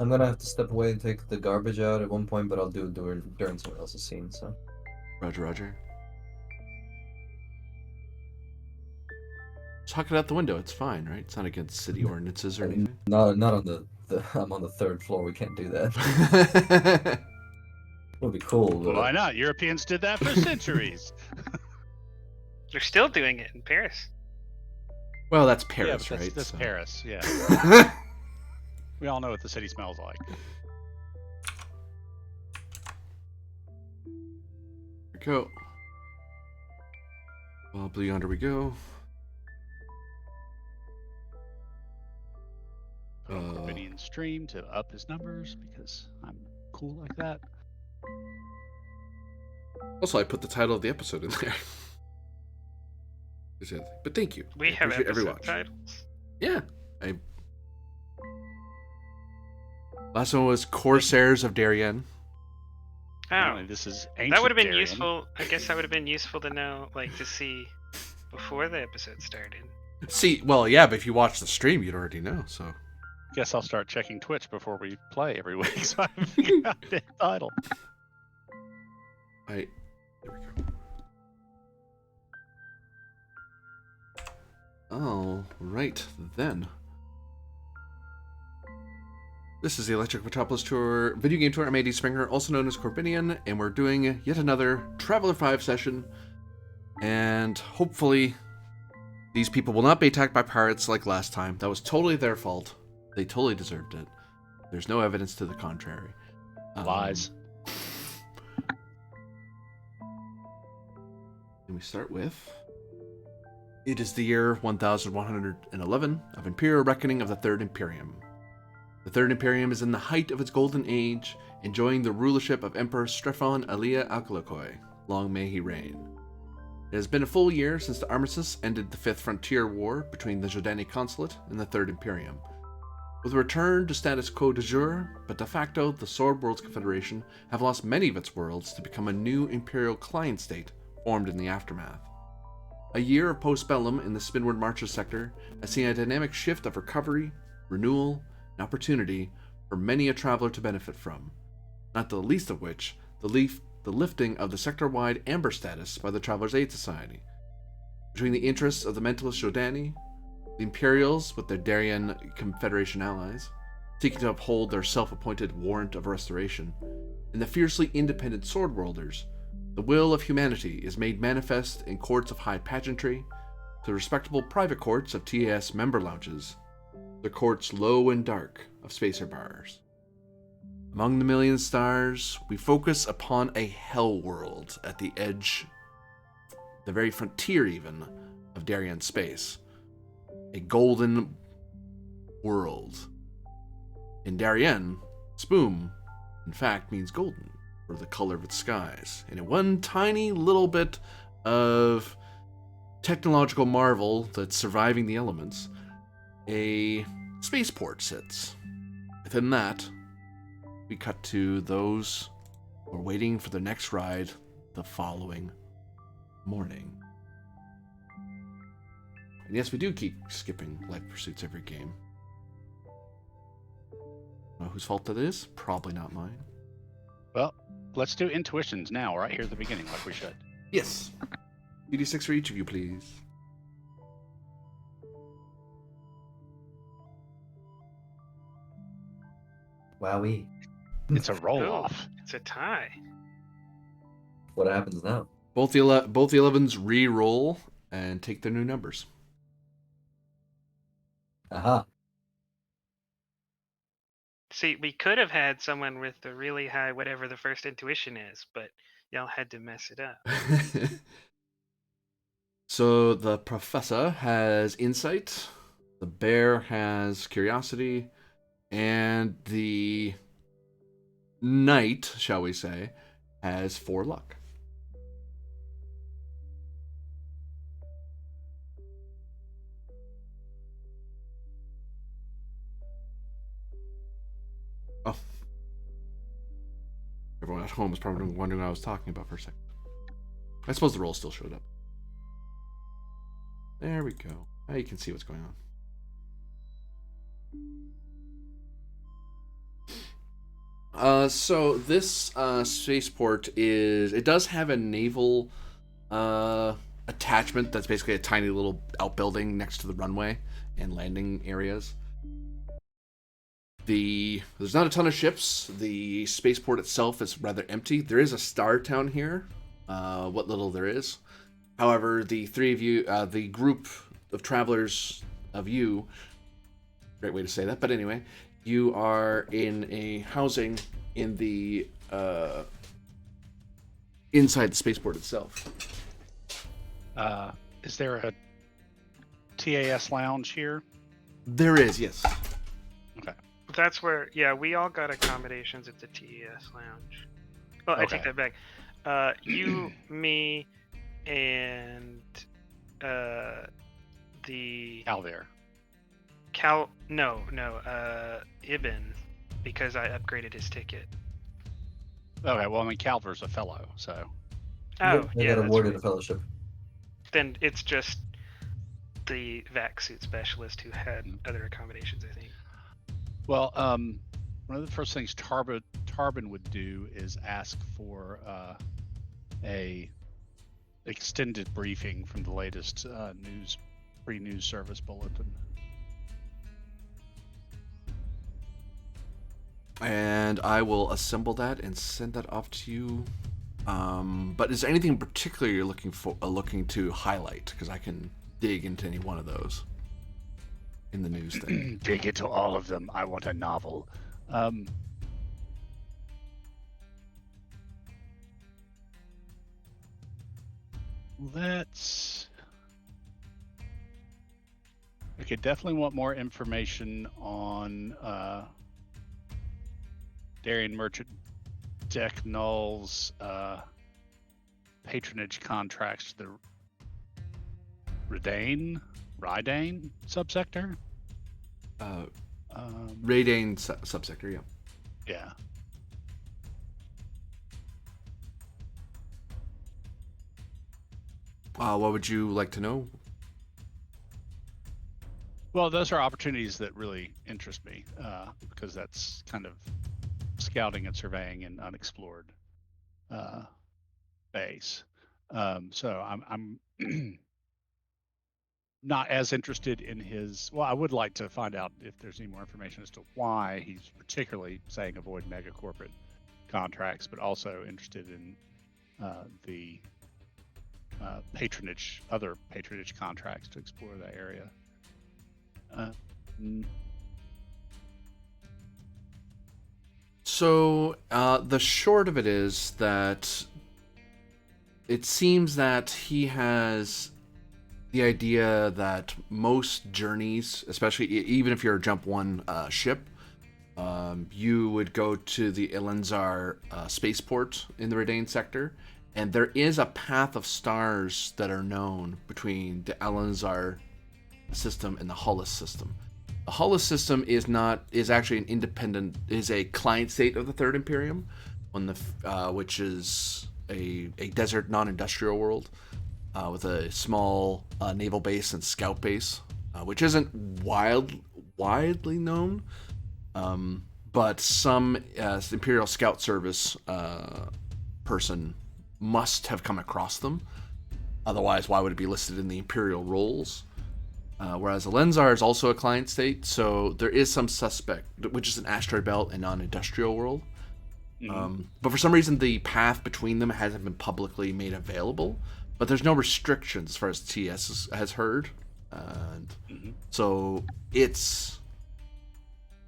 I'm gonna have to step away and take the garbage out at one point, but I'll do it during someone else's scene. So Roger, Roger. Just huck it out the window. It's fine, right? It's not against city ordinances or anything. not on the I'm on the third floor. We can't do that. It would be cool, but Why not? Europeans did that for centuries. They're still doing it in Paris. Well, that's Yeah, Paris, but right? that's So- Paris. Yeah, we all know what the city smells like. Here we go. Well, Blue Yonder we go. Put on Corbinian stream to up his numbers because I'm cool like that. Also, I put the title of the episode in there. But thank you. We I have appreciate every episode watch. titles. Yeah. Last one was Corsairs of Daryen. Oh, Apparently this is ancient. that would have been Darien. useful. I guess that would have been useful to know, like, to see before the episode started. See, well, yeah, but if you watch the stream, you'd already know, so. Guess I'll start checking Twitch before we play every week so I can figure out the title. There we go. All right, then. This is the Electric Metropolis Tour video game tour. I'm Andy Springer, also known as Corbinian, and we're doing yet another Traveler 5 session. And hopefully, these people will not be attacked by pirates like last time. That was totally their fault. They totally deserved it. There's no evidence to the contrary. Lies. And we start with... It is the year 1111 of Imperial Reckoning of the Third Imperium. The Third Imperium is in the height of its golden age, enjoying the rulership of Emperor Strefon Alia Alkalokoi. Long may he reign. It has been a full year since the armistice ended the Fifth Frontier War between the Jordani Consulate and the Third Imperium. With a return to status quo de jure, but de facto, the Sword Worlds Confederation have lost many of its worlds to become a new Imperial client state formed in the aftermath. A year of post-bellum in the Spinward Marches sector has seen a dynamic shift of recovery, renewal, and opportunity for many a traveler to benefit from, not the least of which the lifting of the sector-wide Amber status by the Travelers' Aid Society. Between the interests of the Mentalist Jordani, the Imperials with their Daryen Confederation allies, seeking to uphold their self-appointed warrant of restoration, and the fiercely independent Sword Worlders, the will of humanity is made manifest in courts of high pageantry, to the respectable private courts of TAS member lounges, the courts low and dark of spacer bars. Among the million stars, we focus upon a hell world at the edge, the very frontier even, of Daryen space. A golden world. In Daryen, spoom, in fact, means golden, or the color of its skies. And in one tiny little bit of technological marvel that's surviving the elements, a spaceport sits. Within that, we cut to those who are waiting for their next ride the following morning. And yes, we do keep skipping life pursuits every game. Know whose fault that is? Probably not mine. Well, let's do intuitions now, right here at the beginning, like we should. Yes. 2d6 for each of you, please. wowee. It's a roll-off. It's a tie. What happens now? Both the 11s re-roll and take their new numbers. Aha. See, we could have had someone with the really high whatever the first intuition is, but y'all had to mess it up. So the professor has insight, the bear has curiosity, and the knight, shall we say, has 4 luck. Oh. Everyone at home is probably wondering what I was talking about for a second. I suppose the roll still showed up. There we go. Now you can see what's going on. So this spaceport it does have a naval attachment that's basically a tiny little outbuilding next to the runway and landing areas. There's not a ton of ships. The spaceport itself is rather empty. There is a star town here, what little there is. However, the three of you, the group of travelers of you, great way to say that, but anyway, you are in a housing in the inside the spaceport itself. Is there a TAS lounge here? There is, yes. Okay. That's where, yeah, we all got accommodations at the TES lounge. Oh, I take Okay. that back. You, me, and the Calvare. Ibn, because I upgraded his ticket. Okay, well, I mean, Calver's a fellow, so. Oh, I yeah, got that's awarded right. a fellowship. Then it's just the vac suit specialist who had other accommodations, I think. Well, one of the first things Tarbin would do is ask for a extended briefing from the latest pre-news service bulletin. And I will assemble that and send that off to you. But is there anything in particular you're looking to highlight? Because I can dig into any one of those in the news thing. Dig into all of them. I want a novel. Okay, definitely want more information on Daryen Merchant Deck Null's patronage contracts to the Rydane subsector. Raydane subsector, yeah. Yeah. What would you like to know? Well, those are opportunities that really interest me because that's kind of scouting and surveying an unexplored base. So I'm not as interested in his. Well, I would like to find out if there's any more information as to why he's particularly saying avoid mega corporate contracts, but also interested in the other patronage contracts to explore that area. So the short of it is that it seems that he has the idea that most journeys, especially even if you're a jump one ship, you would go to the Elenzar spaceport in the Rydane sector, and there is a path of stars that are known between the Elenzar system and the Hollis system. The Hollis system is actually an independent, is a client state of the Third Imperium, which is a desert non-industrial world with a small naval base and scout base, which isn't widely known, but some Imperial Scout Service person must have come across them. Otherwise, why would it be listed in the Imperial rolls? Whereas Elenzar is also a client state, so there is some suspect, which is an asteroid belt and non-industrial world. Mm-hmm. But for some reason, the path between them hasn't been publicly made available. But there's no restrictions as far as TS has heard. So it's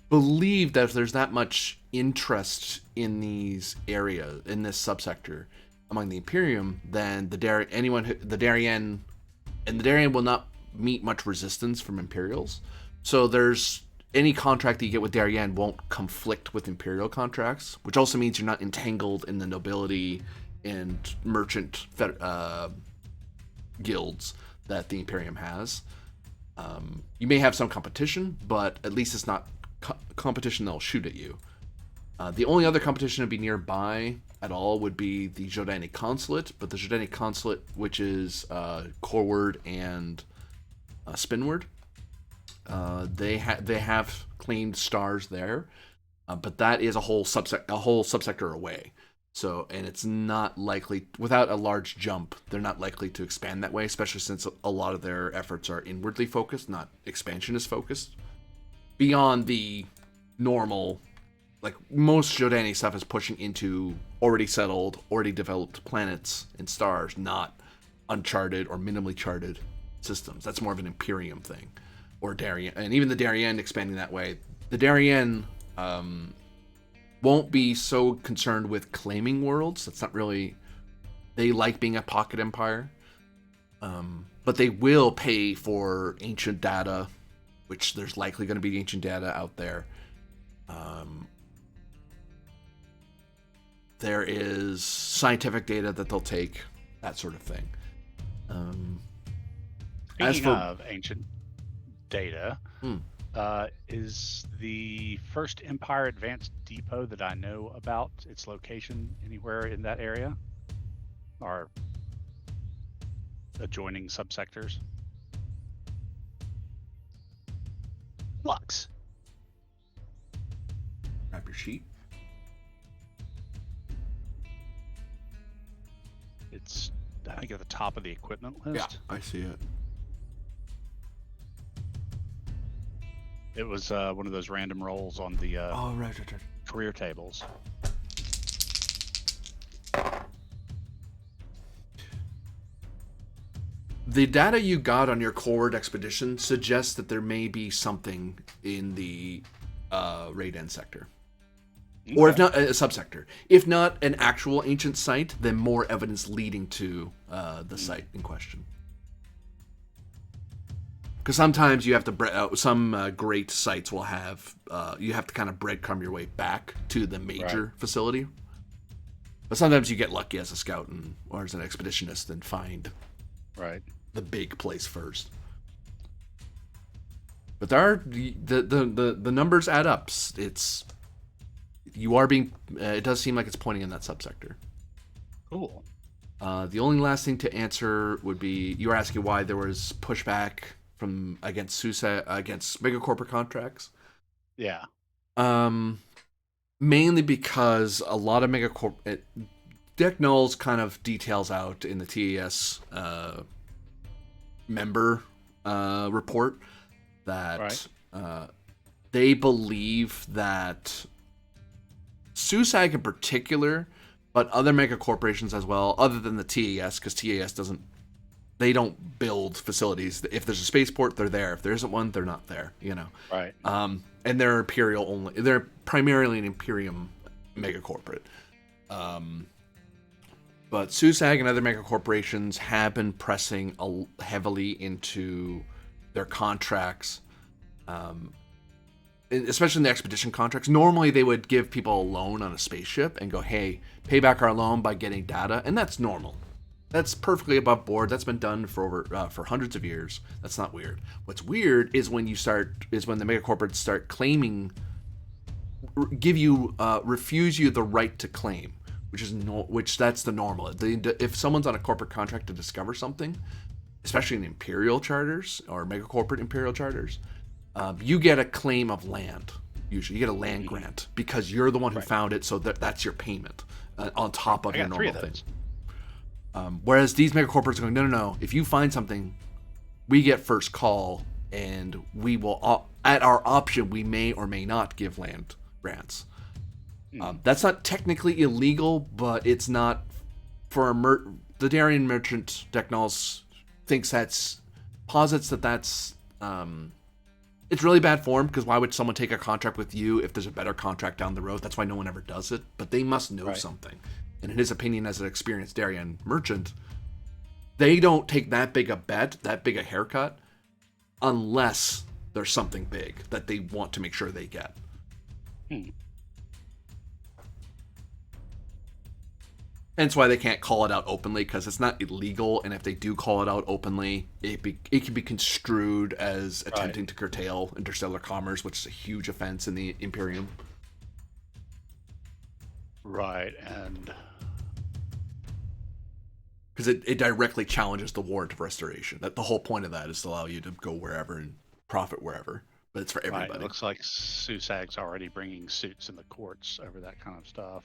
believed that if there's that much interest in these areas, in this subsector among the Imperium, then the Daryen will not meet much resistance from Imperials. So there's any contract that you get with Daryen won't conflict with Imperial contracts, which also means you're not entangled in the nobility and merchant guilds that the Imperium has. You may have some competition, but at least it's not competition that'll shoot at you. The only other competition to be nearby at all would be the Jordani Consulate, but the Jordani Consulate, which is Coreward and Spinward, they have claimed stars there, but that is a whole subsector away. So, and it's not likely, without a large jump, they're not likely to expand that way, especially since a lot of their efforts are inwardly focused, not expansionist focused. Beyond the normal, like most Jordani stuff is pushing into already settled, already developed planets and stars, not uncharted or minimally charted systems. That's more of an Imperium thing, or Daryen, and even the Daryen expanding that way. The Daryen won't be so concerned with claiming worlds. That's not really. They like being a pocket empire, but they will pay for ancient data, which there's likely going to be ancient data out there. There is scientific data that they'll take, that sort of thing. Speaking of ancient data, is the first Empire Advanced Depot that I know about its location anywhere in that area? Or adjoining subsectors? Flux. Grab your sheet. It's, I think, at the top of the equipment list. Yeah, I see it. It was one of those random rolls on the Right. career tables. The data you got on your Corward expedition suggests that there may be something in the Raiden sector. Okay. Or if not, a subsector. If not an actual ancient site, then more evidence leading to the site in question. Because sometimes you have to, some great sites will have, you have to kind of breadcrumb your way back to the major facility. But sometimes you get lucky as a scout or as an expeditionist and find the big place first. But there are, the numbers add up. It's, you are being, it does seem like it's pointing in that subsector. Cool. The only last thing to answer would be, you were asking why there was pushback against SUSE, against megacorporate contracts. Yeah. Mainly because a lot of megacorp, Deck Nulls kind of details out in the TAS member report that they believe that SUSAG in particular, but other mega corporations as well, other than the TAS, because TAS they don't build facilities. If there's a spaceport, they're there. If there isn't one, they're not there, you know. Right. And they're Imperial only. They're primarily an Imperium mega corporate. But SUSAG and other mega corporations have been pressing heavily into their contracts, especially in the expedition contracts. Normally, they would give people a loan on a spaceship and go, hey, pay back our loan by getting data, and that's normal. That's perfectly above board. That's been done for hundreds of years. That's not weird. What's weird is when the mega corporates start claiming, refuse you the right to claim, which that's the normal. If someone's on a corporate contract to discover something, especially in imperial charters or mega corporate imperial charters, you get a claim of land. Usually, you get a land grant because you're the one who found it. So that's your payment on top of your normal things. Whereas these mega corporates are going, no. If you find something, we get first call, and we will, at our option, we may or may not give land grants. That's not technically illegal, but it's not for the Daryen merchant Deck Nulls posits that's it's really bad form, because why would someone take a contract with you if there's a better contract down the road? That's why no one ever does it. But they must know something. And in his opinion, as an experienced Daryen merchant, they don't take that big a bet, that big a haircut, unless there's something big that they want to make sure they get. Hence why they can't call it out openly, because it's not illegal, and if they do call it out openly, it can be construed as attempting to curtail interstellar commerce, which is a huge offense in the Imperium. Right, and because it directly challenges the warrant of restoration. That the whole point of that is to allow you to go wherever and profit wherever. but it's for Right. everybody. It looks like Susag's already bringing suits in the courts over that kind of stuff.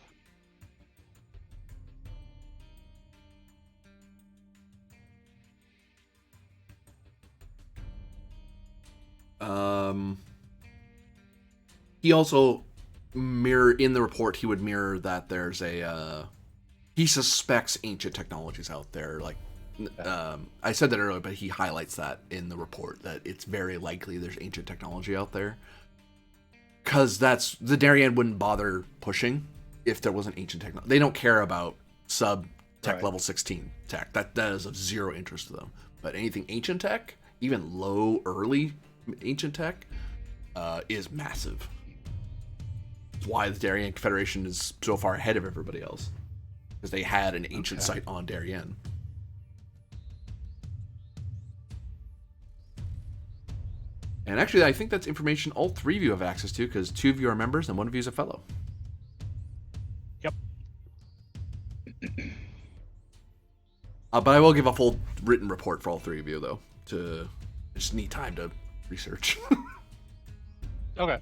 He also in the report he would mirror that there's he suspects ancient technologies out there. Like I said that earlier, but he highlights that in the report that it's very likely there's ancient technology out there. Because that's the Daryen wouldn't bother pushing if there wasn't ancient technology. They don't care about sub tech level 16 tech. That is of zero interest to them. But anything ancient tech, even low early ancient tech, is massive. It's why the Daryen Confederation is so far ahead of everybody else, because they had an ancient site on Daryen. And actually, I think that's information all three of you have access to, because 2 of you are members and 1 of you is a fellow. Yep. But I will give a full written report for all 3 of you, though. I just need time to research. Okay.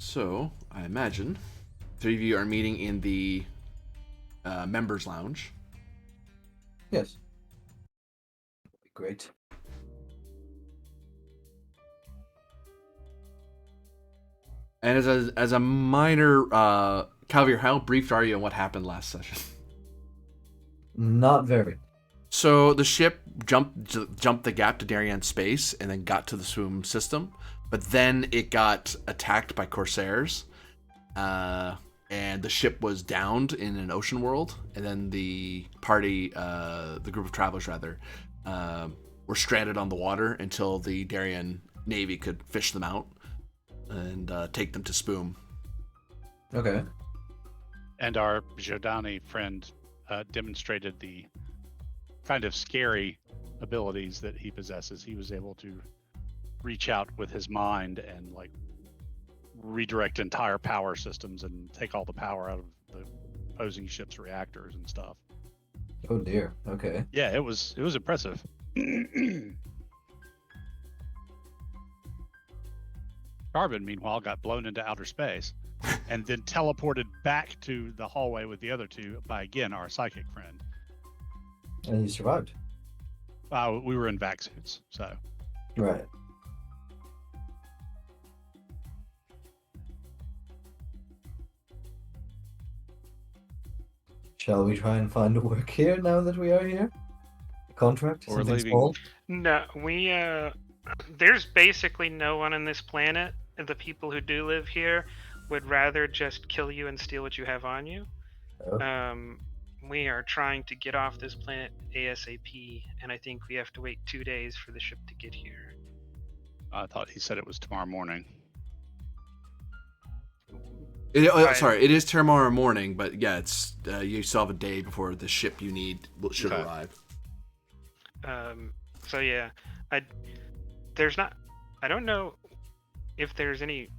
So, I imagine 3 of you are meeting in the members' lounge. Yes. That'd be great. And as a minor, Calvier, how briefed are you on what happened last session? Not very. So the ship jumped the gap to Daryen space and then got to the swoon system, but then it got attacked by Corsairs, and the ship was downed in an ocean world, and then the party, the group of travelers rather, were stranded on the water until the Daryen Navy could fish them out and take them to Spoom. Okay. And our Jordani friend demonstrated the kind of scary abilities that he possesses. He was able to reach out with his mind and like redirect entire power systems and take all the power out of the opposing ship's reactors and stuff. Oh dear. Okay. Yeah, it was impressive. Carbon, meanwhile, got blown into outer space and then teleported back to the hallway with the other 2 by, again, our psychic friend. And you survived. We were in vac suits, so. Right. Shall we try and find work here now that we are here? A contract? We're Something leaving. small? No, there's basically no one on this planet, and the people who do live here would rather just kill you and steal what you have on you. Oh. We are trying to get off this planet ASAP, and I think we have to wait 2 days for the ship to get here. I thought he said it was tomorrow morning. Sorry, it is tomorrow morning, but yeah, it's you still have a day before the ship you need should arrive. So yeah, I don't know if there's any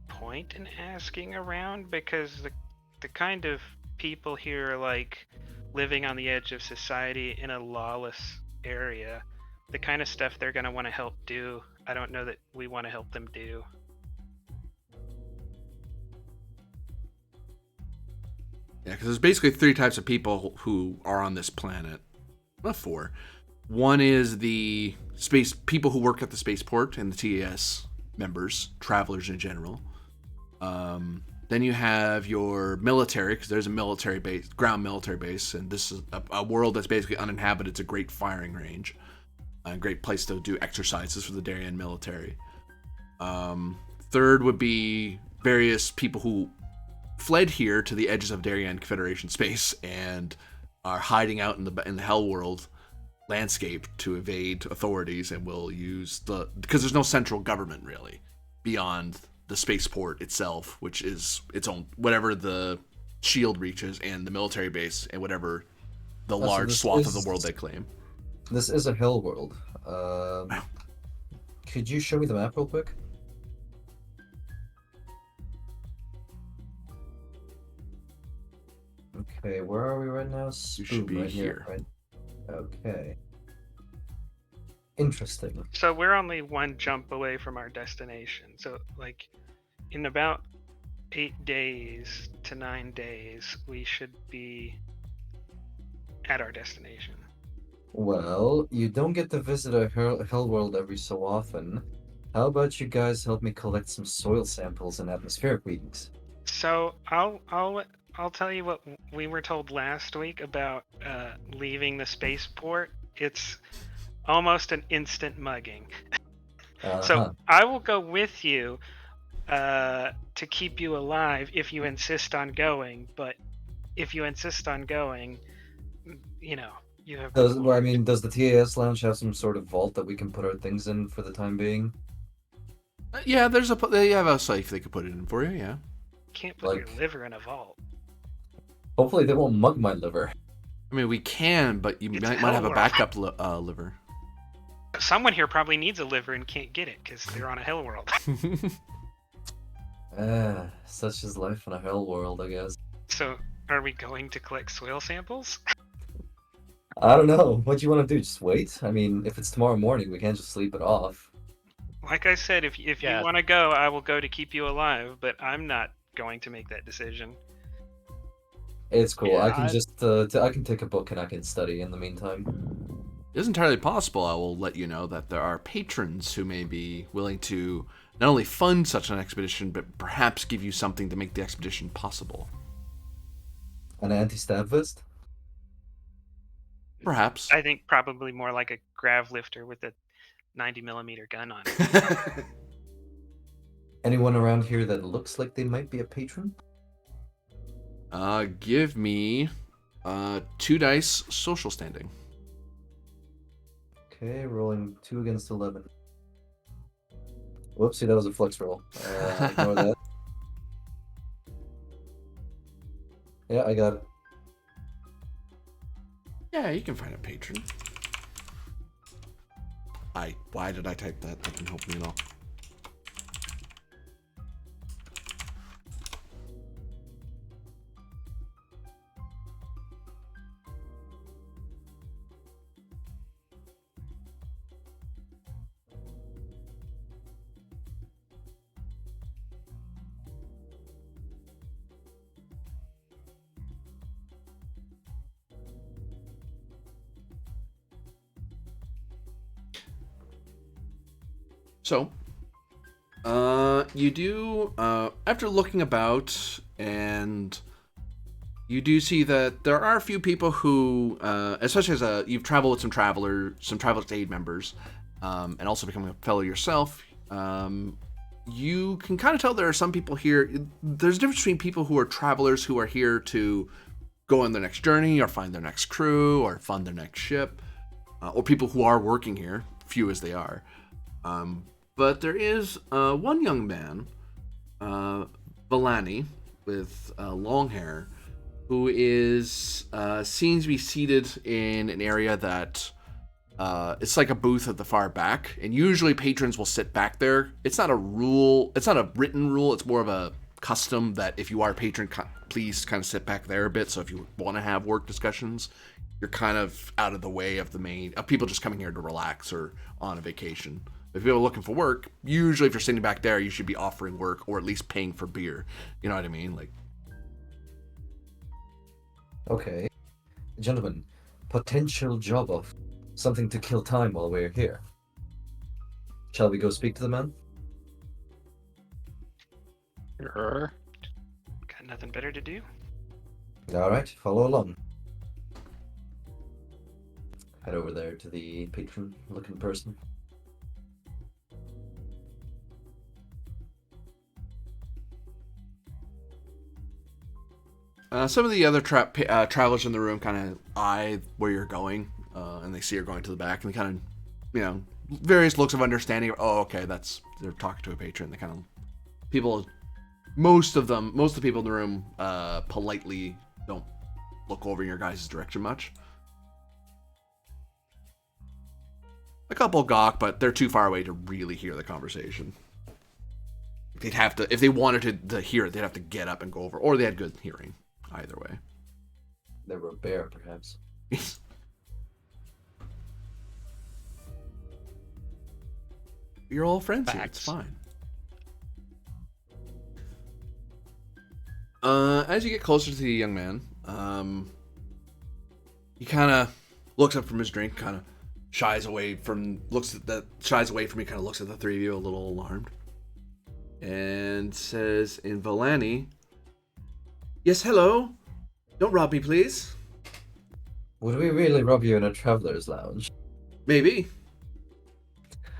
point in asking around, because the kind of people here are like living on the edge of society in a lawless area. The kind of stuff they're going to want to help do, I don't know that we want to help them do. Yeah, because there's basically 3 types of people who are on this planet. Well, 4. One is the space people who work at the spaceport and the TAS members, travelers in general. Then you have your military, because there's a military base, ground military base, and this is a world that's basically uninhabited. It's a great firing range, a great place to do exercises for the Daryen military. Third would be various people who fled here to the edges of Daryen Confederation space and are hiding out in the Hell World landscape to evade authorities, and will use because there's no central government really beyond the spaceport itself, which is its own, whatever the shield reaches, and the military base, and whatever the large swath of the world they claim. This is a hell world. Could you show me the map real quick? Okay, where are we right now? You should be right here. Right? Okay. Interesting. So we're only one jump away from our destination. So, like, in about 8 days to 9 days, we should be at our destination. Well, you don't get to visit a hell world every so often. How about you guys help me collect some soil samples and atmospheric readings? So I'll tell you what we were told last week about leaving the spaceport. It's almost an instant mugging. So Uh-huh. I will go with you to keep you alive if you insist on going. But if you insist on going, you know, you have been Well, I warned. mean, does the TAS lounge have some sort of vault that we can put our things in for the time being? Yeah, they have a safe they could put it in for you. Yeah. Can't put your liver in a vault. Hopefully they won't mug my liver. I mean, we can, but you It's might hell have a world. backup liver. Someone here probably needs a liver and can't get it because they're on a hell world. Such is life in a hell world, I guess. So, are we going to collect soil samples? I don't know. What do you want to do? Just wait? I mean, if it's tomorrow morning, we can't just sleep it off. Like I said, if Yeah. you want to go, I will go to keep you alive, but I'm not going to make that decision. It's cool. Yeah, I can just I can take a book and I can study in the meantime. It is entirely possible. I will let you know that there are patrons who may be willing to not only fund such an expedition, but perhaps give you something to make the expedition possible. An anti-stab vest? Perhaps. I think probably more like a grav lifter with a 90mm gun on it. Anyone around here that looks like they might be a patron? Give me 2 dice social standing. Okay, rolling 2 against 11. Whoopsie, that was a flex roll. Ignore that. Yeah, I got it. Yeah, you can find a patron. Why did I type that? That didn't help me at all. So, you do, after looking about, and you do see that there are a few people who, especially as you've traveled with some travelers aid members, and also becoming a fellow yourself, you can kind of tell there are some people here. There's a difference between people who are travelers who are here to go on their next journey, or find their next crew, or fund their next ship, or people who are working here, few as they are. But there is one young man, Valani, with long hair, who is seems to be seated in an area that it's like a booth at the far back, and usually patrons will sit back there. It's not a rule. It's not a written rule. It's more of a custom that if you are a patron, please kind of sit back there a bit. So if you want to have work discussions, you're kind of out of the way of the main of people just coming here to relax or on a vacation. If you're looking for work, usually if you're sitting back there, you should be offering work or at least paying for beer. You know what I mean? Like, Okay. Gentlemen, potential job offer. Something to kill time while we're here. Shall we go speak to the man? Sure. Got nothing better to do. Alright, follow along. Head over there to the patron-looking person. some of the other travelers in the room kind of eye where you're going, and they see you're going to the back, and they kind of, various looks of understanding. Oh, okay, they're talking to a patron. They kind of most of the people in the room politely don't look over in your guys' direction much. A couple gawk, but they're too far away to really hear the conversation. They'd have to, if they wanted to hear it, they'd have to get up and go over, or they had good hearing. Either way. they were a bear, perhaps. You're all friends here. It's Facts. fine. As you get closer to the young man, he kind of looks up from his drink, kind of shies away from you, kind of looks at the three of you a little alarmed, and says in Volani, "Yes, hello. Don't rob me, please." Would we really rob you in a traveler's lounge? Maybe.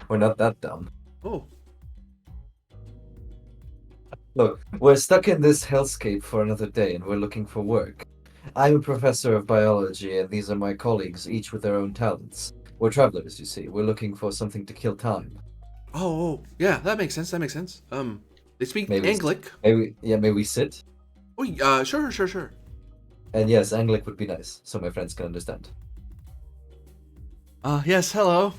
We're not that dumb. Oh, Look, we're stuck in this hellscape for another day and we're looking for work. I'm a professor of biology and these are my colleagues, each with their own talents. We're travelers, you see. We're looking for something to kill time. oh, yeah. That makes sense. They speak Maybe Anglic. May we sit? Oh, sure. And yes, Anglic would be nice, so my friends can understand. Yes, hello.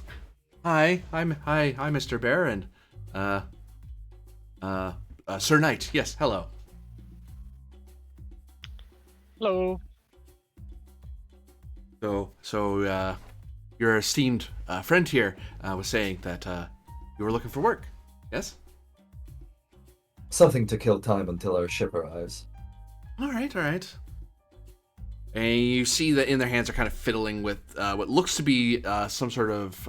Hi, Mr. Bear, and Sir Knight. Yes, hello. Hello. So, your esteemed friend here was saying that you were looking for work. Yes. Something to kill time until our ship arrives. All right. And you see that in their hands are kind of fiddling with what looks to be some sort of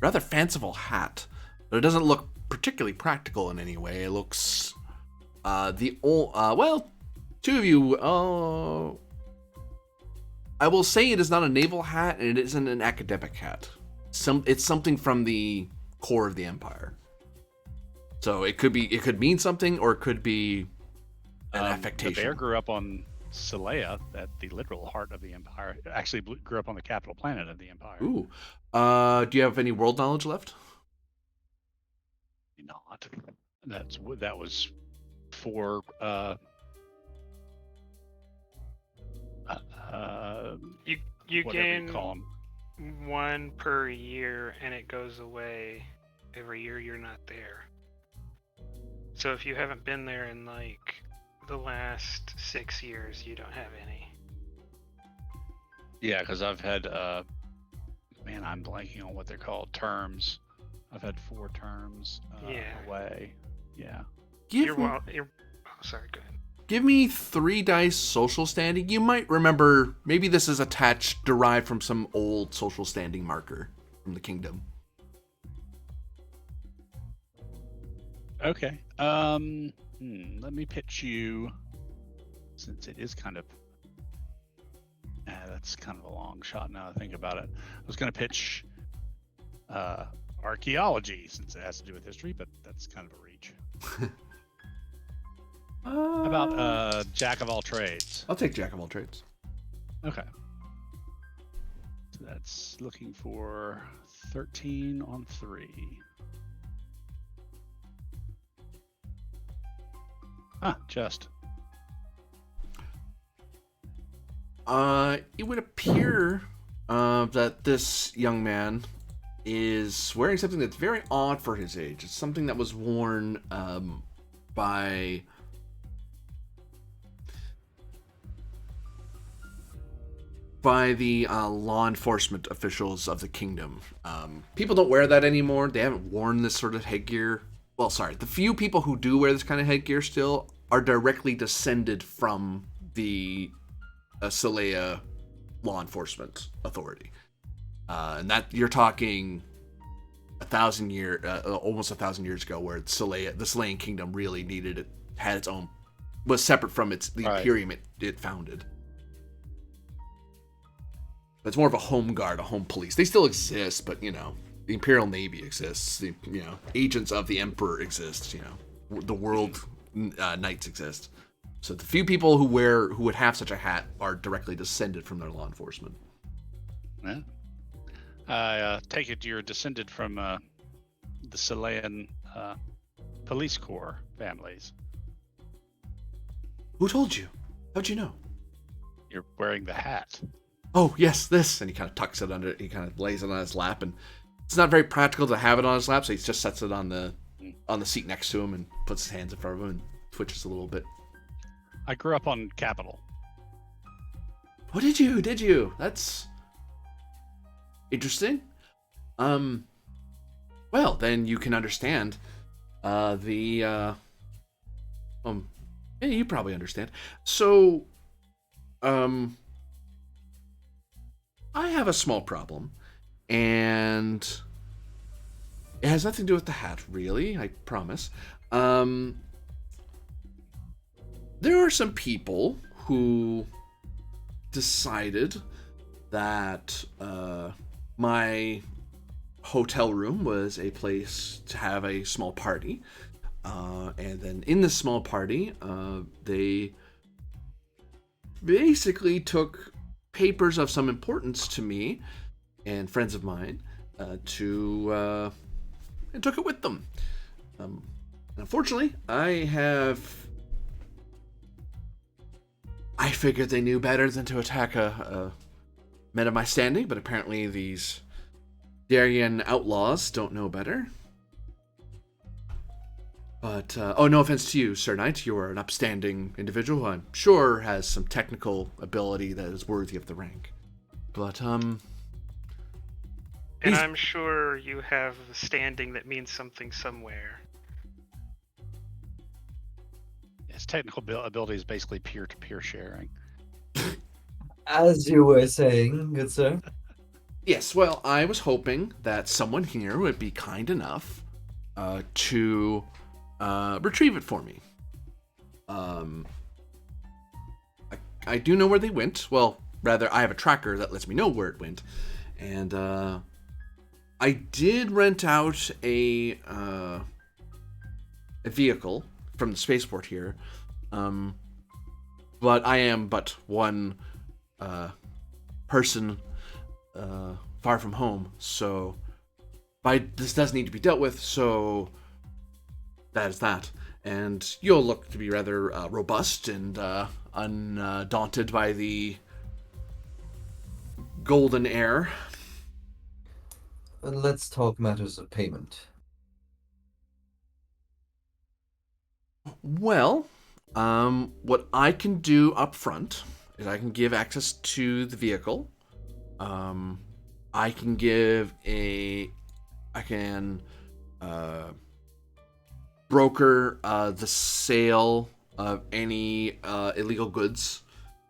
rather fanciful hat, but it doesn't look particularly practical in any way. It looks two of you. I will say it is not a naval hat, and it isn't an academic hat. It's something from the core of the empire. So it could mean something, or it could be an affectation. The bear grew up on Selea, at the literal heart of the empire. It actually grew up on the capital planet of the empire. Ooh. Do you have any world knowledge left? Not. That was for You whatever gain you call 'em. 1 per year, and it goes away every year you're not there. So if you haven't been there in like the last 6 years, you don't have any. Yeah, because I've had man, I'm blanking on what they're called. Terms. I've had 4 terms away. Yeah. Oh, sorry, go ahead. Give me 3 dice social standing. You might remember, maybe this is derived from some old social standing marker from the kingdom. Okay. Let me pitch you, since it is kind of that's kind of a long shot now I think about it. I was going to pitch archaeology, since it has to do with history, but that's kind of a reach. How about jack of all trades? I'll take jack of all trades. Okay. So that's looking for 13 on 3. Just. It would appear that this young man is wearing something that's very odd for his age. It's something that was worn by the law enforcement officials of the kingdom. People don't wear that anymore. They haven't worn this sort of headgear. Well, sorry, the few people who do wear this kind of headgear still are directly descended from the Selea law enforcement authority. And that you're talking almost 1,000 years ago, where the Selean kingdom really had its own, was separate from the Imperium it founded. But it's more of a home guard, a home police. They still exist, but the Imperial Navy exists. The agents of the Emperor exist. The world knights exist. So the few people who would have such a hat are directly descended from their law enforcement. Yeah. I take it you're descended from the Selean police corps families. Who told you? How'd you know? You're wearing the hat. Oh, yes, this. And he kind of tucks it under, he kind of lays it on his lap, and it's not very practical to have it on his lap, so he just sets it on the seat next to him and puts his hands in front of him and twitches a little bit. I grew up on Capitol. Oh, did you? Did you? That's interesting. Well, then you can understand yeah, you probably understand. So, I have a small problem, and it has nothing to do with the hat, really, I promise. Um, there are some people who decided that my hotel room was a place to have a small party. And then in this small party, they basically took papers of some importance to me and friends of mine and took it with them. Unfortunately, I figured they knew better than to attack a men of my standing, but apparently these Daryen outlaws don't know better. But, no offense to you, Sir Knight. You're an upstanding individual who I'm sure has some technical ability that is worthy of the rank. But, And I'm sure you have a standing that means something somewhere. His technical ability is basically peer-to-peer sharing. As you were saying, good sir. yes, well, I was hoping that someone here would be kind enough to retrieve it for me. I do know where they went. Well, rather, I have a tracker that lets me know where it went. And I did rent out a vehicle from the spaceport here. But I am but one person far from home, so this does need to be dealt with, so that is that. And you'll look to be rather robust and undaunted by the golden air. Let's talk matters of payment. Well, what I can do up front is I can give access to the vehicle. I can broker the sale of any illegal goods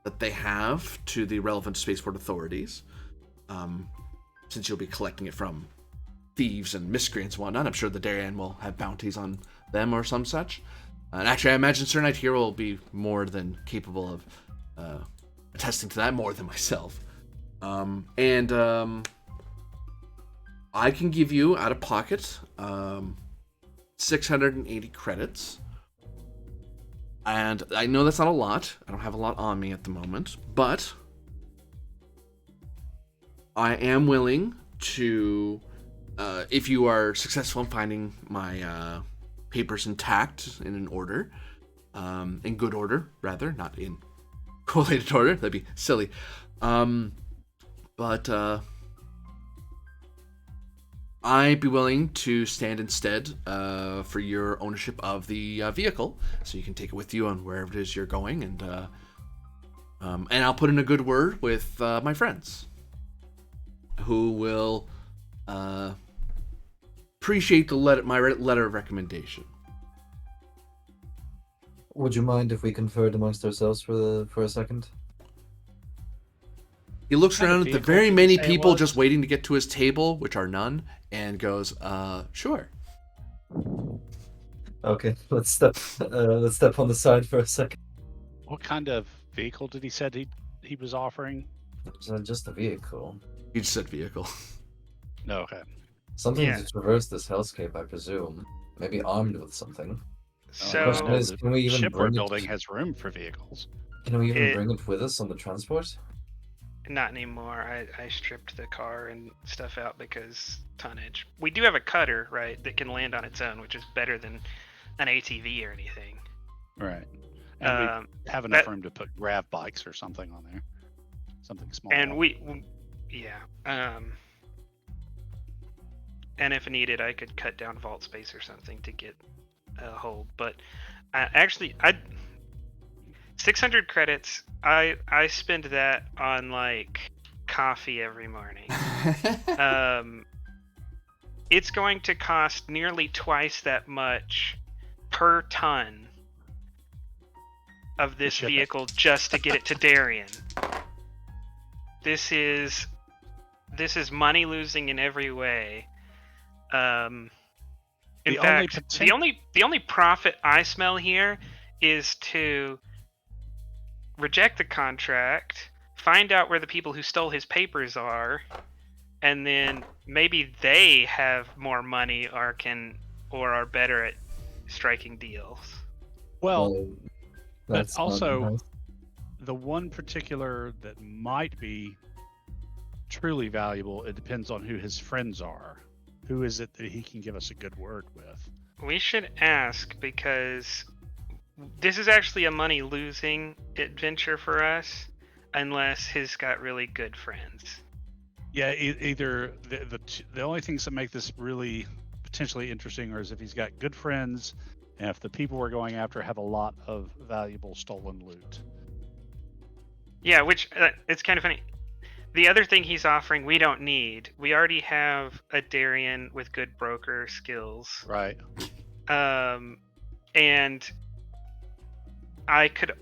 that they have to the relevant spaceport authorities. Since you'll be collecting it from thieves and miscreants and whatnot, I'm sure the Daryen will have bounties on them or some such. And actually, I imagine Sir Knight here will be more than capable of attesting to that more than myself. I can give you out of pocket 680 credits. And I know that's not a lot. I don't have a lot on me at the moment, but I am willing to, if you are successful in finding my papers intact and in order, in good order, rather, not in collated order. That'd be silly. But I'd be willing to stand instead for your ownership of the vehicle, so you can take it with you on wherever it is you're going, and I'll put in a good word with my friends, who will appreciate my letter of recommendation. Would you mind if we conferred amongst ourselves for a second? He looks What kind of around at the vehicle very did you many say it people was? just waiting to get to his table, which are none, and goes, sure. Okay, let's step on the side for a second. What kind of vehicle did he said he was offering? Is that just a vehicle? He just said vehicle. No, okay. Something Yeah. to traverse this hellscape, I presume. Maybe armed with something. So question is, the can we even ship we're bring it- building has room for vehicles. Can we even It- bring it with us on the transport? not anymore. I stripped the car and stuff out because tonnage. We do have a cutter, right, that can land on its own, which is better than an ATV or anything. Right. And Um, we have enough that- room to put grav bikes or something on there. Something small. and yeah. And if needed, I could cut down vault space or something to get a hold. But 600 credits. I spend that on like coffee every morning. It's going to cost nearly twice that much per ton of this ship it. vehicle just to get it to Daryen. This is money losing in every way. In The fact, only the only profit I smell here is to reject the contract, find out where the people who stole his papers are, and then maybe they have more money or are better at striking deals. Well, but that's not also nice. the one particular that might be truly valuable, it depends on who his friends are. Who is it that he can give us a good word with? We should ask, because this is actually a money losing adventure for us unless he's got really good friends. Yeah, either the only things that make this really potentially interesting are if he's got good friends, and if the people we're going after have a lot of valuable stolen loot. Yeah, which it's kind of funny. The other thing he's offering we don't need. We already have a Daryen with good broker skills. Right. And I could,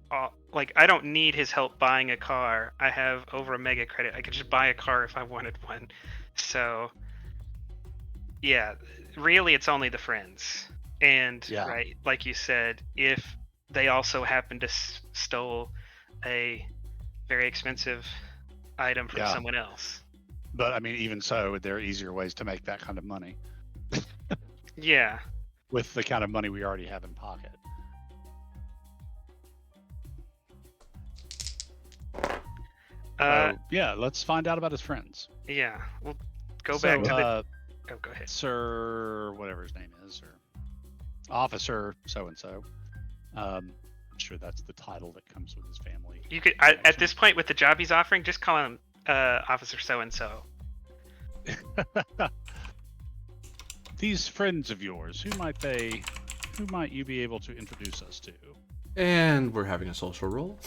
I don't need his help buying a car. I have over a mega credit. I could just buy a car if I wanted one. So, yeah, really, it's only the friends. And Yeah. right, like you said, if they also happen to stole a very expensive item from Yeah. someone else. But I mean, even so, there are easier ways to make that kind of money Yeah. with the kind of money we already have in pocket. So, yeah, let's find out about his friends. Yeah, we'll go So, back to the. Oh, go ahead. Sir, whatever his name is, or Officer so-and-so. I'm sure that's the title that comes with his family. You could at this point with the job he's offering, just call him Officer so and so. These friends of yours, who might you be able to introduce us to? And we're having a social roll.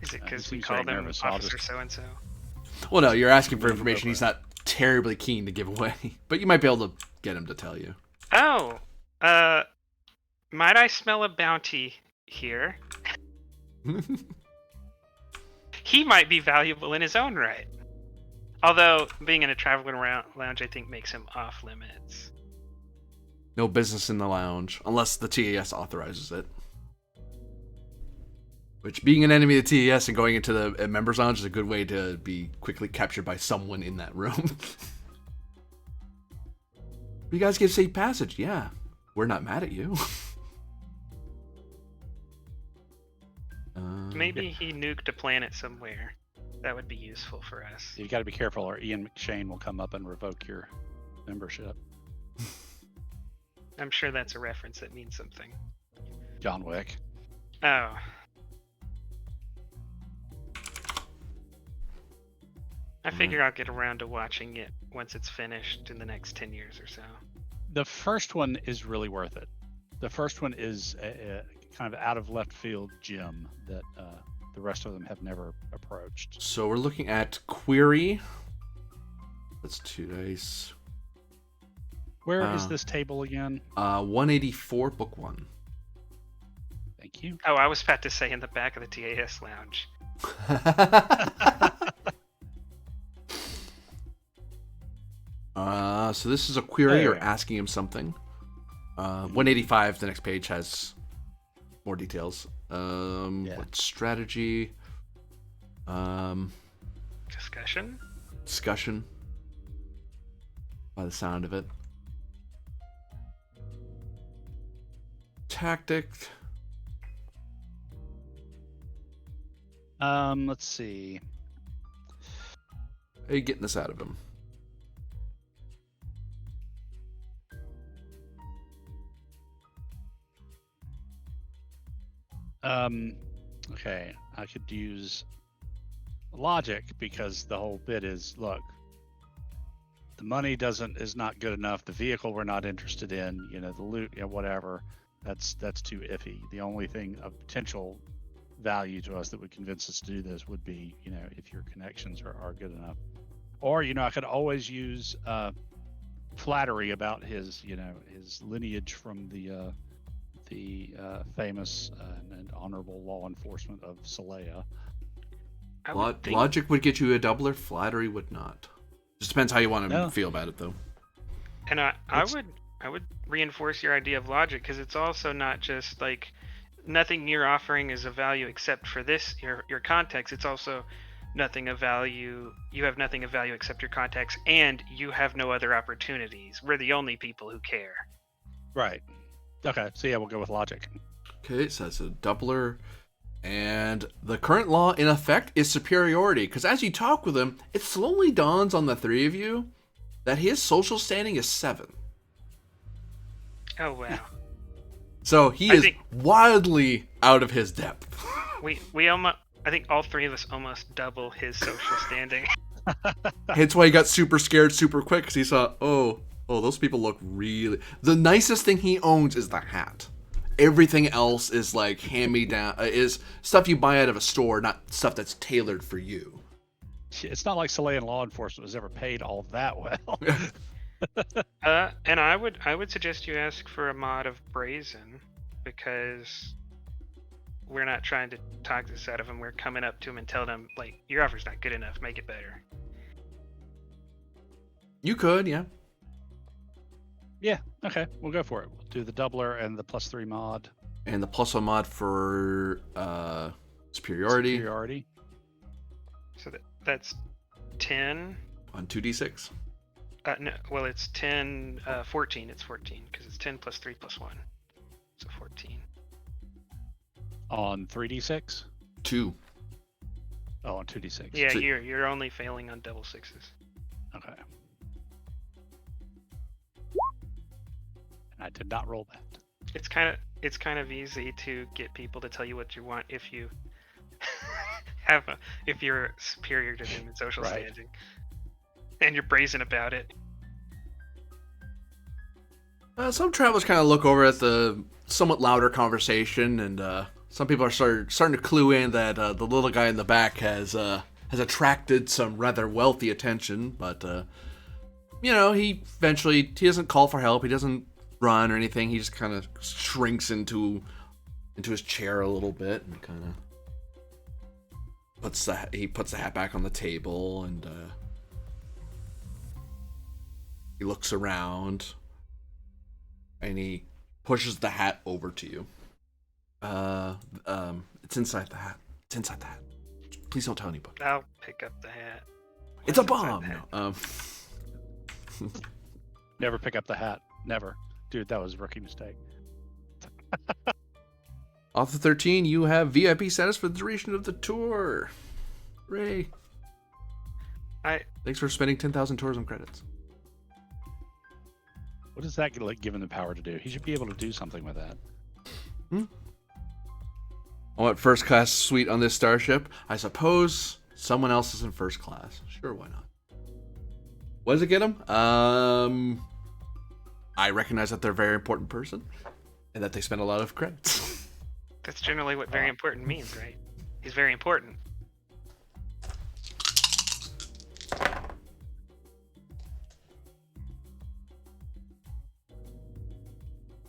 Is it He because we seems call very them nervous, so I'll Officer just- so and so? Well, no, you're asking for Go information for he's it. not terribly keen to give away, but you might be able to get him to tell you. Oh, might I smell a bounty here? He might be valuable in his own right. Although being in a traveling lounge, I think makes him off limits. No business in the lounge, unless the TAS authorizes it. Which, being an enemy of the TAS and going into the members' lounge is a good way to be quickly captured by someone in that room. You guys get safe passage, yeah. We're not mad at you. Maybe he nuked a planet somewhere. That would be useful for us. You got to be careful, or Ian McShane will come up and revoke your membership. I'm sure that's a reference that means something. John Wick. Oh. I figure I'll get around to watching it once it's finished in the next 10 years or so. The first one is really worth it. The first one is a kind of out of left field gem that the rest of them have never approached. So we're looking at Query. That's 2 dice. Where is this table again? 184, book 1. Thank you. Oh, I was about to say in the back of the TAS lounge. So this is a query. There You're we go. asking him something. 185, the next page has more details. What strategy? Discussion? By the sound of it. Tactic. Let's see. How are you getting this out of him? Okay, I could use logic because the whole bit is, look, the money is not good enough. The vehicle we're not interested in. The loot, whatever. That's too iffy. The only thing of potential value to us that would convince us to do this would be, if your connections are good enough. Or, I could always use flattery about his lineage from the famous and honorable law enforcement of Solea. Logic would get you a doubler. Flattery would not. Just depends how you want to No. feel about it, though. And I would reinforce your idea of logic, because it's also not just like nothing you're offering is of value except for this your context. It's also nothing of value. You have nothing of value except your context, and you have no other opportunities. We're the only people who care. Right. Okay. So yeah, we'll go with logic. Okay, so that's a doubler. And the current law in effect is superiority, because as you talk with him, it slowly dawns on the three of you that his social standing is 7. Oh wow. So he is wildly out of his depth. we almost. I think all three of us almost double his social standing. Hence why he got super scared super quick, because he saw, oh, those people look really... The nicest thing he owns is the hat. Everything else is like hand-me-down, is stuff you buy out of a store, not stuff that's tailored for you. It's not like Solean law enforcement was ever paid all that well. And I would suggest you ask for a mod of brazen, because we're not trying to talk this out of him. We're coming up to him and telling him, like, your offer's not good enough. Make it better. You could, yeah. Yeah. Okay. We'll go for it. We'll do the doubler and the +3 mod. And the +1 mod for superiority. So that's 10 on 2d6. No, well, it's 10. 14. It's 14 because it's 10 plus 3 plus 1, so 14. On 3d6? 2. Oh, on 2d6. Yeah, So- you're only failing on double sixes. Okay. And I did not roll that. It's kind of easy to get people to tell you what you want if you if you're superior to them in social Right. standing, and you're brazen about it. Some travelers kind of look over at the somewhat louder conversation, and some people are starting to clue in that the little guy in the back has attracted some rather wealthy attention. But he doesn't call for help. He doesn't run or anything. He just kind of shrinks into his chair a little bit and kind of puts the hat back on the table, and he looks around. And he pushes the hat over to you. It's inside the hat. It's inside the hat. Please don't tell anybody. I'll pick up the hat. It's a What's inside bomb. the hat? No. Never pick up the hat. Never. Dude, that was a rookie mistake. Off the 13, you have VIP status for the duration of the tour. Ray. Thanks for spending 10,000 tourism credits. What does that give him the power to do? He should be able to do something with that. I want first class suite on this starship. I suppose someone else is in first class. Sure, why not? What does it get him? I recognize that they're a very important person and that they spend a lot of credits. That's generally what very important means, right? He's very important.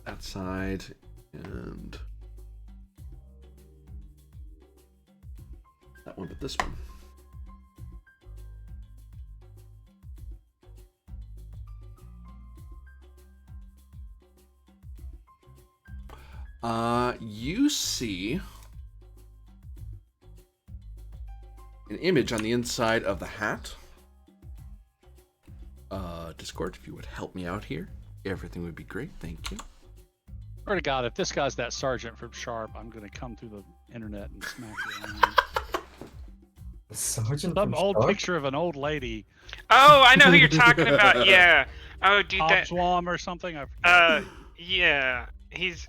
That side and that one, but this one. You see an image on the inside of the hat. Discord, if you would help me out here, everything would be great. Thank you. Swear to God, if this guy's that sergeant from Sharp, I'm gonna come through the internet and smack you. Sergeant Some from old Sharp? picture of an old lady, Oh, I know who you're talking about. Yeah. Oh, dude, Tom that. Swam or something. I forget. Yeah. He's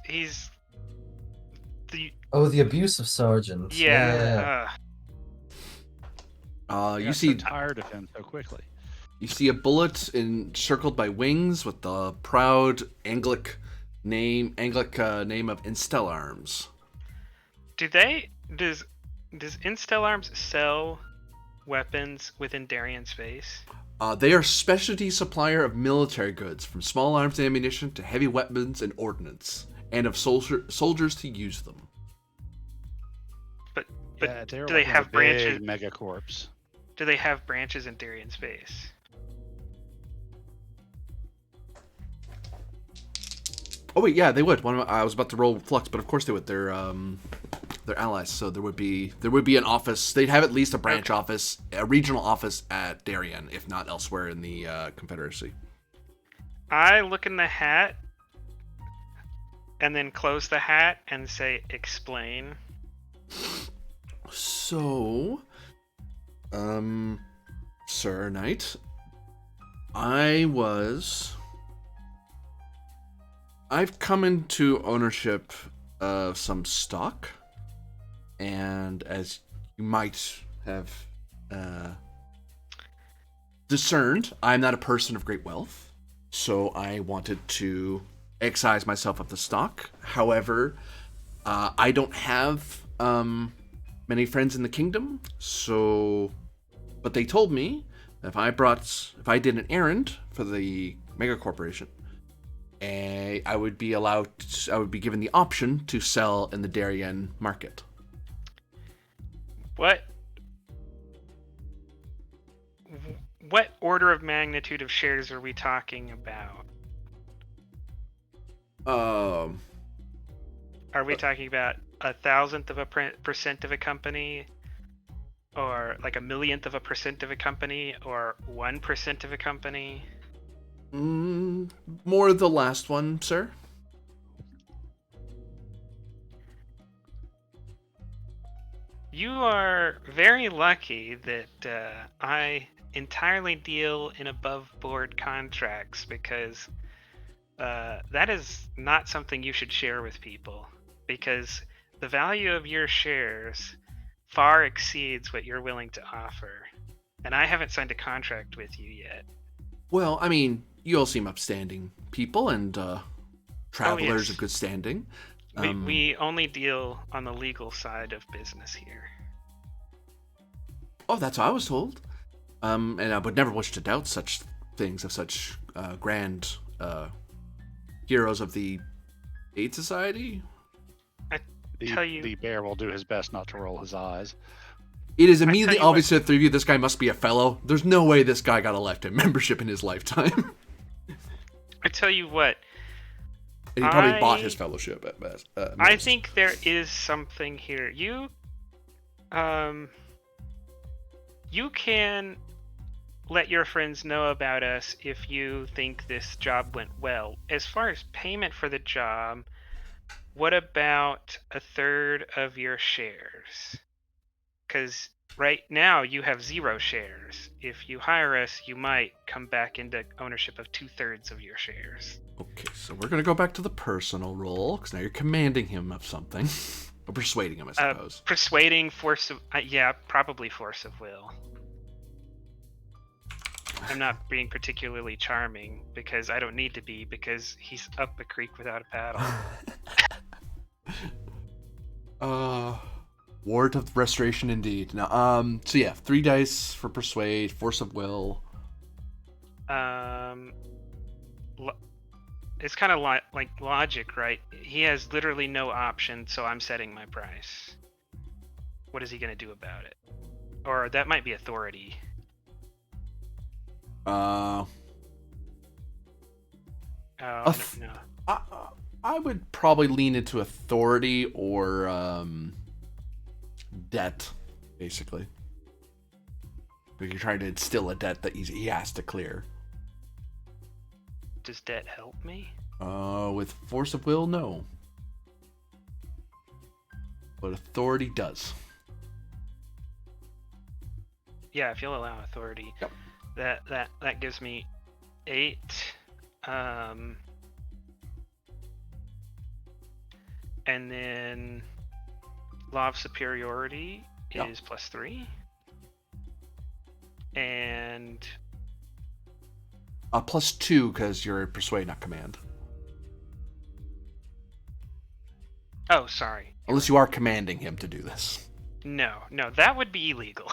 the Oh, the abusive sergeant. yeah. I You got see so tired of him so quickly. You see a bullet encircled by wings with the proud Anglic name of Instel Arms. Does Instel Arms sell weapons within Darien space? They are specialty supplier of military goods, from small arms and ammunition to heavy weapons and ordnance, and of soldiers to use them. But Yeah, do they have big branches? megacorps. Do they have branches in Darien space? Oh wait, yeah, they would. I was about to roll Flux, but of course they would. They're allies, so there would be an office. They'd have at least a branch office, a regional office at Darien, if not elsewhere in the Confederacy. I look in the hat and then close the hat and say, "Explain." So, Sir Knight, I've come into ownership of some stock, and as you might have discerned, I'm not a person of great wealth, so I wanted to excise myself of the stock. However, I don't have many friends in the kingdom, but they told me if I did an errand for the mega corporation, I would be given the option to sell in the Darien market. What order of magnitude of shares are we talking about? Are we talking about 1,000th of a percent of a company, or like 1,000,000th of a percent of a company, or 1% of a company? More the last one, sir. You are very lucky that I entirely deal in above board contracts, because that is not something you should share with people, because the value of your shares far exceeds what you're willing to offer, and I haven't signed a contract with you yet. Well, I mean, you all seem upstanding people and travelers yes. of good standing. We only deal on the legal side of business here. Oh, that's what I was told. And I would never wish to doubt such things of such grand heroes of the Aid Society. The bear will do his best not to roll his eyes. It is immediately obvious to the three of you this guy must be a fellow. There's no way this guy got a lifetime membership in his lifetime. I tell you what. And he probably bought his fellowship at best. I think there is something here. You can let your friends know about us if you think this job went well. As far as payment for the job, what about 1/3 of your shares? Because right now you have 0 shares. If you hire us, you might come back into ownership of 2/3 of your shares. Okay, so we're going to go back to the personal role, because now you're commanding him of something. Or persuading him, I suppose. Persuading, force of... probably force of will. I'm not being particularly charming, because I don't need to be, because he's up a creek without a paddle. Ward of Restoration indeed. Now, so yeah, 3 dice for persuade, force of will. It's kind of like logic, right? He has literally no option, so I'm setting my price. What is he gonna do about it? Or that might be authority. I don't know. I would probably lean into authority or debt, basically. Like you're trying to instill a debt that he has to clear. Does debt help me? With force of will, no. But authority does. Yeah, if you'll allow authority. Yep. That gives me 8. And then Law of Superiority is +3. And +2 because you're persuade, not command. Oh, sorry. Unless you are commanding him to do this. No, that would be illegal.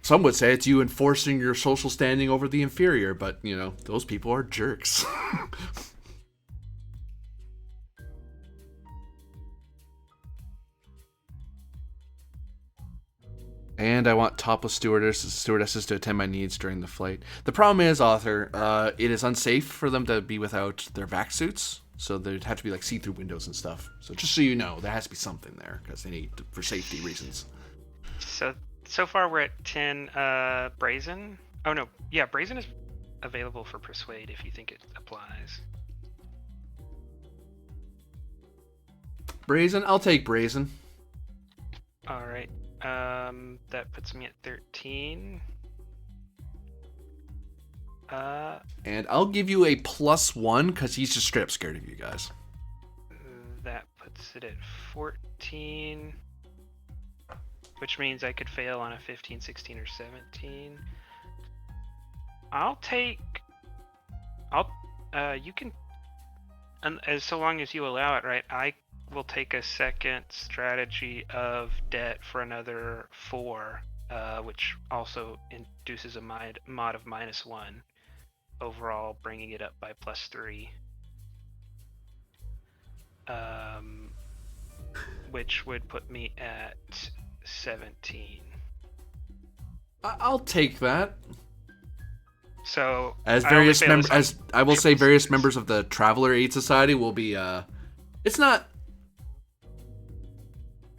Some would say it's you enforcing your social standing over the inferior, but, those people are jerks. And I want topless stewardesses to attend my needs during the flight. The problem is, author, it is unsafe for them to be without their vac suits, so there'd have to be like see-through windows and stuff. So just so you know, there has to be something there because they need for safety reasons. So far we're at 10 brazen. Oh no, yeah, brazen is available for persuade if you think it applies. Brazen, I'll take brazen. All right. That puts me at 13. And I'll give you a +1 because he's just straight up scared of you guys. That puts it at 14, which means I could fail on a 15, 16, or 17. You can, as so long as you allow it, right? I will take a second strategy of debt for another 4, which also induces a mod of -1 overall, bringing it up by +3. Which would put me at 17. I'll take that. So As various members, I will say, various members of the Traveler Aid Society will be. It's not.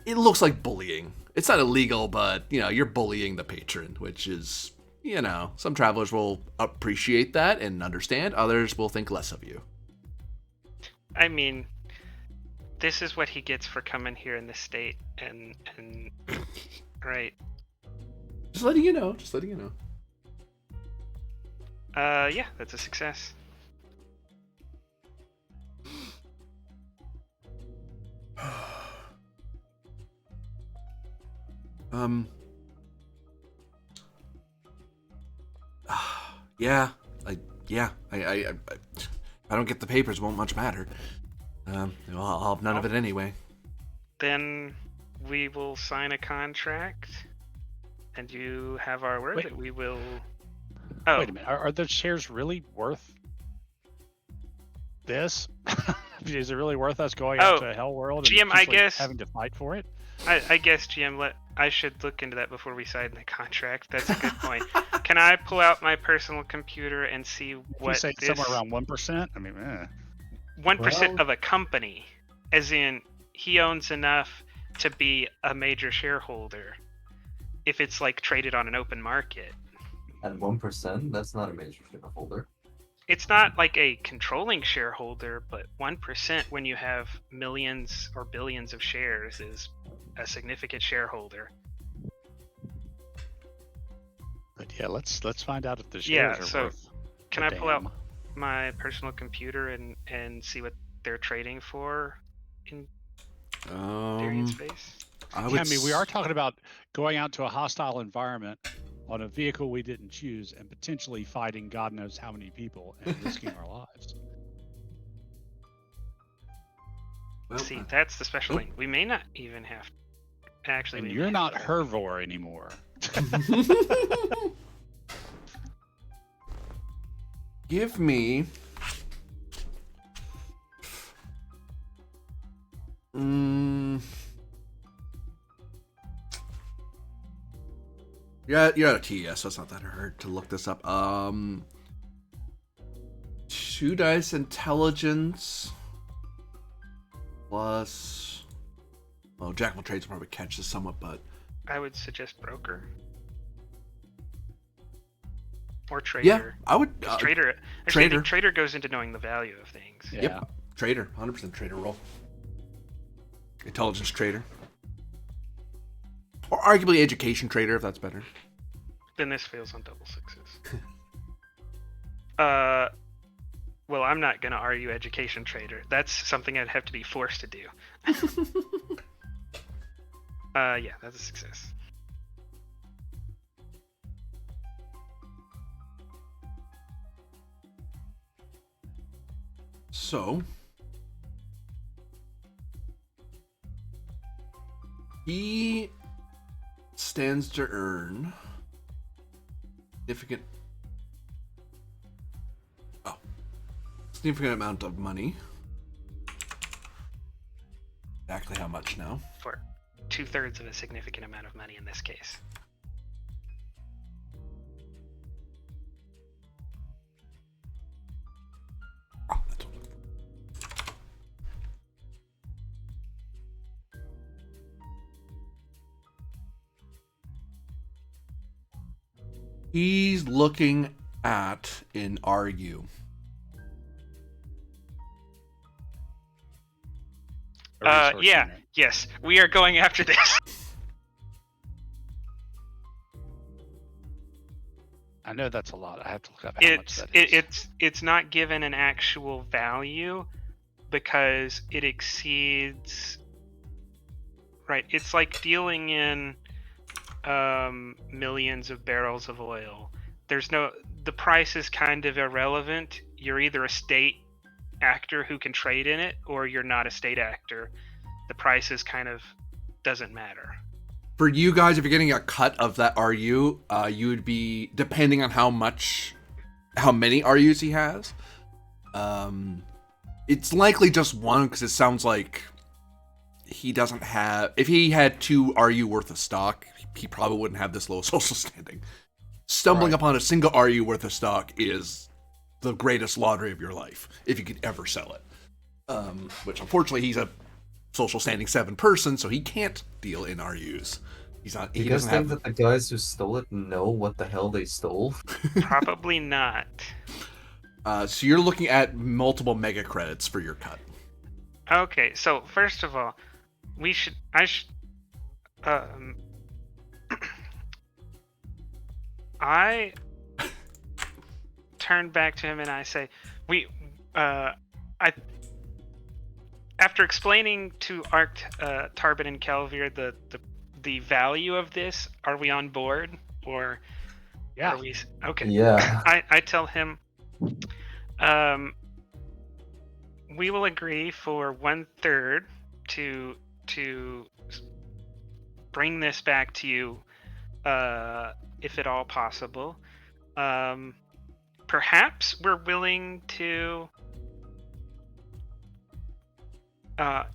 It looks like bullying. It's not illegal, but you're bullying the patron, which is, some travelers will appreciate that and understand. Others will think less of you. I mean, this is what he gets for coming here in the state, and right. Just letting you know. Yeah, that's a success. Yeah, if I don't get the papers, it won't much matter. I'll have none of it anyway. Then we will sign a contract, and you have our word that we will. Oh, wait a minute. Are those shares really worth this? Is it really worth us going out to a hell world and GM, I guess having to fight for it? I guess, GM, I should look into that before we sign the contract. That's a good point. Can I pull out my personal computer and see what you say somewhere around 1%? I mean, 1% of a company, as in he owns enough to be a major shareholder. If it's like traded on an open market. At 1%, that's not a major shareholder. It's not like a controlling shareholder, but 1% when you have millions or billions of shares is a significant shareholder. But yeah, let's find out if the shares are worth. Can I pull out my personal computer and see what they're trading for in Daryen space? I mean, we are talking about going out to a hostile environment on a vehicle we didn't choose and potentially fighting God knows how many people and risking our lives. Well, see, that's the special thing. We may not even have actually. And you're not Hervor anymore. Give me. Yeah, you're at a TES, so it's not that hard to look this up. 2 dice intelligence plus. Well, Jack of all trades will probably catch this somewhat, but I would suggest broker or trader. Yeah, I would. Trader. Actually, I think trader goes into knowing the value of things. Yeah. Yep, trader, 100% trader roll. Intelligence trader. Or arguably education trader, if that's better. Then this fails on double 6s. Well, I'm not going to argue education trader. That's something I'd have to be forced to do. Yeah, that's a success. So, He stands to earn significant amount of money. Exactly how much now? For 2/3 of a significant amount of money in this case. Oh, that's all. He's looking at an RU. A resource Yeah, unit. yes, we are going after this. I know that's a lot. I have to look up how much that is. It's not given an actual value because it exceeds. Right, it's like dealing in millions of barrels of oil. The price is kind of irrelevant. You're either a state actor who can trade in it, or you're not a state actor. The price is kind of doesn't matter. For you guys, if you're getting a cut of that RU, you would be, depending on how many RUs he has, it's likely just one, because it sounds like he doesn't have, if he had 2 RU worth of stock, he probably wouldn't have this low social standing. Stumbling upon a single RU worth of stock is the greatest lottery of your life, if you could ever sell it. Which, unfortunately, he's a social standing 7 person, so he can't deal in RUs. He's not. Do you guys think that the guys who stole it know what the hell they stole? Probably not. So you're looking at multiple mega credits for your cut. Okay, so first of all, I turn back to him and I say, after explaining to Arc, Tarbin, and Kelvir the value of this, are we on board, or Yeah. are we okay? Yeah. I tell him, we will agree for 1/3 to bring this back to you, if at all possible. Perhaps we're willing to.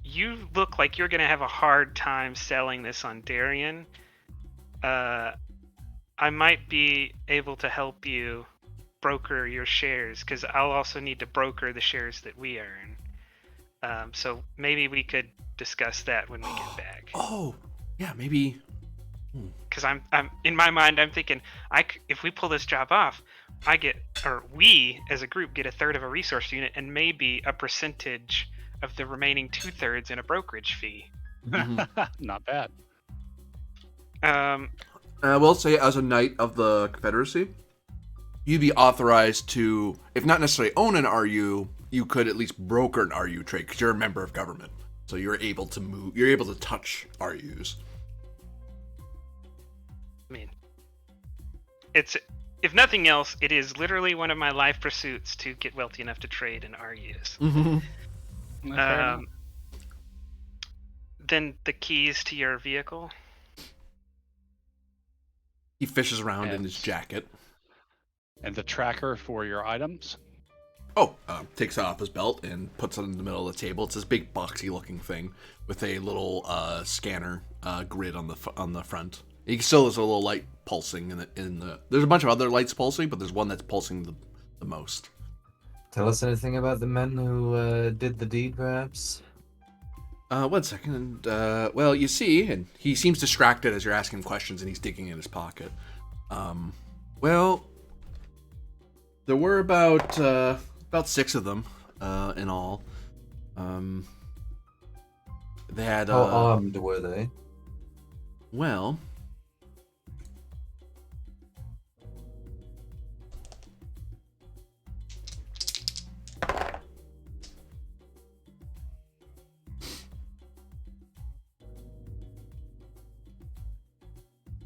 You look like you're going to have a hard time selling this on Daryen. I might be able to help you broker your shares, because I'll also need to broker the shares that we earn. So maybe we could discuss that when we get back. Oh, yeah, maybe. Because I'm in my mind, I'm thinking, if we pull this job off, we as a group get 1/3 of a resource unit and maybe a percentage of the remaining 2/3 in a brokerage fee. Not bad. I will say, as a knight of the Confederacy, you'd be authorized to, if not necessarily own an RU, you could at least broker an RU trade, because you're a member of government. So you're able to touch RUs. I mean, if nothing else, it is literally one of my life pursuits to get wealthy enough to trade in RUs. Then the keys to your vehicle. He fishes around in his jacket. And the tracker for your items. Takes it off his belt and puts it in the middle of the table. It's this big boxy looking thing with a little scanner grid on the front. You can still, there's a little light pulsing in the. There's a bunch of other lights pulsing, but there's one that's pulsing the most. Tell us anything about the men who did the deed, perhaps? 1 second. Well, you see, and he seems distracted as you're asking him questions, and he's digging in his pocket. Well, there were about 6 of them in all. They had. How armed were they? Well.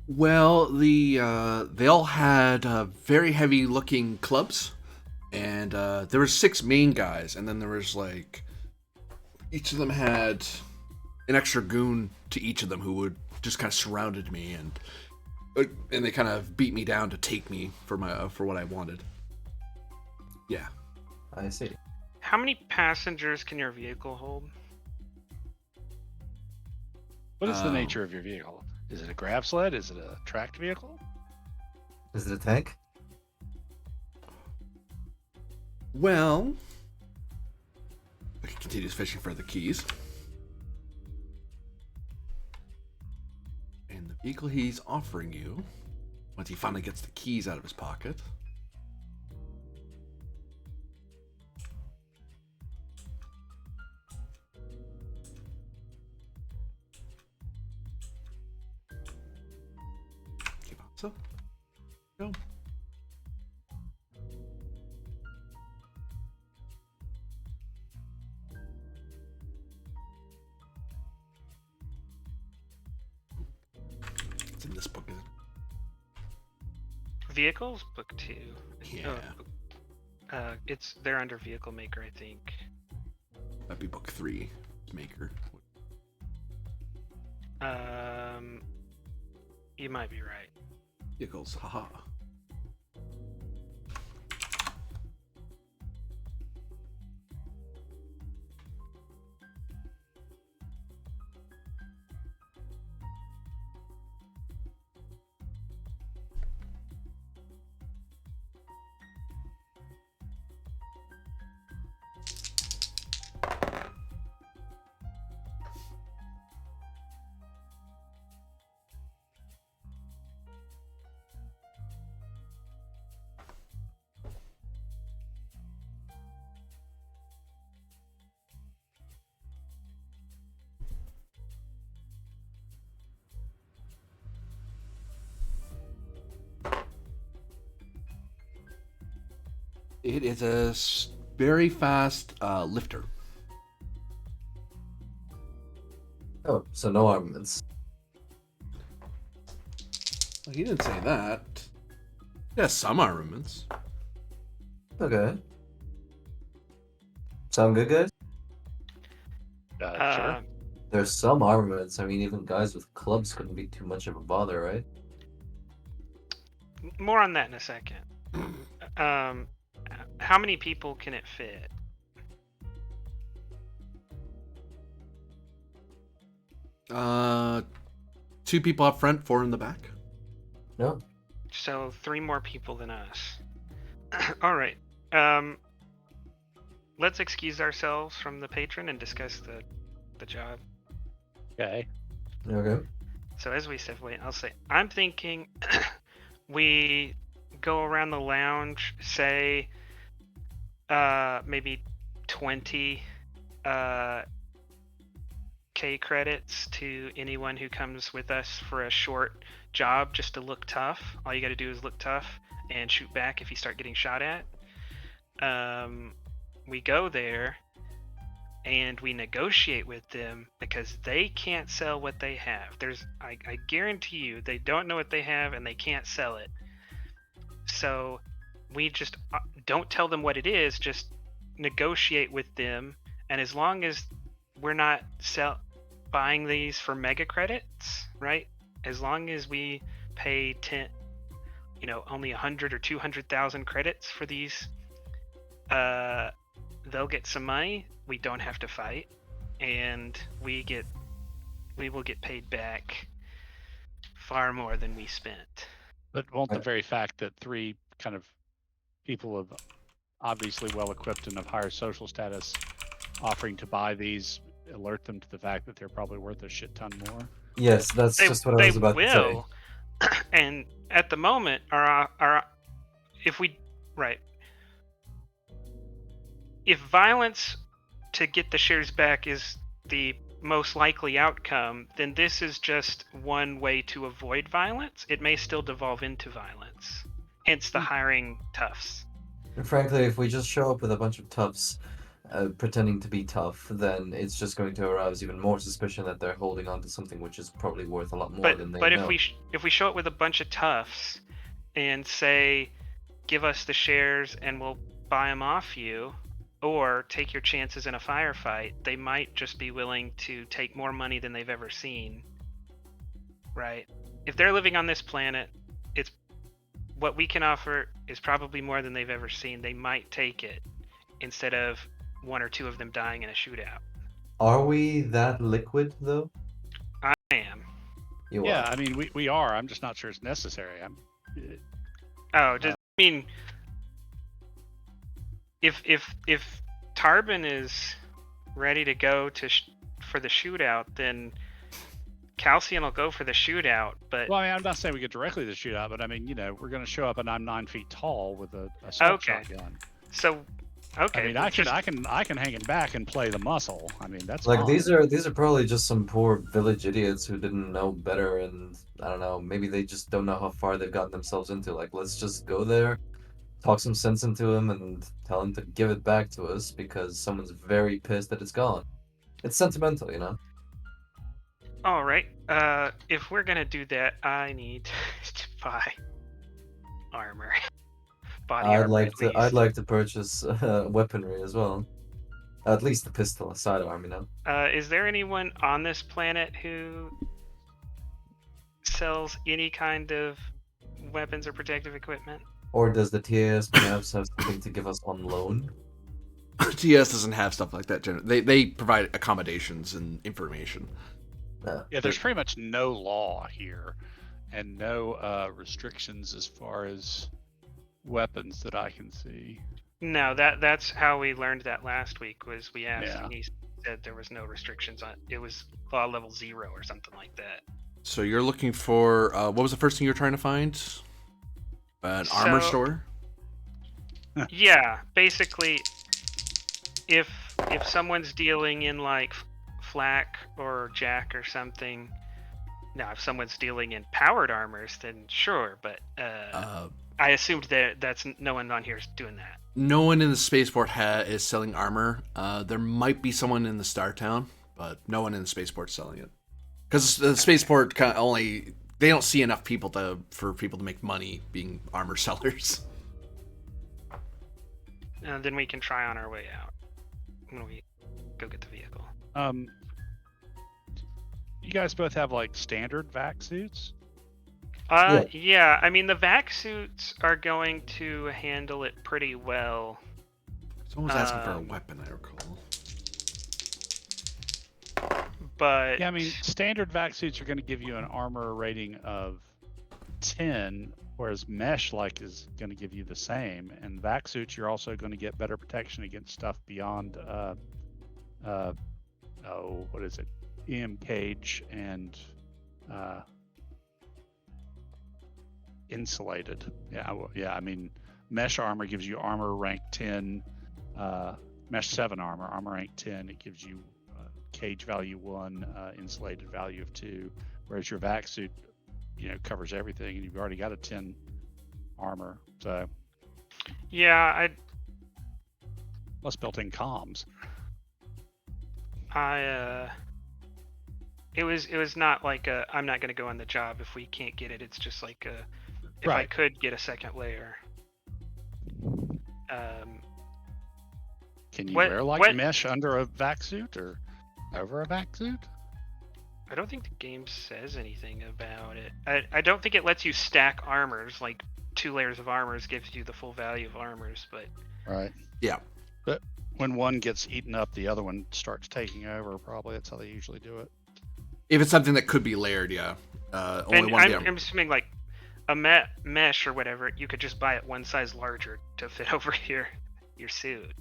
Well, they all had very heavy-looking clubs, and there were 6 main guys, and then there was each of them had an extra goon to each of them who would just kind of surrounded me, and they kind of beat me down to take me for what I wanted. Yeah. I see. How many passengers can your vehicle hold? What is the nature of your vehicle? Is it a grab sled? Is it a tracked vehicle? Is it a tank? Well, he continues fishing for the keys. And the vehicle he's offering you, once he finally gets the keys out of his pocket, so go. It's in this book, isn't it? Vehicles, book 2. Yeah. They're under vehicle maker, I think. That'd be book 3, maker. You might be right. Vehicles, haha. It is a very fast lifter. Oh, so no armaments. Well, he didn't say that. Yeah, some armaments. Okay. Sound good, guys? Sure. There's some armaments. I mean, even guys with clubs couldn't be too much of a bother, right? More on that in a second. How many people can it fit? Two people up front, 4 in the back. No. So 3 more people than us. All right. Let's excuse ourselves from the patron and discuss the job. Okay. Okay. So as we separate, I'll say I'm thinking we go around the lounge, say maybe 20 K credits to anyone who comes with us for a short job just to look tough. All you got to do is look tough and shoot back if you start getting shot at. We go there and we negotiate with them because they can't sell what they have. I guarantee you they don't know what they have and they can't sell it. So we just don't tell them what it is, just negotiate with them, and as long as we're not buying these for mega credits, right? As long as we pay only 100 or 200,000 credits for these, they'll get some money. We don't have to fight, and we will get paid back far more than we spent. But won't the very fact that 3 kind of people of obviously well equipped and of higher social status offering to buy these alert them to the fact that they're probably worth a shit ton more? Yes, that's just what I was about to say. And at the moment, if violence to get the shares back is the most likely outcome, then this is just one way to avoid violence. It may still devolve into violence, hence the hiring toughs. And frankly, if we just show up with a bunch of toughs pretending to be tough, then it's just going to arouse even more suspicion that they're holding on to something which is probably worth a lot more than they know. But if we show up with a bunch of toughs and say, give us the shares and we'll buy them off you, or take your chances in a firefight, they might just be willing to take more money than they've ever seen. Right? If they're living on this planet, it's what we can offer is probably more than they've ever seen. They might take it instead of one or two of them dying in a shootout. Are we that liquid though? I am. You Yeah, are. I mean, we are. I'm just not sure it's necessary. Oh, just I mean, if Tarbin is ready to go for the shootout, then Calcium will go for the shootout. But Well, I mean, I'm not saying we get directly to the shootout, but I mean, we're going to show up and I'm 9 feet tall with a assault shotgun. So, okay. I mean, I can hang it back and play the muscle. I mean, that's Like fine. these are probably just some poor village idiots who didn't know better, and I don't know, maybe they just don't know how far they've gotten themselves into. Like, let's just go there, talk some sense into him, and tell him to give it back to us because someone's very pissed that it's gone. It's sentimental, you know. All right. If we're gonna do that, I need to buy armor, body armor at least. I'd like to purchase weaponry as well. At least the pistol, a sidearm, you know. Is there anyone on this planet who sells any kind of weapons or protective equipment? Or does the TAS perhaps have something to give us on loan? TS doesn't have stuff like that. They provide accommodations and information. Yeah, there's pretty much no law here, and no restrictions as far as weapons that I can see. No, that's how we learned that last week. Was we asked Yeah. and he said there was no restrictions on. It was law level 0 or something like that. So you're looking for what was the first thing you were trying to find? An armor store? Yeah, basically, if someone's dealing in like flak or jack or something. Now, if someone's dealing in powered armors, then sure. But I assumed that that's no one on here is doing that. No one in the spaceport is selling armor. There might be someone in the Star Town, but no one in the spaceport's selling it. Because the spaceport they don't see enough people for people to make money being armor sellers. Then we can try on our way out when we go get the vehicle. You guys both have like standard vac suits? Yeah. I mean, the vac suits are going to handle it pretty well. Someone was asking for a weapon, I recall. But Yeah, I mean, standard vac suits are going to give you an armor rating of 10, whereas mesh is going to give you the same. And vac suits, you're also going to get better protection against stuff beyond what is it? EM cage and insulated. Yeah. I mean, mesh armor gives you armor rank 10, mesh 7 armor rank 10. It gives you cage value 1, insulated value of 2, whereas your vac suit, covers everything, and you've already got a 10 armor. So yeah, plus built-in comms. It was not like I'm not going to go on the job if we can't get it. It's just like if I Right. could get a second layer. Can you what- wear like what- mesh under a vac suit or over a vac suit? I don't think the game says anything about it. I don't think it lets you stack armors, like 2 layers of armors gives you the full value of armors, but Right. Yeah. But when one gets eaten up, the other one starts taking over. Probably that's how they usually do it. If it's something that could be layered, yeah. Only and one. I'm assuming like a mesh or whatever, you could just buy it one size larger to fit over your suit.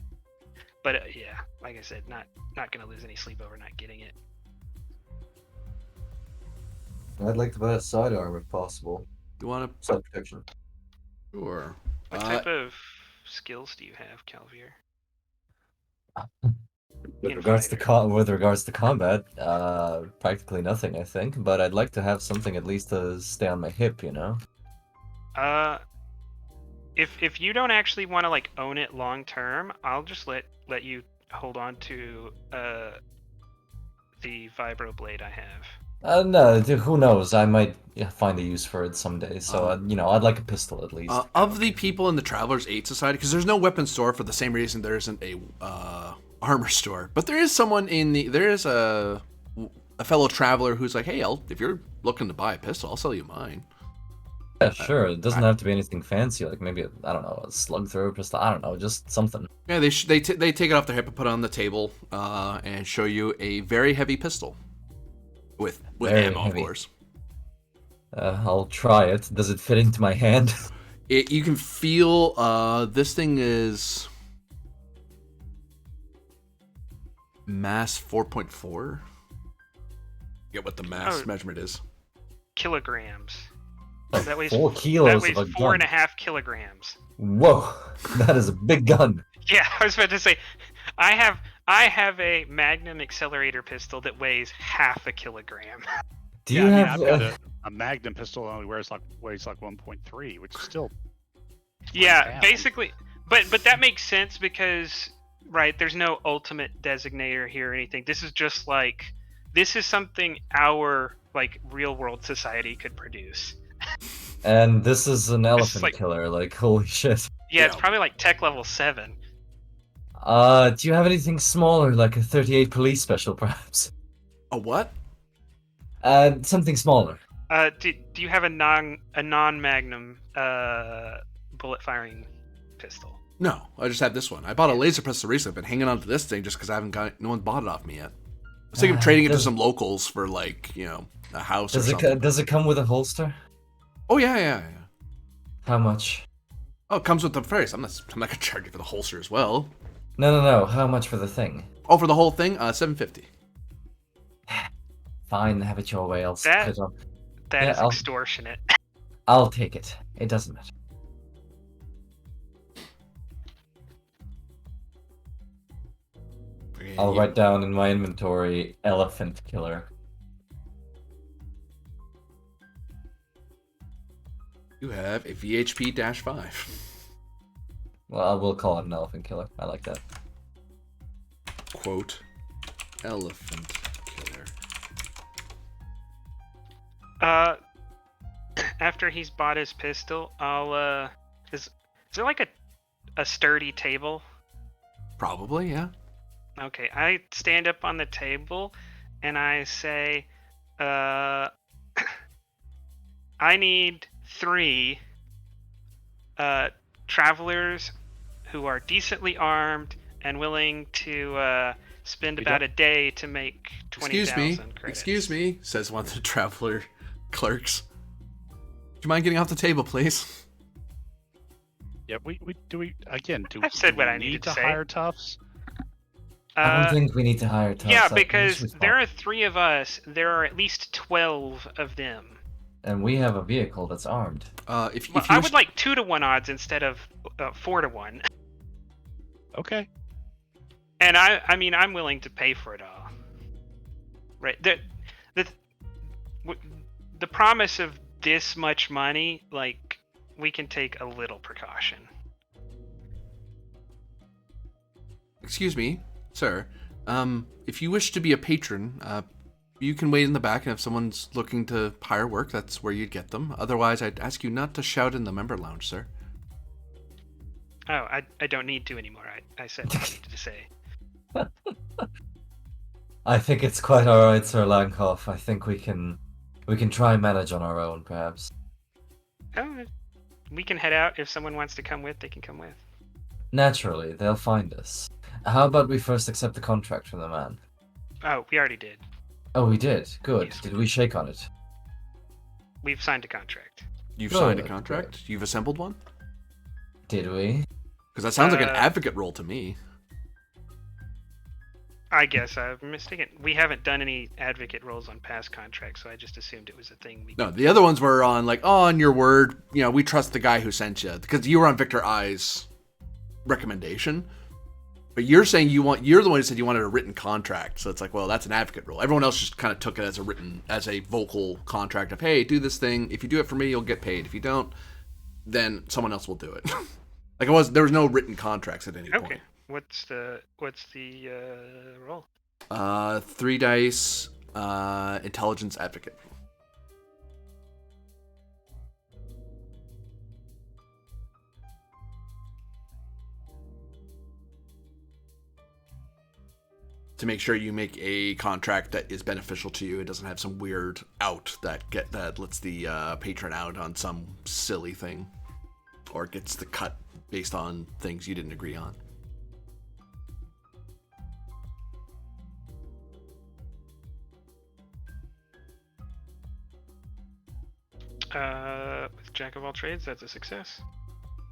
But yeah, like I said, not gonna lose any sleep over not getting it. I'd like to buy a sidearm if possible. You want to? Side protection. Sure. What type of skills do you have, Calvier? With In regards to fighter. combat, practically nothing, I think. But I'd like to have something at least to stay on my hip, you know. If you don't actually want to like own it long term, I'll just let you hold on to the vibro blade I have. No, who knows? I might find a use for it someday. So, Um, I'd like a pistol at least. Of the people in the Travelers Aid Society, because there's no weapon store for the same reason there isn't a armor store, but there is someone there is a fellow traveler who's like, hey, if you're looking to buy a pistol, I'll sell you mine. Yeah, sure. It doesn't I- have to be anything fancy, like maybe I don't know, a slug thrower pistol. I don't know, just something. Yeah, they take it off their hip and put it on the table and show you a very heavy pistol with Very ammo, heavy. of course. I'll try it. Does it fit into my hand? You can feel this thing is mass 4.4. Get what the mass measurement is. Kilograms. Like That weighs 4 kilos that weighs of a four gun. and a half kilograms. Whoa, that is a big gun. Yeah, I was about to say, I have a Magnum accelerator pistol that weighs half a kilogram. Do Yeah, you I mean, have? I've got a Magnum pistol that only weighs like 1.3, which is still Yeah, down. basically, but that makes sense because right, there's no ultimate designator here or anything. This is something our like real world society could produce. And this is an elephant like- killer. Like holy shit. Yeah, it's Yeah. probably like tech level 7. Do you have anything smaller, like a 38 police special, perhaps? A what? Something smaller. Do you have a non Magnum bullet firing pistol? No, I just have this one. I bought a laser pistol recently. I've been hanging on to this thing just because no one bought it off me yet. I was thinking of trading it to does- some locals for like, a house or Does something. does it come with a holster? Oh yeah. How much? Oh, it comes with the face. I'm not gonna charge you for the holster as well. No. How much for the thing? Oh, for the whole thing, $750. Fine, have it your way. I'll That- split up. That Yeah, is I'll- extortionate. I'll take it. It doesn't matter. I'll write down in my inventory elephant killer. You have a VHP-5. Well, I will call it an elephant killer. I like that. Quote, elephant killer. After he's bought his pistol, I'll is there like a sturdy table? Probably, yeah. Okay, I stand up on the table and I say, I need 3 travelers who are decently armed and willing to spend about a day to make 20,000 credits. Excuse me, says one of the traveler clerks. Do you mind getting off the table, please? Yeah, we again. I've said do what we I needed need to say. hire toughs? I don't think we need to hire toughs. Yeah, That because is there are 3 of us. There are at least 12 of them. and we have a vehicle that's armed. If Well, you I wish- would like 2-to-1 odds instead of 4-to-1. Okay. And I mean, I'm willing to pay for it all. Right. The promise of this much money, like, we can take a little precaution. Excuse me, sir. If you wish to be a patron, you can wait in the back, and if someone's looking to hire work, that's where you'd get them. Otherwise, I'd ask you not to shout in the member lounge, sir. Oh, I don't need to anymore. I said what I needed to say. I think it's quite alright, Sir Langhoff. I think we can try and manage on our own, perhaps. Oh, we can head out. If someone wants to come with, they can come with. Naturally, they'll find us. How about we first accept the contract from the man? Oh, we already did. Oh, we did. Good. Yes. Did we shake on it? We've signed a contract. You've signed a Good, contract? You've assembled one? Did we? Because that sounds like an Uh, advocate role to me. I guess I'm mistaken. We haven't done any advocate roles on past contracts, so I just assumed it was a thing. No, the other ones were on like, oh, on your word, we trust the guy who sent you, because you were on Victor I's recommendation. But you're saying you're the one who said you wanted a written contract, so it's like, well, that's an advocate role. Everyone else just kind of took it as a vocal contract of, hey, do this thing. If you do it for me, you'll get paid. If you don't, then someone else will do it. There was no written contracts at any point. Okay. What's the role? 3 dice, intelligence advocate. To make sure you make a contract that is beneficial to you. It doesn't have some weird out that lets the patron out on some silly thing, or gets the cut based on things you didn't agree on. With Jack of all trades, that's a success.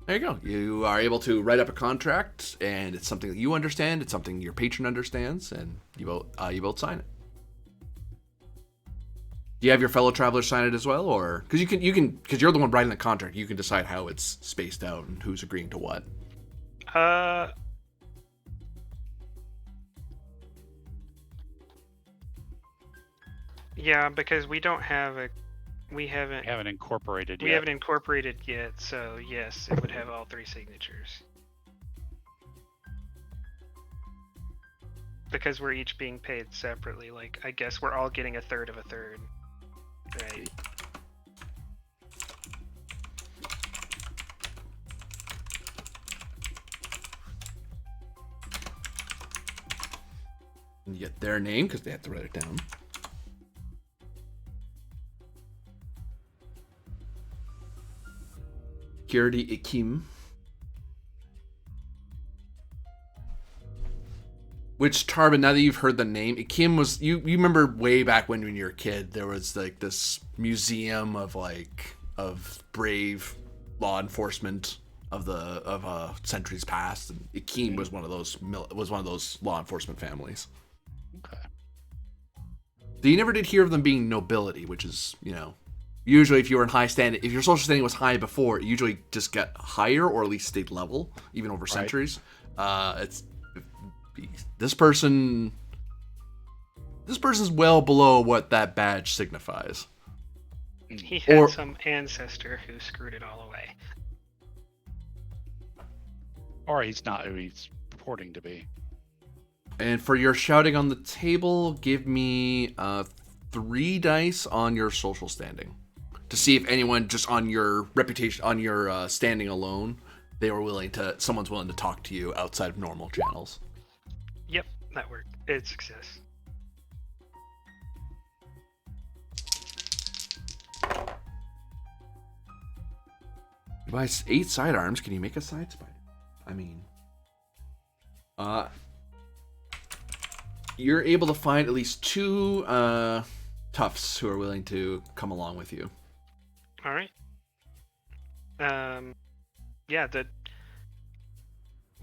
There you go. You are able to write up a contract, and it's something that you understand. It's something your patron understands, and you both sign it. Do you have your fellow travelers sign it as well, or because because you're the one writing the contract, you can decide how it's spaced out and who's agreeing to what. Yeah, because we haven't incorporated yet. We haven't incorporated yet, so yes, it would have all 3 signatures. Because we're each being paid separately, like, I guess we're all getting a third of a third. Right. And you get their name, because they have to write it down. Security Ikim. Which, Tarbin, now that you've heard the name, Ikim was, you remember way back when you were a kid, there was like this museum of brave law enforcement of centuries past, and Ikim was one of those law enforcement families. Okay. So you never did hear of them being nobility, which is, usually if you were in high standing, if your social standing was high before, it usually just got higher, or at least stayed level, even over centuries. This person's well below what that badge signifies. He had some ancestor who screwed it all away. Or he's not who he's purporting to be. And for your shouting on the table, give me 3 dice on your social standing, to see if anyone, just on your reputation, on your standing alone, someone's willing to talk to you outside of normal channels. Yep, that worked. It's success. You buy 8 sidearms. Can you make a side spider? I mean, you're able to find at least 2 toughs who are willing to come along with you. All right.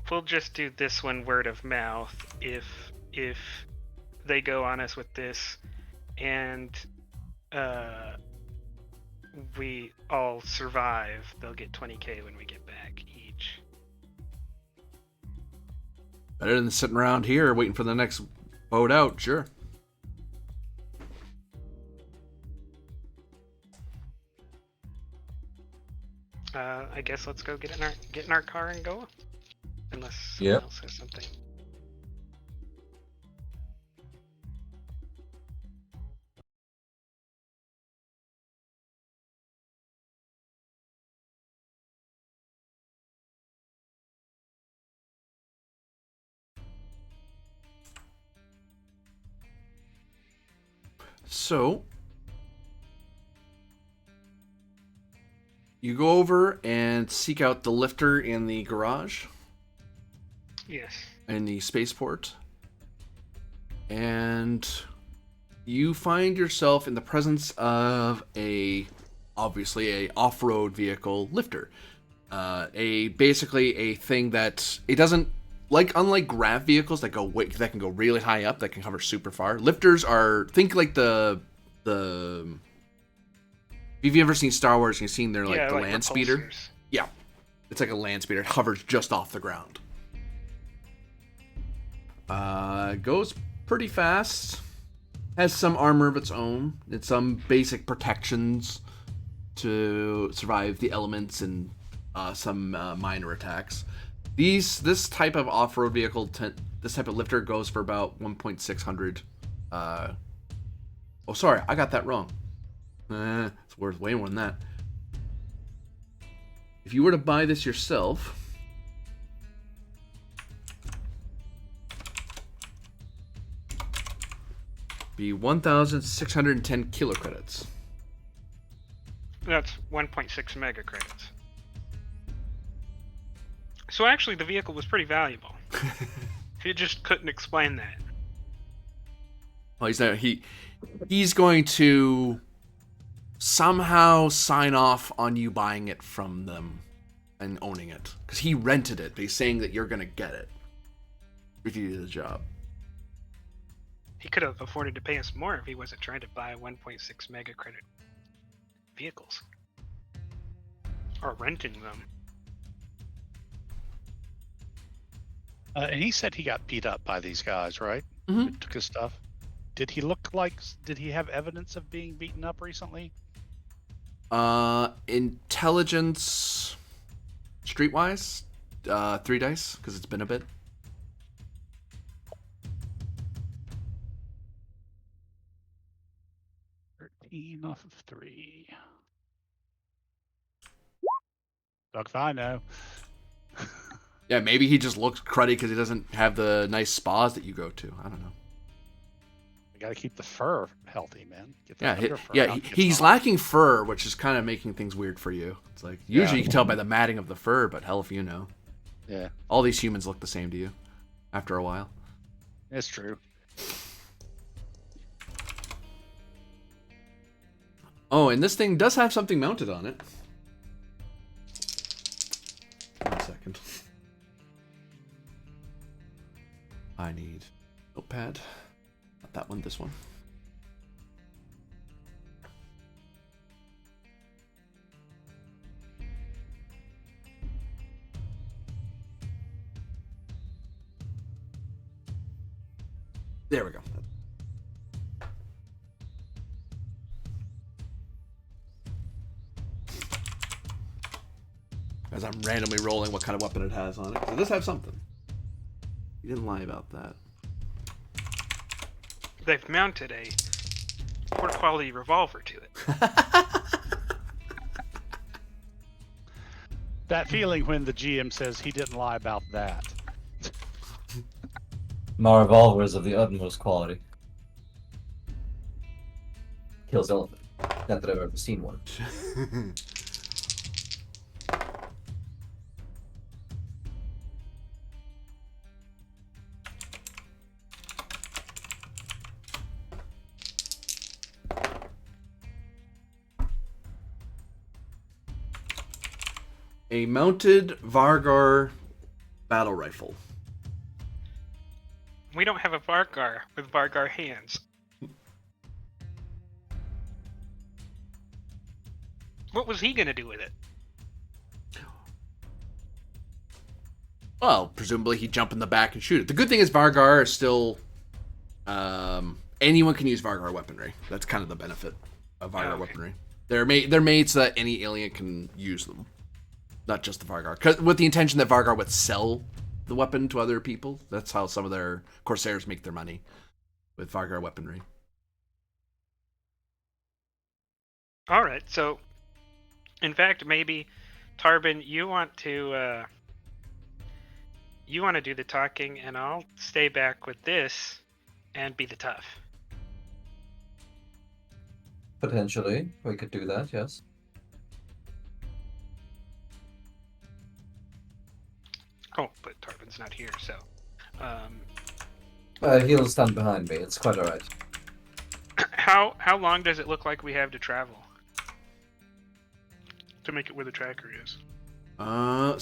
We'll just do this one word of mouth. If they go on us with this, and we all survive, they'll get 20k when we get back each. Better than sitting around here waiting for the next boat out, sure. I guess let's go get in our car and go. Unless someone else has something. So, you go over and seek out the lifter in the garage. Yes. In the spaceport. And you find yourself in the presence of obviously a off-road vehicle lifter. Basically a thing that it doesn't, unlike grav vehicles that can go really high up, that can cover super far. Lifters think like the if you've ever seen Star Wars, you've seen their the land speeder. Yeah, it's like a land speeder. It hovers just off the ground. Goes pretty fast. Has some armor of its own. It's some basic protections to survive the elements and some minor attacks. This type of off-road vehicle, this type of lifter goes for about 1,600 Oh, sorry, I got that wrong. It's worth way more than that. If you were to buy this yourself, be 1,610 kilo credits. That's 1.6 mega credits. So actually, the vehicle was pretty valuable. He just couldn't explain that. Well, he's going to somehow sign off on you buying it from them and owning it, because he rented it, but he's saying that you're going to get it if you do the job. He could have afforded to pay us more if he wasn't trying to buy 1.6 mega credit vehicles. Or renting them. And he said he got beat up by these guys, right? Mm-hmm. Who took his stuff. Did he have evidence of being beaten up recently? Intelligence, streetwise, 3 dice, because it's been a bit. Off of 3. Fuck if I know. Yeah, maybe he just looks cruddy because he doesn't have the nice spas that you go to. I don't know. You gotta keep the fur healthy, man. Get the Yeah, underfur out, he's get lacking fur, which is kind of making things weird for you. It's like, usually you can tell by the matting of the fur, but hell if you know. Yeah. All these humans look the same to you after a while. It's true. Oh, and this thing does have something mounted on it. 1 second. I need notepad. Not that one, this one. There we go. As I'm randomly rolling what kind of weapon it has on it. It does have something. You didn't lie about that. They've mounted a poor quality revolver to it. That feeling when the GM says he didn't lie about that. My revolver is of the utmost quality. Kills elephant. Not that I've ever seen one. A mounted Vargar battle rifle. We don't have a Vargar with Vargar hands. What was he gonna do with it? Well, presumably he'd jump in the back and shoot it. The good thing is Vargar is still... anyone can use Vargar weaponry. That's kind of the benefit of Vargar weaponry. They're made so that any alien can use them. Not just the Vargar. With the intention that Vargar would sell the weapon to other people. That's how some of their Corsairs make their money. With Vargar weaponry. Alright, so... In fact, maybe... Tarbin, you want to do the talking, and I'll stay back with this and be the tough. Potentially, we could do that, yes. Oh, but Tarbin's not here, so... He'll stand behind me, it's quite alright. How long does it look like we have to travel? To make it where the tracker is.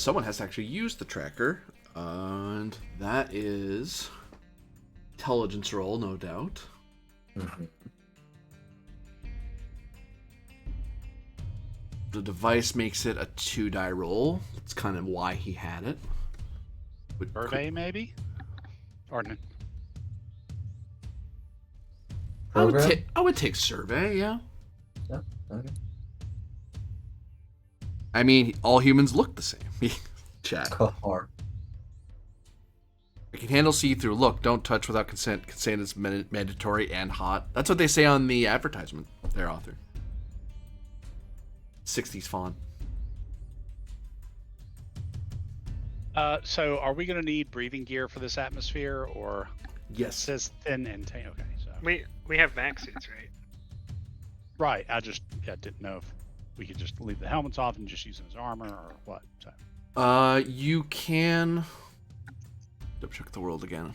Someone has to actually use the tracker. And that is... intelligence roll, no doubt. Mm-hmm. The device makes it a 2-die roll. That's kind of why he had it. Survey, maybe? Or I would take survey, yeah. Yeah, okay. I mean, all humans look the same. Chat. Or It can handle see-through. Look, don't touch without consent. Consent is mandatory and hot. That's what they say on the advertisement. Their author. 60s font. So are we going to need breathing gear for this atmosphere, or it Yes. says thin and tan? Okay, so We have vac suits, right? right. I just didn't know if we could just leave the helmets off and just use them as armor or what. So You can double check the world again.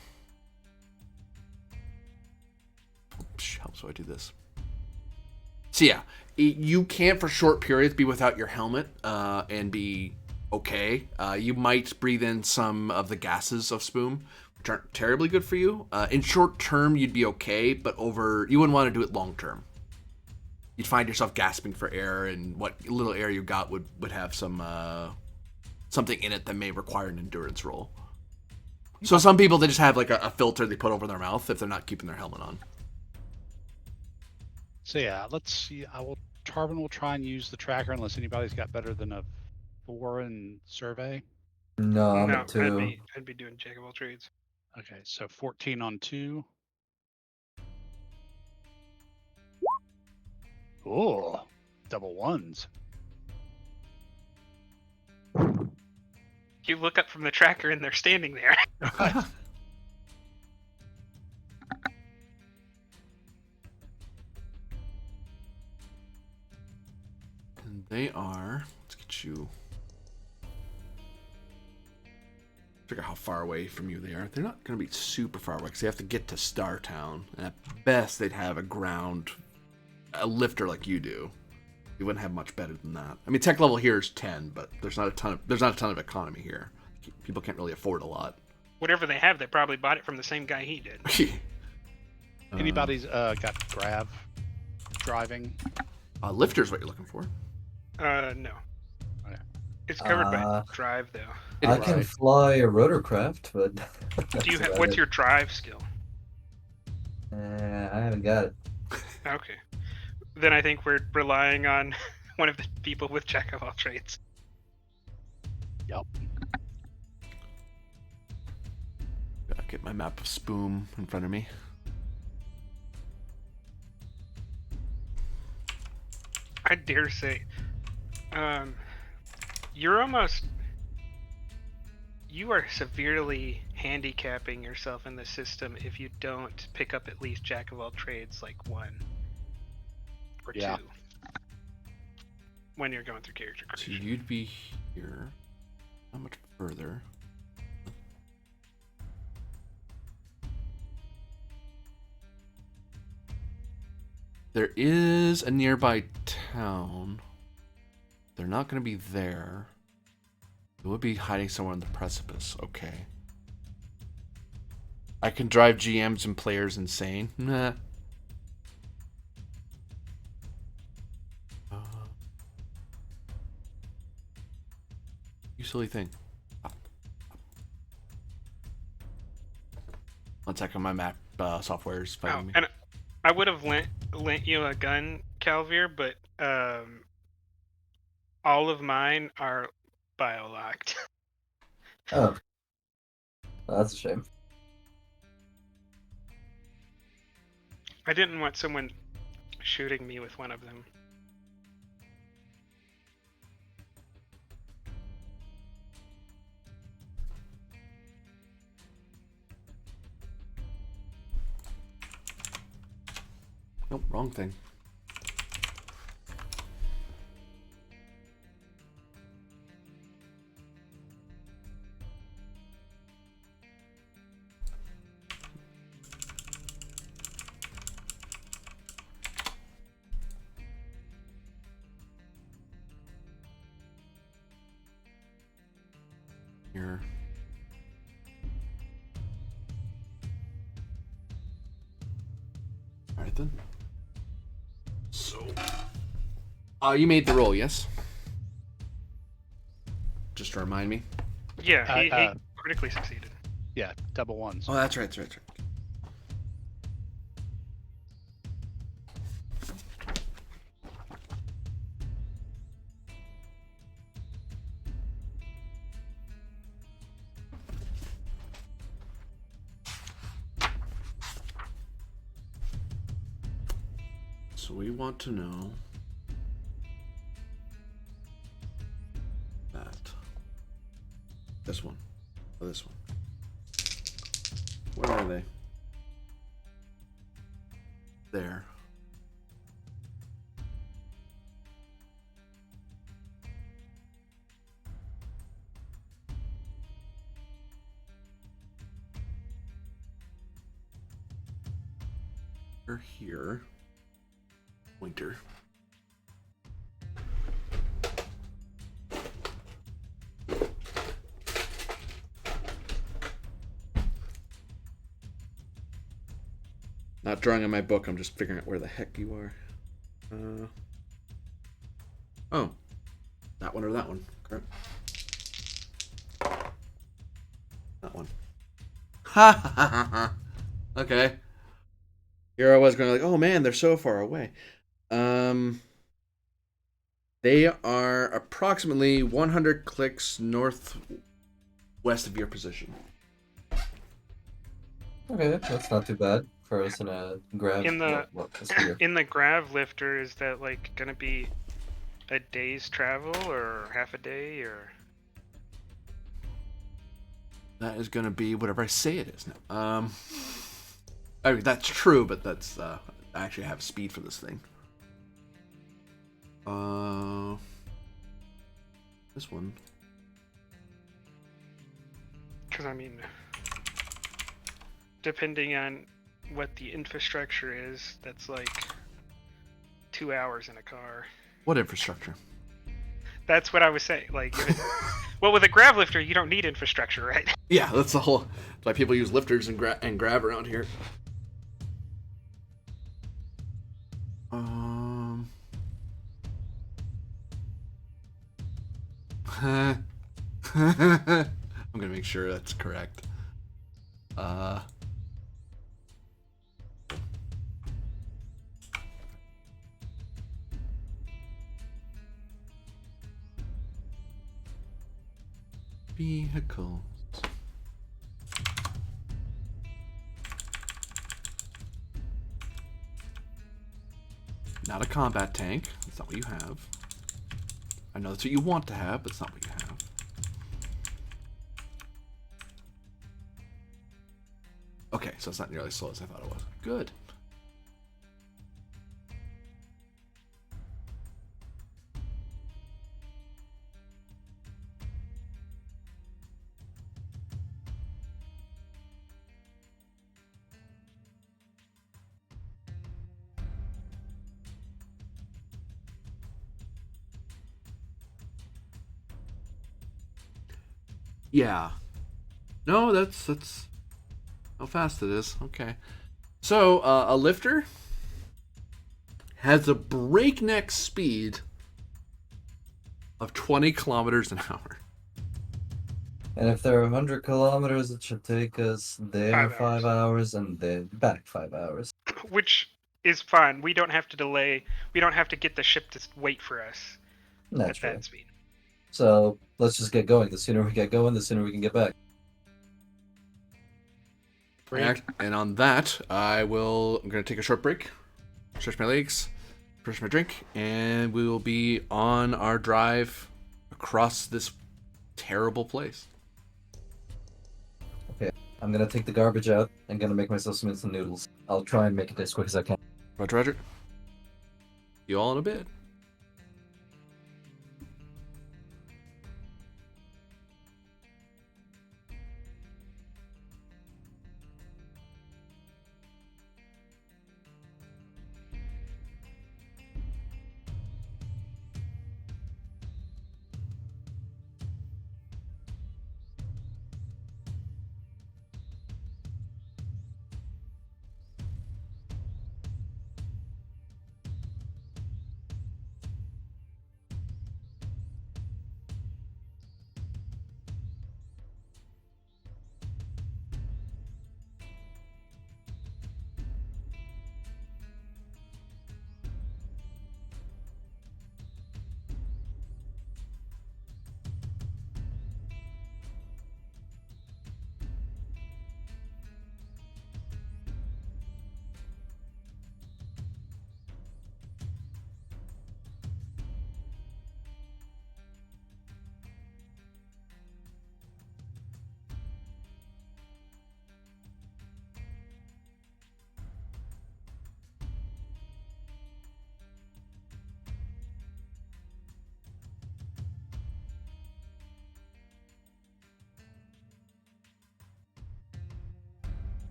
Helps when I do this. So yeah, you can for short periods be without your helmet and be okay. You might breathe in some of the gases of spume, which aren't terribly good for you. In short term, you'd be okay, but you wouldn't want to do it long term. You'd find yourself gasping for air, and what little air you got would have some something in it that may require an endurance roll. So some people, they just have like a filter they put over their mouth if they're not keeping their helmet on. So yeah, let's see. Tarvin will try and use the tracker unless anybody's got better than a 4 in survey. No, I'm no, at 2. I'd be doing jack of all trades. Okay, so 14 on 2. Oh, double ones. You look up from the tracker and they're standing there. And they are. Let's get you. Figure out how far away from you they are. They're not going to be super far away because they have to get to Startown. And at best, they'd have a lifter like you do. You wouldn't have much better than that. I mean, tech level here is 10, but there's not a ton of economy here. People can't really afford a lot. Whatever they have, they probably bought it from the same guy he did. Anybody's got grav driving? Lifter's what you're looking for. No. Okay. It's covered by drive, though. I can fly a rotorcraft, but What's your drive skill? I haven't got it. Okay. Then I think we're relying on one of the people with jack of all trades. Yep. Gotta get my map of Spoom in front of me. I dare say, you are severely handicapping yourself in the system if you don't pick up at least jack of all trades like 1 or 2 when you're going through character So creation. you'd be here. Not much further. There is a nearby town. They're not going to be there. It would be hiding somewhere on the precipice. Okay. I can drive GMs and players insane. Nah. You silly thing. One second, my map software is fighting me. And I would have lent you a gun, Calvir, but all of mine are bio-locked. Oh. Well, that's a shame. I didn't want someone shooting me with one of them. Nope, wrong thing. Here. All right then. So, you made the roll, yes? Just to remind me. Yeah, he critically succeeded. Yeah, double ones. Oh, that's right, that's right, that's right. So we want to know that. This one. Or this one. Where are they? There. They're here. Pointer. Not drawing on my book, I'm just figuring out where the heck you are. Oh. That one or that one. Correct. That one. Ha ha ha ha. Okay. Here I was going like, oh man, they're so far away. They are approximately 100 clicks northwest of your position. Okay, that's not too bad for us in a grav. In the a speeder. in the grav lifter, is that like gonna be a day's travel or half a day or? That is going to be whatever I say it is now. I mean, that's true, but that's I actually have speed for this thing. This one. Because I mean, depending on what the infrastructure is, that's like 2 hours in a car. What infrastructure? That's what I was saying. Like, well, with a grav lifter, you don't need infrastructure, right? Yeah, that's the whole. That's why people use lifters and grab around here. I'm gonna make sure that's correct. Vehicles. Not a combat tank. That's not what you have. I know that's what you want to have, but it's not what you have. Okay, so it's not nearly as slow as I thought it was. Good. Yeah. No, that's how fast it is. Okay. So, a lifter has a breakneck speed of 20 kilometers an hour. And if they're 100 kilometers, it should take us there 5 hours. 5 hours and then back 5 hours. Which is fine. We don't have to delay. We don't have to get the ship to wait for us at Naturally. that speed. So let's just get going. The sooner we get going, the sooner we can get back. And on that, I'm going to take a short break, stretch my legs, finish my drink, and we will be on our drive across this terrible place. Okay, I'm gonna take the garbage out and gonna make myself some instant noodles. I'll try and make it as quick as I can. Roger, Roger. You all in a bit.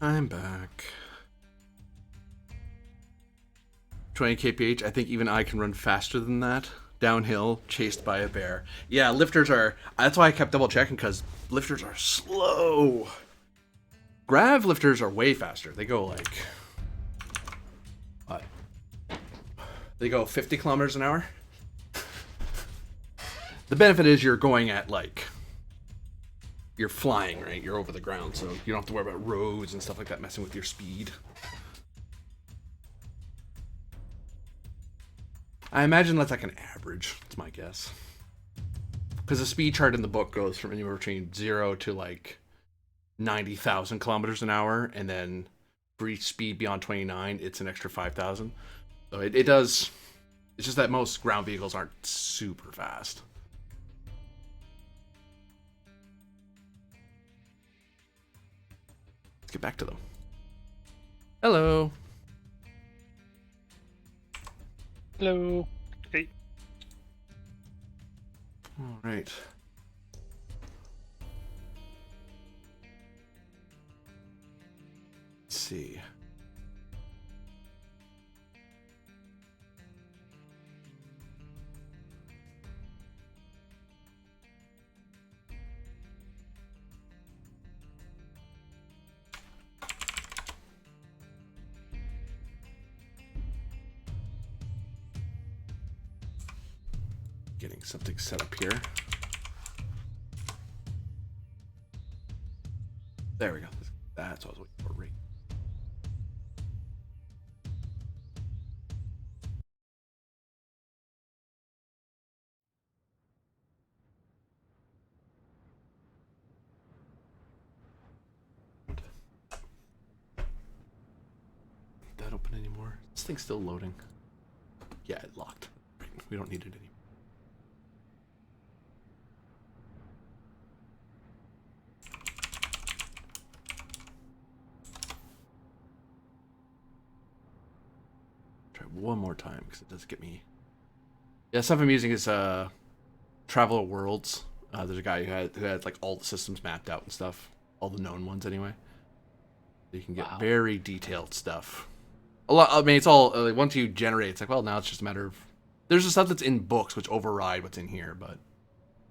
I'm back. 20 kph. I think even I can run faster than that. Downhill, chased by a bear. Yeah, lifters are... That's why I kept double checking, because lifters are slow. Grav lifters are way faster. They go like... What? They go 50 kilometers an hour. The benefit is you're going at like... You're flying, right? You're over the ground, so you don't have to worry about roads and stuff like that messing with your speed. I imagine that's like an average. That's my guess. Because the speed chart in the book goes from anywhere between 0 to like 90,000 kilometers an hour, and then for each speed beyond 29, it's an extra 5,000. So it does. It's just that most ground vehicles aren't super fast. Let's get back to them. Hello. Hello. Hey. All right. Let's see. Getting something set up here. There we go. That's what I was waiting for. Right. Need that open anymore? This thing's still loading. Yeah, it locked. Right. We don't need it anymore. Try one more time because it does get me. Yeah, stuff I'm using is Traveler Worlds. There's a guy who had like all the systems mapped out and stuff, all the known ones anyway. So you can get very detailed stuff. A lot. I mean, it's all like, once you generate, it's like, well, now it's just a matter of. There's the stuff that's in books which override what's in here, but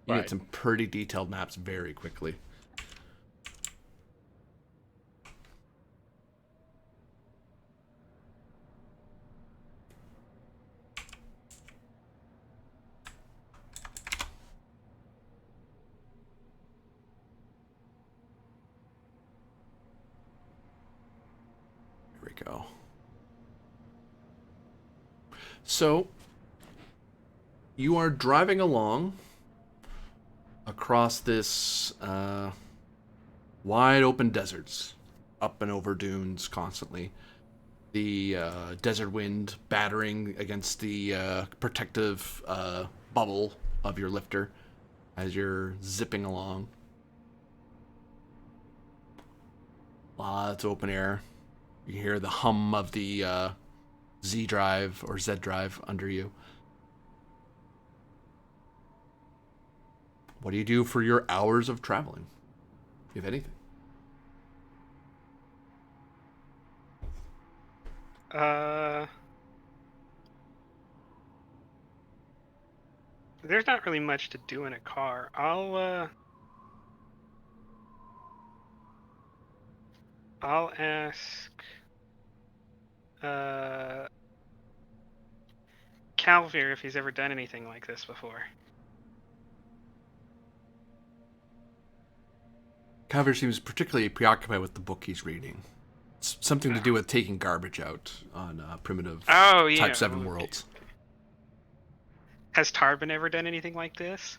you get some pretty detailed maps very quickly. Here we go. So, you are driving along across this wide open deserts, up and over dunes constantly. The desert wind battering against the protective bubble of your lifter as you're zipping along. Lots of open air. You can hear the hum of the Z drive or Z drive under you. What do you do for your hours of traveling, if anything? There's not really much to do in a car. I'll ask Calvir if he's ever done anything like this before. Calvir seems particularly preoccupied with the book he's reading. It's something to do with taking garbage out on primitive Type 7 worlds. Has Tarbin ever done anything like this?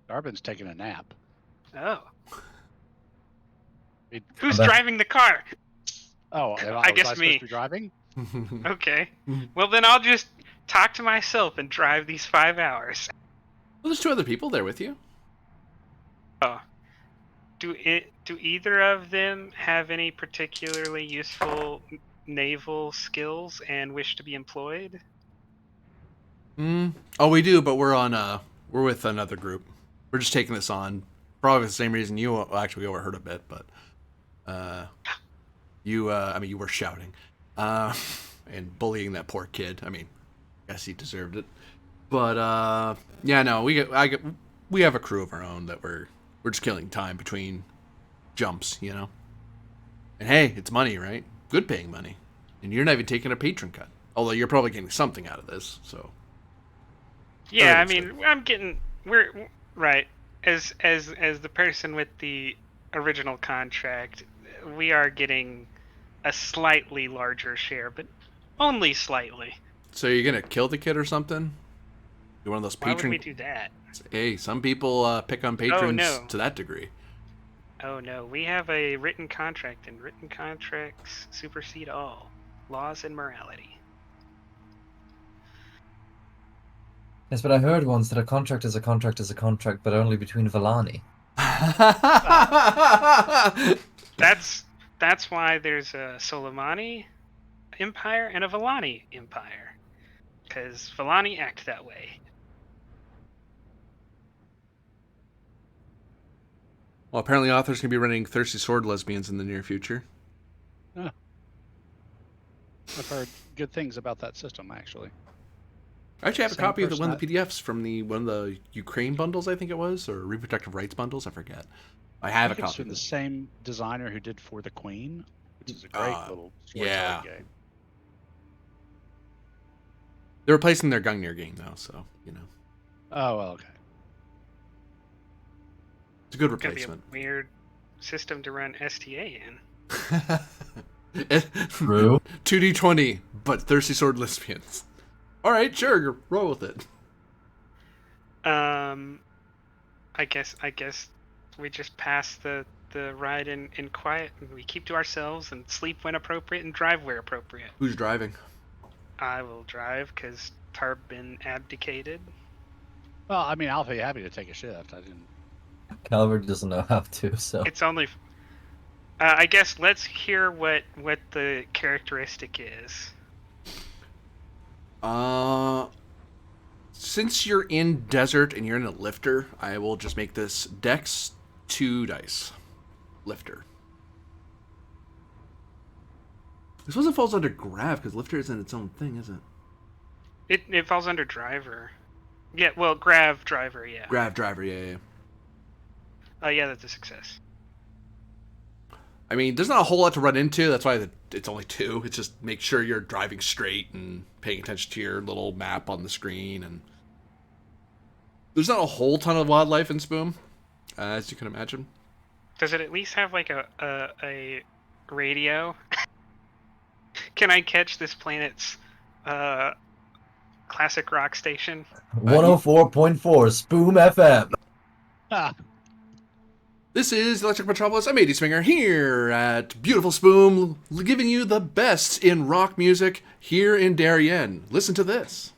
Darben's taking a nap. Oh. Who's driving the car? Oh, I guess was me. supposed to be driving? Okay. Well, then I'll just talk to myself and drive these 5 hours. Well, there's two other people there with you. Oh. Do either of them have any particularly useful naval skills and wish to be employed? Oh, we do, but we're with another group. We're just taking this on probably the same reason you. Well, actually, we overheard a bit, but you. I mean, you were shouting, and bullying that poor kid. I mean, I guess he deserved it. But yeah, no, we have a crew of our own that we're just killing time between jumps, you know. And hey, it's money, right? Good paying money, and you're not even taking a patron cut. Although you're probably getting something out of this, so. Yeah, I Understood. mean, we're right. As the person with the original contract, we are getting a slightly larger share, but only slightly. So you're gonna kill the kid or something? You're one of those Why would we patron. do that? Hey, some people pick on Oh patrons no. to that degree. Oh no, we have a written contract, and written contracts supersede all laws and morality. Yes, but I heard once that a contract is a contract is a contract, but only between Villani. That's why there's a Soleimani Empire and a Villani Empire, because Villani act that way. Well, apparently authors can be running thirsty sword lesbians in the near future. I've heard good things about that system, actually. I actually have a Same copy of person one of the PDFs from one of the Ukraine bundles, I think it was, or reproductive rights bundles. I forget. I have a think it's copy. from the same designer who did For the Queen, which is a great little yeah. sword game. They're replacing their Gungnir game though, so you know Oh, well, okay. it's a good It's gonna be a replacement. weird system to run STA in. 2D20, but thirsty sword lesbians. All right, sure, roll with it. I guess we just pass the ride in quiet, and we keep to ourselves and sleep when appropriate and drive where appropriate. Who's driving? I will drive because Tarbin abdicated. Well, I mean, I'll be happy to take a shift. I didn't. Calvert doesn't know how to, so. It's only. I guess let's hear what the characteristic is. Since you're in desert and you're in a lifter, I will just make this Dex 2 dice. Lifter. This one falls under Grav because lifter isn't its own thing, is it? It falls under driver. Yeah, well, Grav driver, yeah. Grav driver, yeah. Oh yeah, that's a success. I mean, there's not a whole lot to run into. That's why it's only 2. It's just make sure you're driving straight and paying attention to your little map on the screen. And there's not a whole ton of wildlife in Spoom, as you can imagine. Does it at least have like a radio? Can I catch this planet's classic rock station? 104.4 Spoom FM. Ah, This is Electric Metropolis. I'm AD Swinger here at beautiful Spoom, giving you the best in rock music here in Daryen. Listen to this.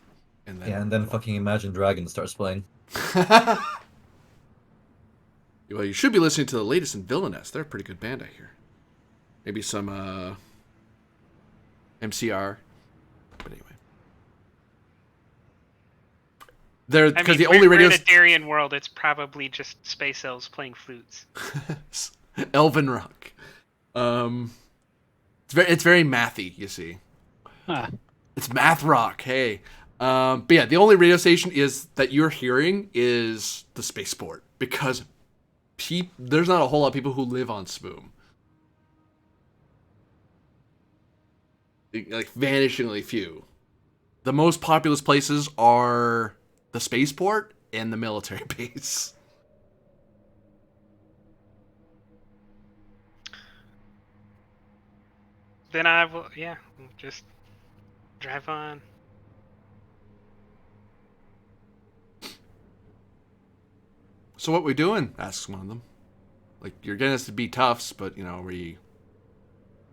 And then fucking Imagine Dragons starts playing. Well, you should be listening to the latest in Villainous. They're a pretty good band, I hear. Maybe some MCR. But anyway. Because the only radio in a Daryen world, it's probably just space elves playing flutes. Elven rock. It's very mathy, you see. ah. It's math rock. Hey. But yeah, the only radio station that you're hearing is the spaceport because there's not a whole lot of people who live on Spoom. Like vanishingly few. The most populous places are the spaceport and the military base. Then I will, just drive on. So what we doing? Asks one of them. Like, you're getting us to be toughs, but, you know, we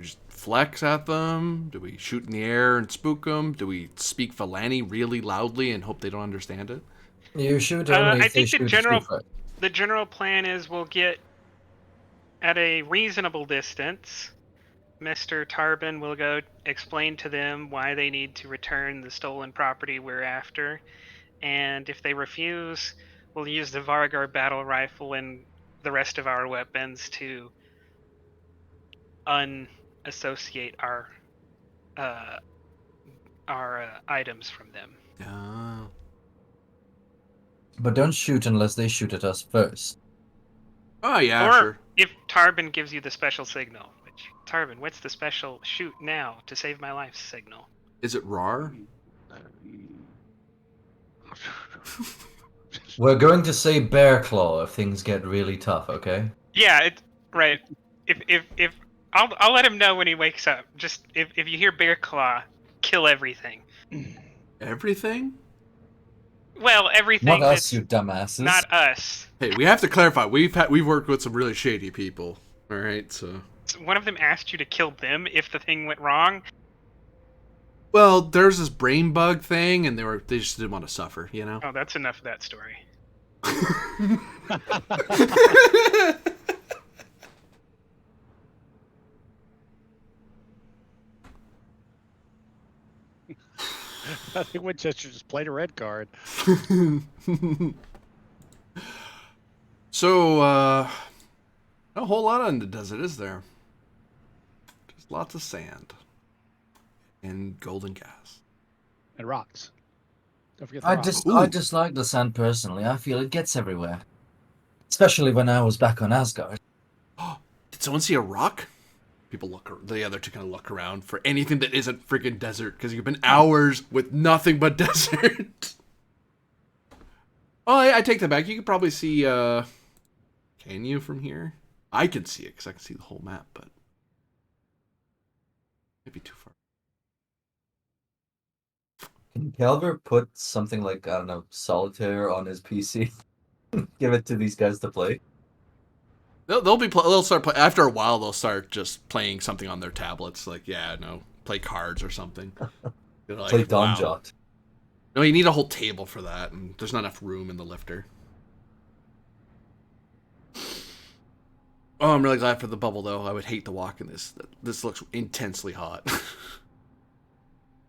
just flex at them? Do we shoot in the air and spook them? Do we speak Villani really loudly and hope they don't understand it? You shoot only I if they think shoot the general plan is we'll get at a reasonable distance. Mr. Tarbin will go explain to them why they need to return the stolen property we're after, and if they refuse, we'll use the Vargar battle rifle and the rest of our weapons to unassociate uh, our items from them. Oh. But don't shoot unless they shoot at us first. Oh, yeah, or sure. if Tarbin gives you the special signal, which Tarbin, what's the special shoot now to save my life signal? Is it RAR? We're going to say bear claw if things get really tough, okay? Yeah, it's right. If I'll let him know when he wakes up. Just if you hear bear claw, kill everything. Everything? Well, everything Not us, that's you dumbasses. not us. Hey, we have to clarify. We've worked with some really shady people. All right, so. So one of them asked you to kill them if the thing went wrong. Well, there's this brain bug thing, and they just didn't want to suffer, you know. Oh, that's enough of that story. I think Winchester just played a red card. So, not a whole lot on the desert, is there? Just lots of sand and golden gas. And rocks. Don't forget the rocks. I dislike the sand personally. I feel it gets everywhere. Especially when I was back on Asgard. Did someone see a rock? People look. The other two kind of look around for anything that isn't freaking desert because you've been hours with nothing but desert. Oh, I take that back. You could probably see. Can you from here? I can see it because I can see the whole map, but maybe too far. Can Calver put something like, I don't know, solitaire on his PC? Give it to these guys to play? They'll start play after a while. They'll start just playing something on their tablets, like play cards or something. Like, Play Don wow. Jot. No, you need a whole table for that, and there's not enough room in the lifter. Oh, I'm really glad for the bubble, though. I would hate to walk in this. This looks intensely hot.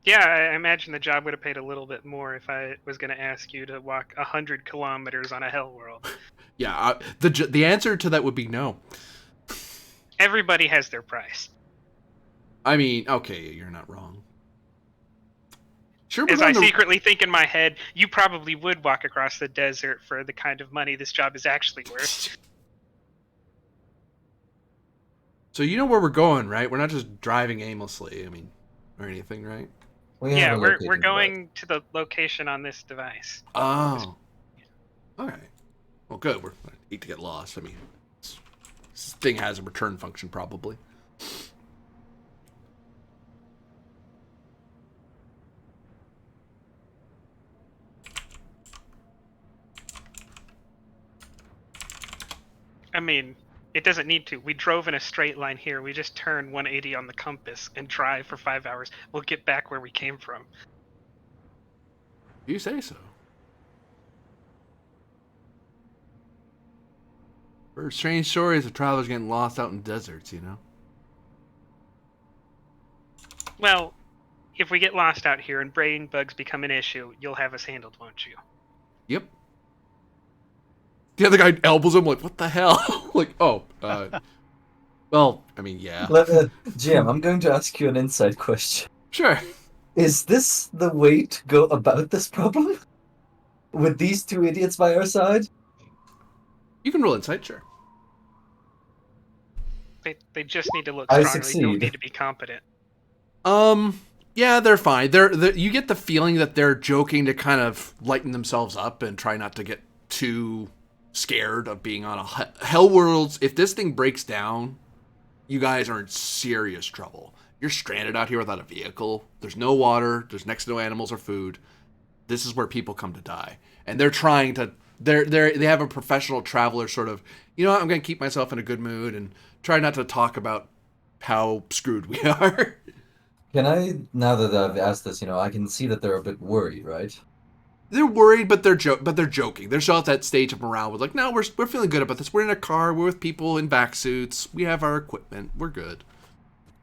Yeah, I imagine the job would have paid a little bit more if I was going to ask you to walk 100 kilometers on a hell world. Yeah, the answer to that would be no. Everybody has their price. I mean, okay, you're not wrong. Sure, but As I secretly think in my head, you probably would walk across the desert for the kind of money this job is actually worth. So you know where we're going, right? We're not just driving aimlessly, I mean, or anything, right? Yeah, we're going to the location on this device. Oh. Okay. Well, good. I hate to get lost. I mean, this thing has a return function, probably. I mean, it doesn't need to. We drove in a straight line here. We just turn 180 on the compass and drive for 5 hours. We'll get back where we came from. You say so. Heard strange stories of travelers getting lost out in deserts, you know? Well, if we get lost out here and brain bugs become an issue, you'll have us handled, won't you? Yep. The other guy elbows him like, what the hell? Like, oh, well, I mean, yeah. Jim, I'm going to ask you an inside question. Sure. Is this the way to go about this problem? With these two idiots by our side? You can roll insight, sure. They just need to look I strong. They don't succeed. need to be competent. Yeah, they're fine. You get the feeling that they're joking to kind of lighten themselves up and try not to get too scared of being on a hell worlds. If this thing breaks down, you guys are in serious trouble. You're stranded out here without a vehicle. There's no water. There's next to no animals or food. This is where people come to die, and they're trying to. They have a professional traveler sort of. You know what? I'm going to keep myself in a good mood and try not to talk about how screwed we are. Can I, now that I've asked this, I can see that they're a bit worried, right? They're worried, but they're joking. They're still at that stage of morale. We're like, no, we're feeling good about this. We're in a car. We're with people in vac suits. We have our equipment. We're good.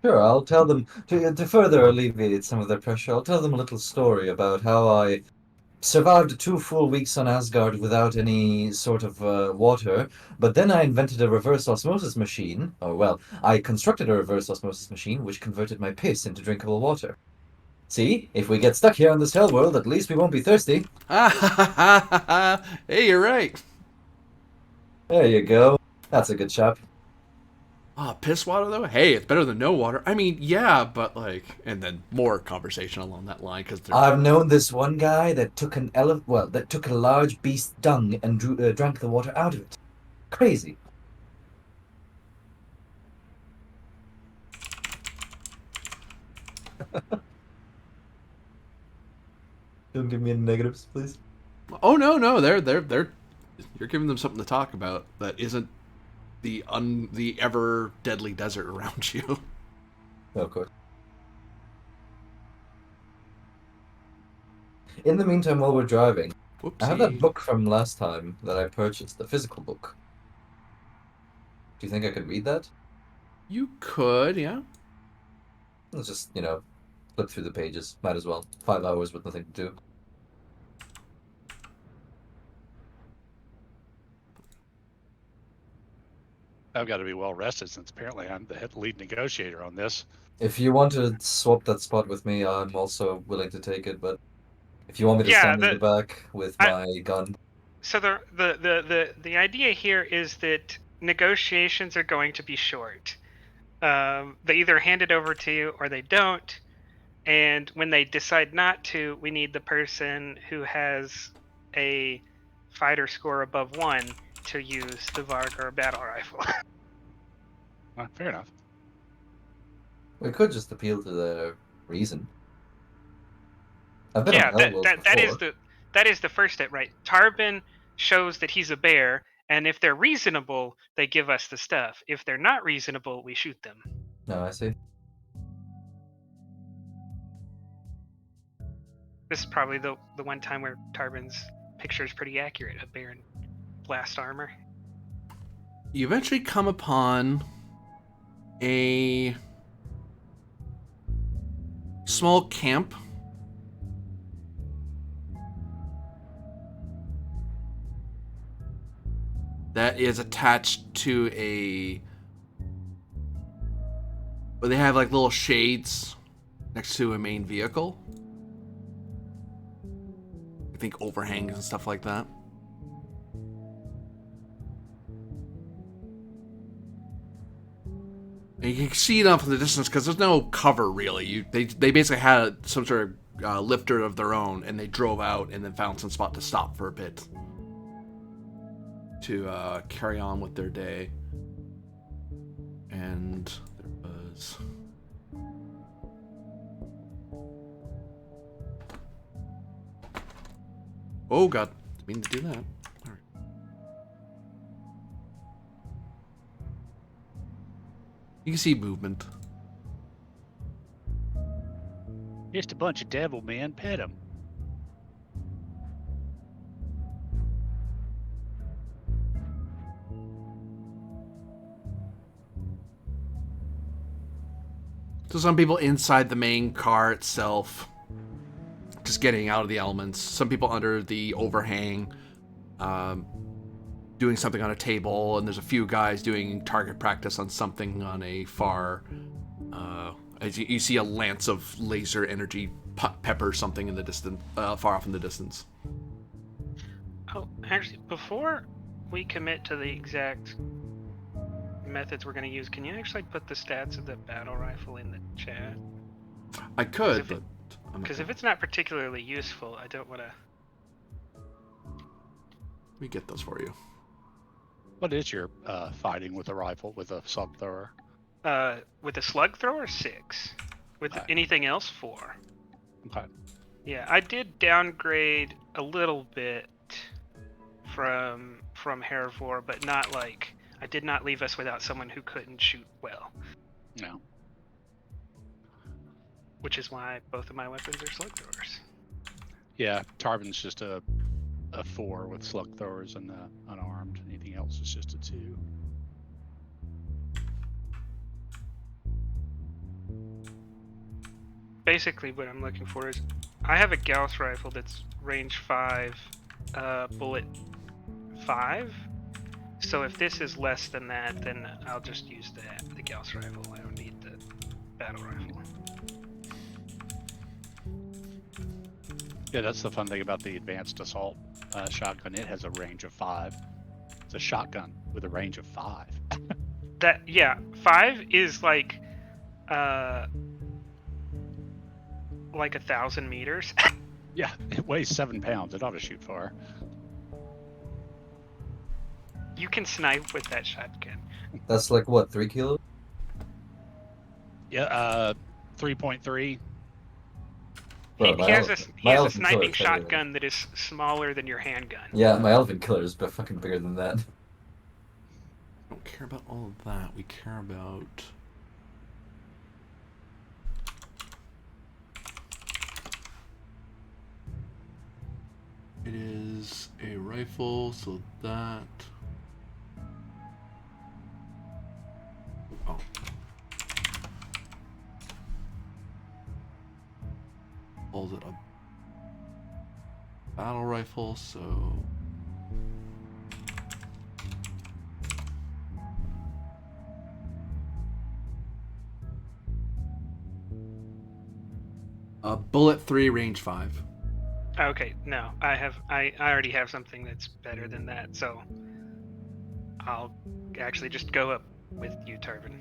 Sure, I'll tell them, to further alleviate some of their pressure, I'll tell them a little story about how I survived 2 full weeks on Asgard without any sort of water, but then I invented a reverse osmosis machine. Or, well, I constructed a reverse osmosis machine which converted my piss into drinkable water. See, if we get stuck here on this hell world, at least we won't be thirsty. Hey, you're right. There you go. That's a good chap. Piss water though? Hey, it's better than no water. I mean, yeah, but like, and then more conversation along that line because I've known this one guy that took that took a large beast dung and drank the water out of it. Crazy. Don't give me any negatives, please. Oh no, they're you're giving them something to talk about that isn't the ever deadly desert around you. Oh, of course. In the meantime, while we're driving, I have that Whoopsie. book from last time that I purchased, the physical book. Do you think I could read that? You could, yeah. Let's just, flip through the pages. Might as well. 5 hours with nothing to do. I've got to be well rested since apparently I'm the lead negotiator on this. If you want to swap that spot with me, I'm also willing to take it, but if you want me to Yeah, stand in the back with I- my gun. So the idea here is that negotiations are going to be short. They either hand it over to you or they don't. And when they decide not to, we need the person who has a fighter score above 1 to use the Vargar battle rifle. Fair enough. We could just appeal to their reason. I've been Yeah, on Hellworld before. that is the first step, right? Tarbin shows that he's a bear, and if they're reasonable, they give us the stuff. If they're not reasonable, we shoot them. No, I see. This is probably the one time where Tarbin's picture is pretty accurate. A bear in blast armor. You eventually come upon a small camp. That is attached to where they have like little shades next to a main vehicle. I think overhangs and stuff like that. And you can see it off in the distance because there's no cover really. They basically had some sort of lifter of their own, and they drove out and then found some spot to stop for a bit to carry on with their day. And there was oh god, didn't mean to do that. All right. You can see movement. Just a bunch of devil men. Pet them. So some people inside the main car itself, just getting out of the elements. Some people under the overhang, doing something on a table, and there's a few guys doing target practice on something on a far. As you see a lance of laser energy pepper something in the distance, far off in the distance. Oh, actually, before we commit to the exact methods we're going to use, can you actually put the stats of the battle rifle in the chat? I could, If but Because if it's not particularly useful, I don't want to. let me get those for you. What is your fighting with a rifle with a slug thrower? With a slug thrower, 6. With Okay. anything else, 4. Okay. Yeah, I did downgrade a little bit from Hervor, but not like I did not leave us without someone who couldn't shoot well. No. Which is why both of my weapons are slug throwers. Yeah, Tarbin's just a 4 with slug throwers and unarmed. Anything else is just a 2. Basically, what I'm looking for is I have a Gauss rifle that's range 5, bullet 5. So if this is less than that, then I'll just use the Gauss rifle. I don't need the battle rifle. Yeah, that's the fun thing about the advanced assault shotgun. It has a range of 5. It's a shotgun with a range of 5. Yeah, 5 is like 1,000 meters. Yeah, it weighs 7 pounds. It ought to shoot far. You can snipe with that shotgun. That's like what, 3 kilos? Yeah, 3.3. Well, He has a my sniping elven killer is heavier than- shotgun that is smaller than your handgun. Yeah, my elven killer is fucking bigger than that. I don't care about all of that. We care about... It is a rifle, so that... Oh. Calls it a battle rifle, so... bullet 3, range 5. Okay, no, I already have something that's better than that, so I'll actually just go up with you, Tarvin.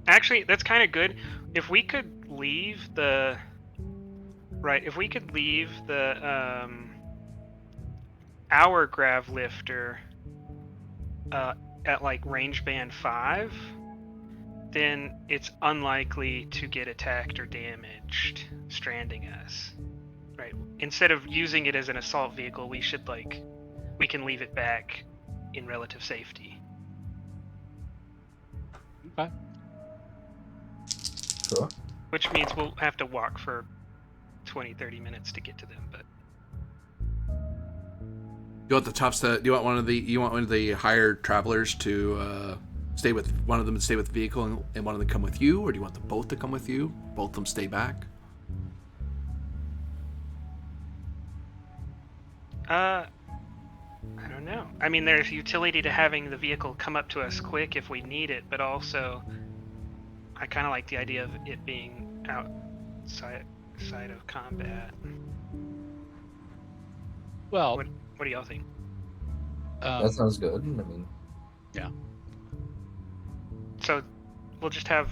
Actually, that's kind of good. If we could leave the our grav lifter at like range band 5, then it's unlikely to get attacked or damaged, stranding us. Right. Instead of using it as an assault vehicle, we can leave it back in relative safety. Okay. Sure. Which means we'll have to walk for 20-30 minutes to get to them, but You want the tops to? You want one of the hired travelers to stay with one of them to stay with the vehicle and one of them come with you, or do you want them both to come with you? Both of them stay back. I don't know. I mean, there's utility to having the vehicle come up to us quick if we need it, but also I kind of like the idea of it being outside of combat. Well, What do y'all think? That sounds good. I mean, yeah. So we'll just have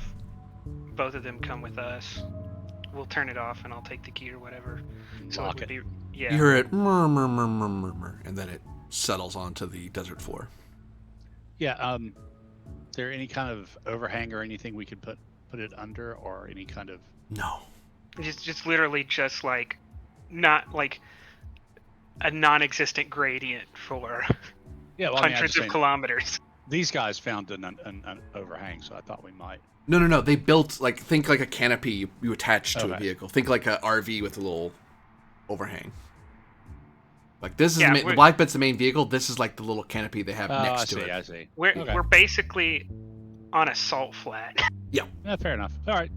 both of them come with us. We'll turn it off, and I'll take the key or whatever. So Lock it would it. be yeah. You hear it murmur, murmur, murmur, and then it settles onto the desert floor. Yeah. Is there any kind of overhang or anything we could put it under, or any kind of? No. Just literally just like not like a non-existent gradient for Yeah. Well, I mean, I'm hundreds just of saying, kilometers. these guys found an overhang, so I thought we might. No. They built think like a canopy you attach to a Okay. vehicle. Think like a RV with a little overhang. Like this is Yeah, the black bit's the main vehicle. This is like the little canopy they have next to it. I see. We're basically on a salt flat. Yeah, fair enough. All right.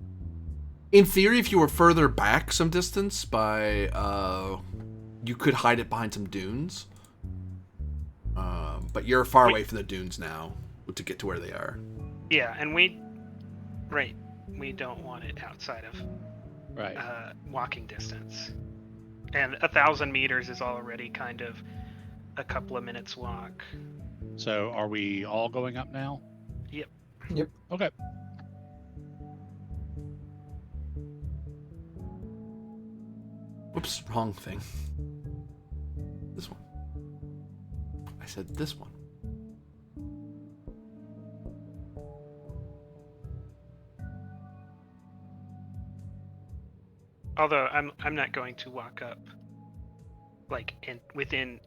In theory, if you were further back some distance by, you could hide it behind some dunes. But you're far away from the dunes now to get to where they are. Yeah, and we don't want it outside of Right. walking distance. And 1,000 meters is already kind of a couple of minutes walk. So are we all going up now? Yep. Yep. Okay. Whoops, wrong thing. This one. I said this one. Although I'm not going to walk up like within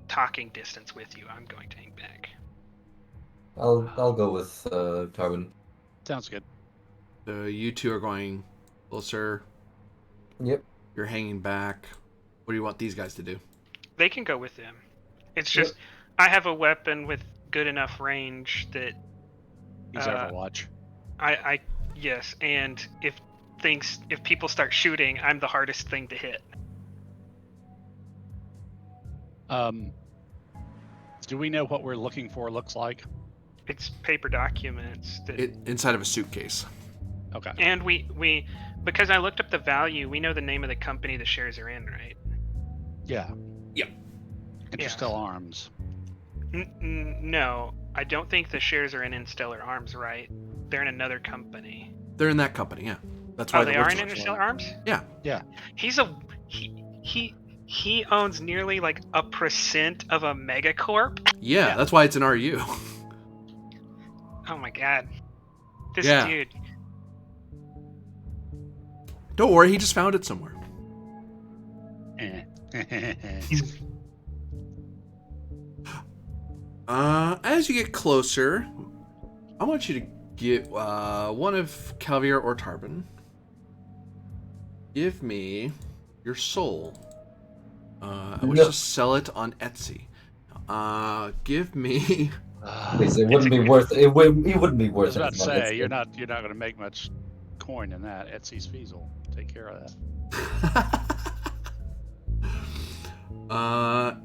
talking distance with you. I'm going to hang back. I'll go with Tarvin. Sounds good. So you two are going closer. Yep. You're hanging back. What do you want these guys to do? They can go with them. It's just I have a weapon with good enough range that He's Overwatch. I yes, and if people start shooting, I'm the hardest thing to hit. Do we know what we're looking for looks like? It's paper documents. Inside of a suitcase. Okay. And we because I looked up the value, we know the name of the company the shares are in, right? Yeah. Yeah. Interstellar Arms. No, I don't think the shares are in Interstellar Arms, right? They're in another company. They're in that company, yeah. That's why They are in original- Interstellar Arms? Yeah. Yeah. He owns nearly like 1% of a megacorp. Yeah, that's why it's an RU. Oh my god. This Yeah. dude. Don't worry, he just found it somewhere. As you get closer, I want you to get one of Calvier or Tarbin. Give me your soul. I wish to sell it on Etsy. Give me. Please, it wouldn't be worth it. It wouldn't be I worth was about to anything on say Etsy. you're not going to make much coin in that. Etsy's fees will take care of that.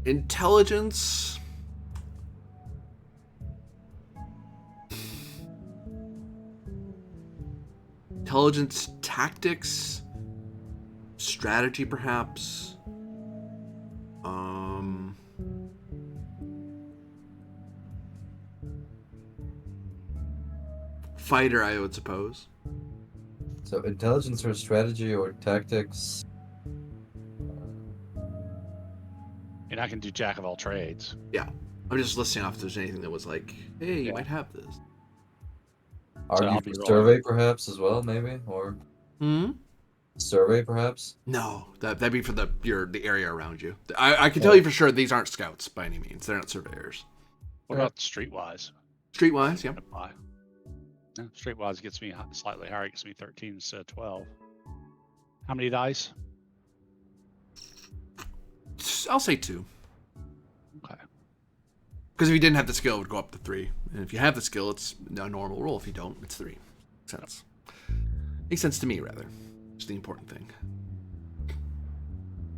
Intelligence. Intelligence, tactics, strategy, perhaps. Fighter, I would suppose. So intelligence or strategy or tactics. And I can do jack of all trades. Yeah, I'm just listing off if there's anything that was like, hey, you might have this. Argue I'll for be rolling. survey, perhaps as well, maybe, or survey, perhaps. No, that'd be for the area around you. I can tell you for sure these aren't scouts by any means. They're not surveyors. What about streetwise? Streetwise, yeah. No, streetwise gets me slightly higher. It gets me 13 instead of 12. How many dice? I'll say 2. Okay. Because if you didn't have the skill, it would go up to 3. And if you have the skill, it's a normal roll. If you don't, it's 3. Makes sense. Makes sense to me, rather. It's the important thing.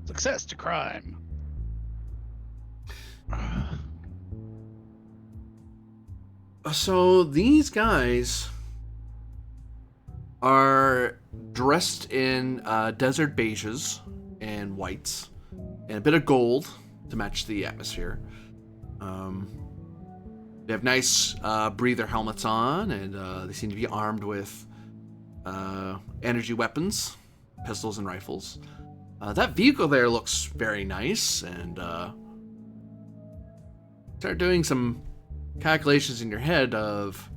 Success to crime. So these guys are dressed in desert beiges and whites and a bit of gold to match the atmosphere. They have nice breather helmets on, and they seem to be armed with energy weapons, pistols and rifles. That vehicle there looks very nice, and start doing some calculations in your head of,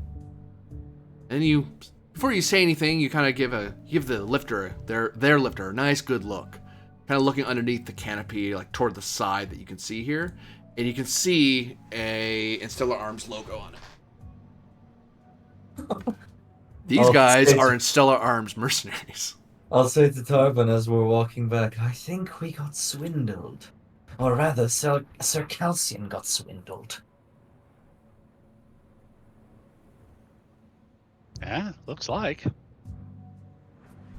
and you, before you say anything, you kind of give the lifter, their lifter, a nice good look, kind of looking underneath the canopy, like toward the side that you can see here, and you can see a Instellar Arms logo on it. These guys are Instellar Arms mercenaries. I'll say to Tarvin as we're walking back, I think we got swindled. Or rather, Sir Calcian got swindled. Yeah, looks like.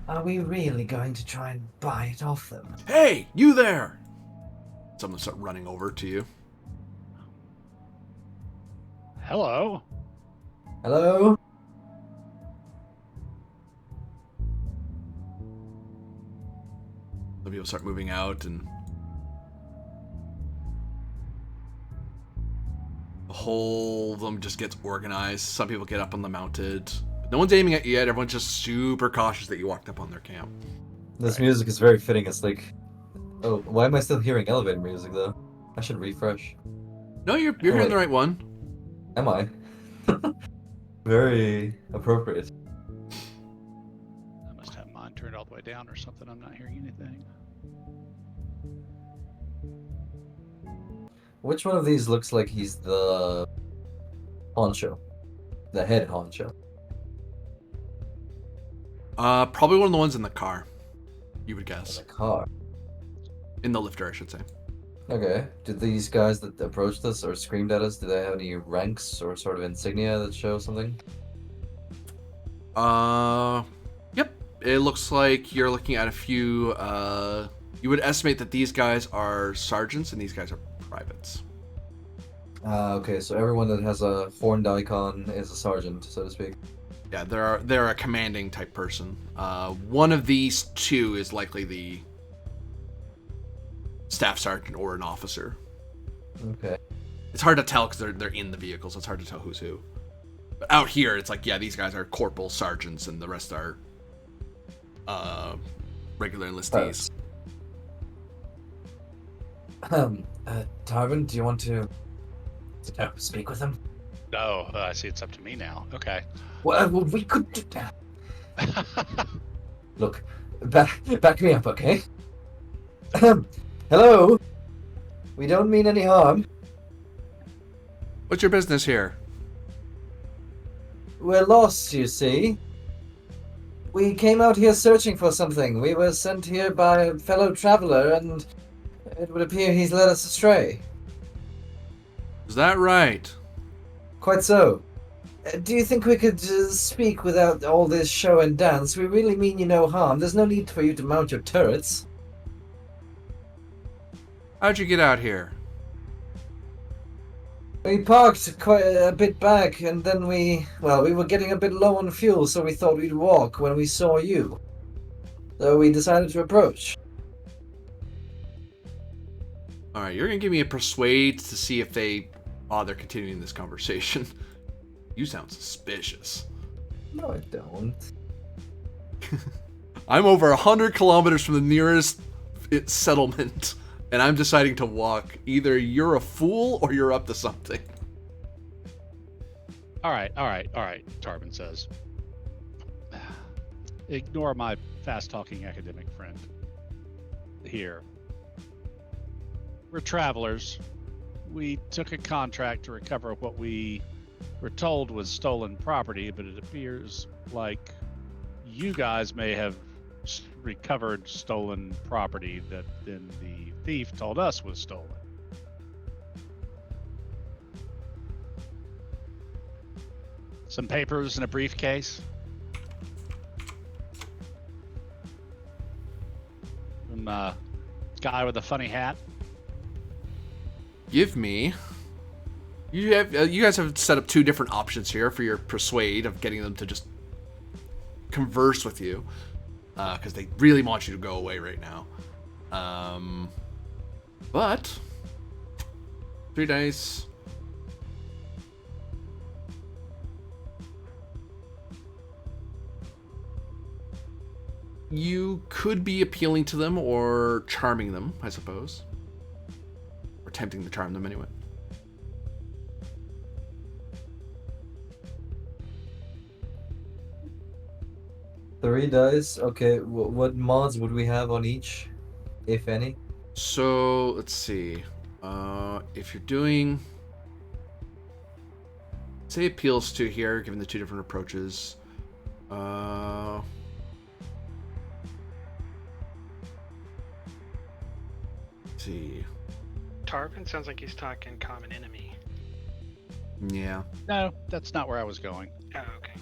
Are we really going to try and buy it off them? Hey, you there! Someone start running over to you. Hello. Hello? Some people start moving out, and the whole of them just gets organized. Some people get up on the mounted. No one's aiming at you yet. Everyone's just super cautious that you walked up on their camp. This music is very fitting. It's like... Oh, why am I still hearing elevator music, though? I should refresh. No, you're hearing the right one. Am I? Very appropriate. I must have mine turned all the way down or something. I'm not hearing anything. Which one of these looks like he's the honcho? The head honcho? Probably one of the ones in the car. You would guess. The car. In the lifter, I should say. Okay. Did these guys that approached us or screamed at us, do they have any ranks or sort of insignia that show something? Yep. It looks like you're looking at a few. You would estimate that these guys are sergeants and these guys are privates. Okay, so everyone that has a horned icon is a sergeant, so to speak. Yeah, they're a commanding type person. One of these two is likely the staff sergeant or an officer. Okay. It's hard to tell because they're in the vehicles. So it's hard to tell who's who. But out here, it's like, yeah, these guys are corporal sergeants, and the rest are regular enlistees. Tarvin, do you want to speak with him? No, I see it's up to me now. Okay. Well, we could do that. Look, back me up, okay? Hello? We don't mean any harm. What's your business here? We're lost, you see. We came out here searching for something. We were sent here by a fellow traveler, and it would appear he's led us astray. Is that right? Quite so. Do you think we could speak without all this show and dance? We really mean you no harm. There's no need for you to mount your turrets. How'd you get out here? We parked quite a bit back, and then we were getting a bit low on fuel, so we thought we'd walk when we saw you. So we decided to approach. Alright, you're gonna give me a persuade to see if they bother continuing this conversation. You sound suspicious. No, I don't. I'm over 100 kilometers from the nearest settlement, and I'm deciding to walk. Either you're a fool or you're up to something. All right, Tarvin says. Ignore my fast-talking academic friend here. We're travelers. We took a contract to recover what we were told was stolen property, but it appears like you guys may have recovered stolen property that then the thief told us was stolen. Some papers in a briefcase. Some guy with a funny hat. Give me. You guys have set up two different options here for your persuade of getting them to just converse with you, because they really want you to go away right now. But 3 dice. You could be appealing to them or charming them, I suppose. Or attempting to charm them anyway. Three dice. Okay, what mods would we have on each, if any? So let's see. If you're doing, say, appeals to here, given the two different approaches. Let's see. Tarvin sounds like he's talking common enemy. Yeah. No, that's not where I was going. Oh, okay.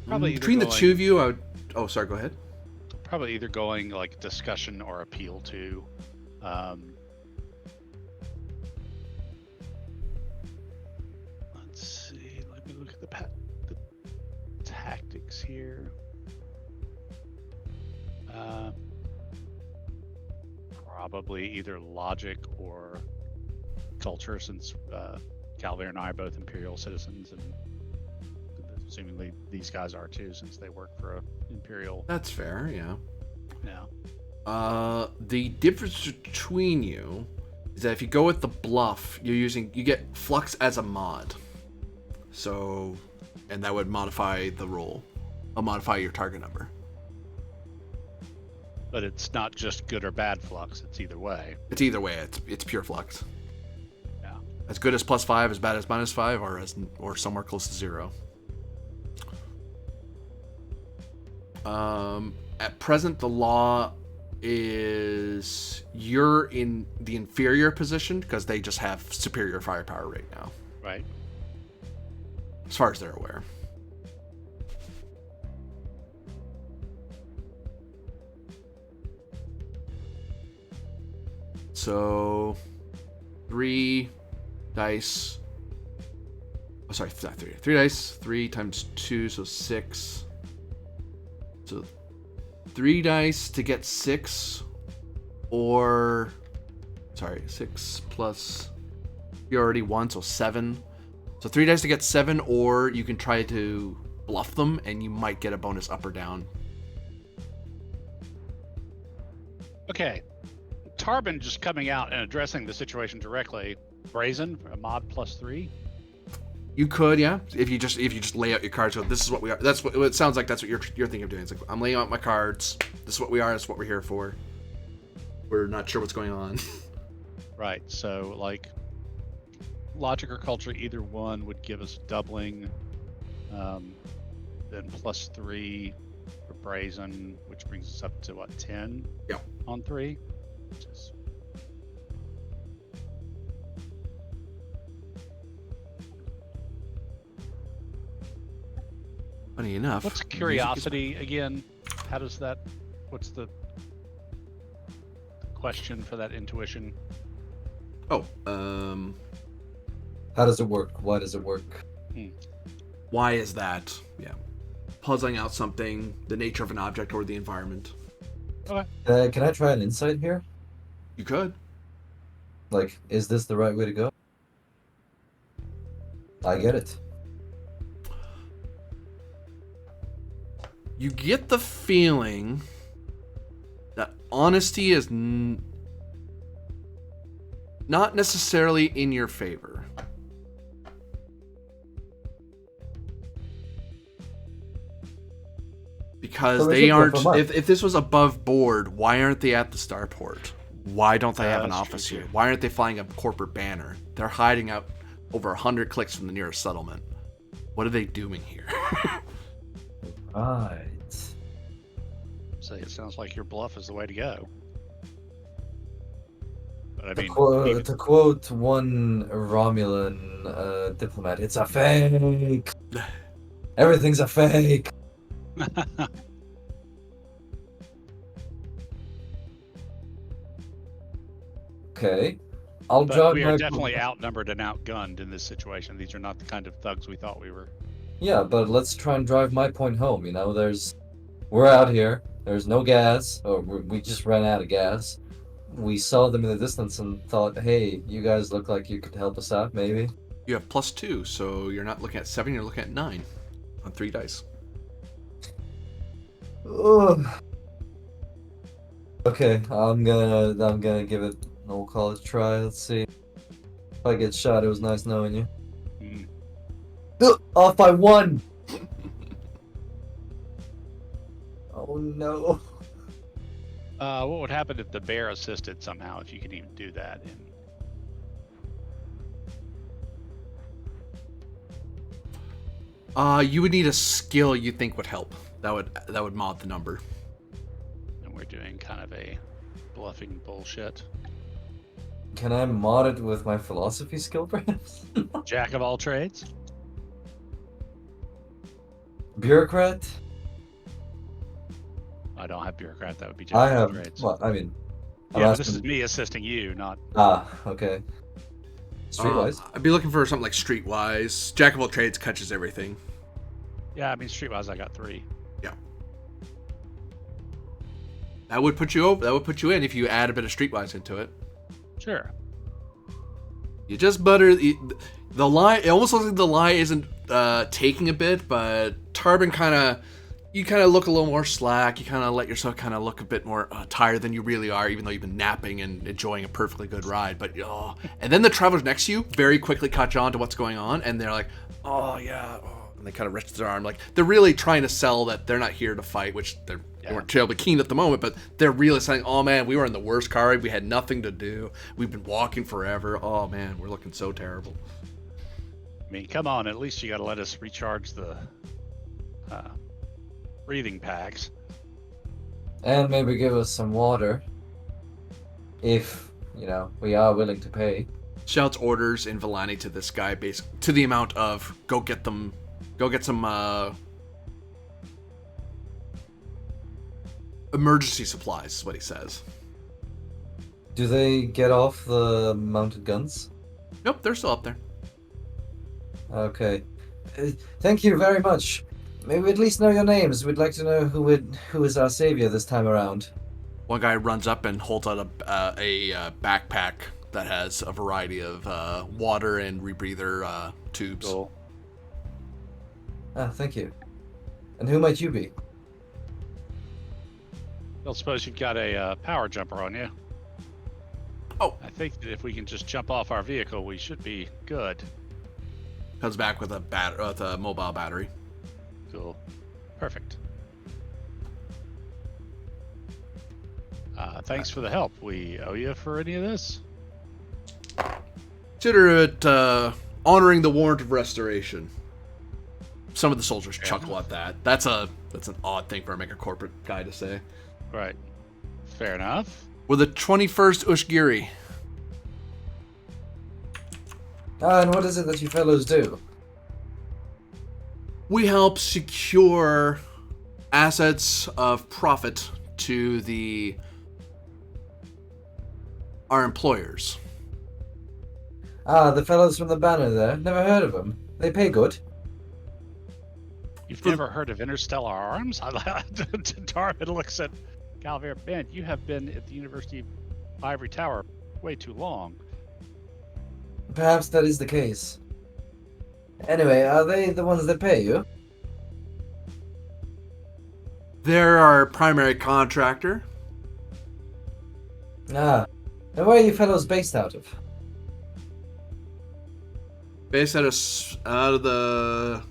Probably either Between the going- two of you, I would. Oh, sorry. Go ahead. Probably either going like discussion or appeal to. Let's see. Let me look at the tactics here. Probably either logic or culture, since Calvin and I are both Imperial citizens, and assumingly these guys are too, since they work for a Imperial. That's fair. Yeah. Yeah. The difference between you is that if you go with the bluff, you get flux as a mod. So, and that would modify the roll. Modify your target number. But it's not just good or bad flux, it's either way. It's either way. It's pure flux. Yeah. As good as +5, as bad as -5, or somewhere close to 0. At present, the law is you're in the inferior position because they just have superior firepower right now, Right. as far as they're aware. So, 3 dice. Oh, sorry, not 3. 3 dice. 3 times 2, so 6. So 3 dice to get 6, or sorry, 6 plus you already won, so 7. So 3 dice to get 7, or you can try to bluff them, and you might get a bonus up or down. Okay. Tarbin just coming out and addressing the situation directly. Brazen, a mod +3. You could, yeah, if you just lay out your cards. So this is what we are. That's what it sounds like. That's what you're thinking of doing. It's like, I'm laying out my cards. This is what we are. This is what we're here for. We're not sure what's going on. Right. So, like, logic or culture, either one would give us doubling. Then +3 for brazen, which brings us up to what, 10? Yeah. On 3. Which is Funny enough. what's music is- curiosity again? How does that? What's the question for that intuition? Oh, How does it work? Why does it work? why is that? Yeah. Puzzling out something, the nature of an object or the environment. Can I try an insight here? You could. Like, is this the right way to go? I get it. You get the feeling that honesty is not necessarily in your favor. Because So we they should go aren't. for Mark. If this was above board, why aren't they at the starport? Why don't they have an That's office true, here? too. Why aren't they flying a corporate banner? They're hiding out over 100 clicks from the nearest settlement. What are they doing here? Right. So it sounds like your bluff is the way to go. But I To, mean, quote, to quote one Romulan diplomat, it's a fake. Everything's a fake. Okay. I'll but jog we my. are definitely outnumbered and outgunned in this situation. These are not the kind of thugs we thought we were. Yeah, but let's try and drive my point home. We're out here. There's no gas, or we just ran out of gas. We saw them in the distance and thought, hey, you guys look like you could help us out, maybe. You have +2, so you're not looking at 7, you're looking at 9 on 3 dice. Ugh. Okay, I'm gonna give it an old college try. Let's see. If I get shot, it was nice knowing you. Mm. Ugh, off by 1. Oh no. What would happen if the bear assisted somehow? If you could even do that. You would need a skill you think would help. That would mod the number. And we're doing kind of a bluffing bullshit. Can I mod it with my philosophy skill, perhaps? Jack of all trades. Bureaucrat? I don't have bureaucrat. That would be Jack I of all have. trades. Well, I mean. I'm Yeah, but this asking- is me assisting you, not. Okay. Streetwise? I'd be looking for something like Streetwise. Jack of all trades catches everything. Yeah, I mean streetwise. I got 3. That would put you over. That would put you in if you add a bit of Streetwise into it. Sure. You just butter the lie. It almost looks like the lie isn't taking a bit, but Tarbin you kind of look a little more slack. You kind of let yourself kind of look a bit more tired than you really are, even though you've been napping and enjoying a perfectly good ride. But and then the travelers next to you very quickly catch on to what's going on, and they're like, "Oh yeah," and they kind of reach their arm, like they're really trying to sell that they're not here to fight, which they weren't terribly keen at the moment, but they're really saying, "Oh man, we were in the worst car ride. We had nothing to do. We've been walking forever. Oh man, we're looking so terrible." I mean, come on. At least you got to let us recharge the breathing packs. And maybe give us some water. If, we are willing to pay. Shouts orders in Villani to this guy, to the amount of go get some emergency supplies, is what he says. Do they get off the mounted guns? Nope, they're still up there. Okay. Thank you very much. May we at least know your names? We'd like to know who is our savior this time around. One guy runs up and holds out a backpack that has a variety of water and rebreather tubes. Cool. Ah, thank you. And who might you be? Don't suppose you've got a power jumper on you? Oh. I think that if we can just jump off our vehicle, we should be good. Comes back with a mobile battery. Cool. Perfect. Thanks for the help. We owe you for any of this? Consider it honoring the warrant of restoration. Some of the soldiers chuckle at that. That's an odd thing for a mega corporate guy to say. Right. Fair enough. We're the 21st Ushgiri. And what is it that you fellows do? We help secure assets of profit to our employers. Ah, the fellows from the banner there. Never heard of them. They pay good. You've never heard of Interstellar Arms? Daryen looks at Calvert. Ben, you have been at the University of Ivory Tower way too long. Perhaps that is the case. Anyway, are they the ones that pay you? They're our primary contractor. Ah. And where are you fellows based out of? Based out of the...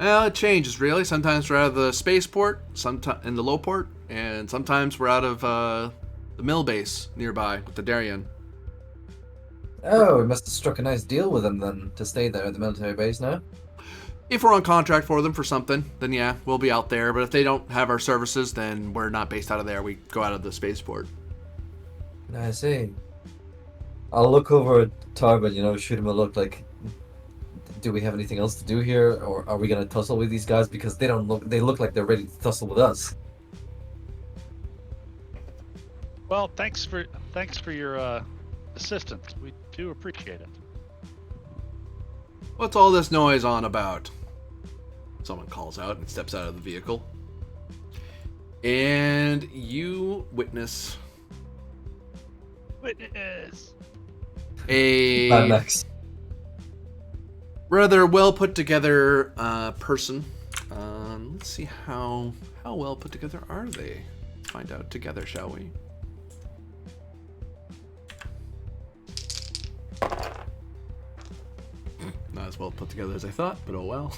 Well, it changes, really. Sometimes we're out of the spaceport, sometimes in the low port, and sometimes we're out of the mill base nearby with the Daryen. Oh, we must have struck a nice deal with them then, to stay there at the military base, no? If we're on contract for them for something, then yeah, we'll be out there. But if they don't have our services, then we're not based out of there. We go out of the spaceport. I see. I'll look over at Tarbin, shoot him a look like, do we have anything else to do here? Or are we going to tussle with these guys? Because they look like they're ready to tussle with us. Well, thanks for your assistance. We do appreciate it. What's all this noise on about? Someone calls out and steps out of the vehicle. And you witness a Mad Max. rather well put together person. Let's see how well put together are they? Let's find out together, shall we? Not as well put together as I thought, but oh well.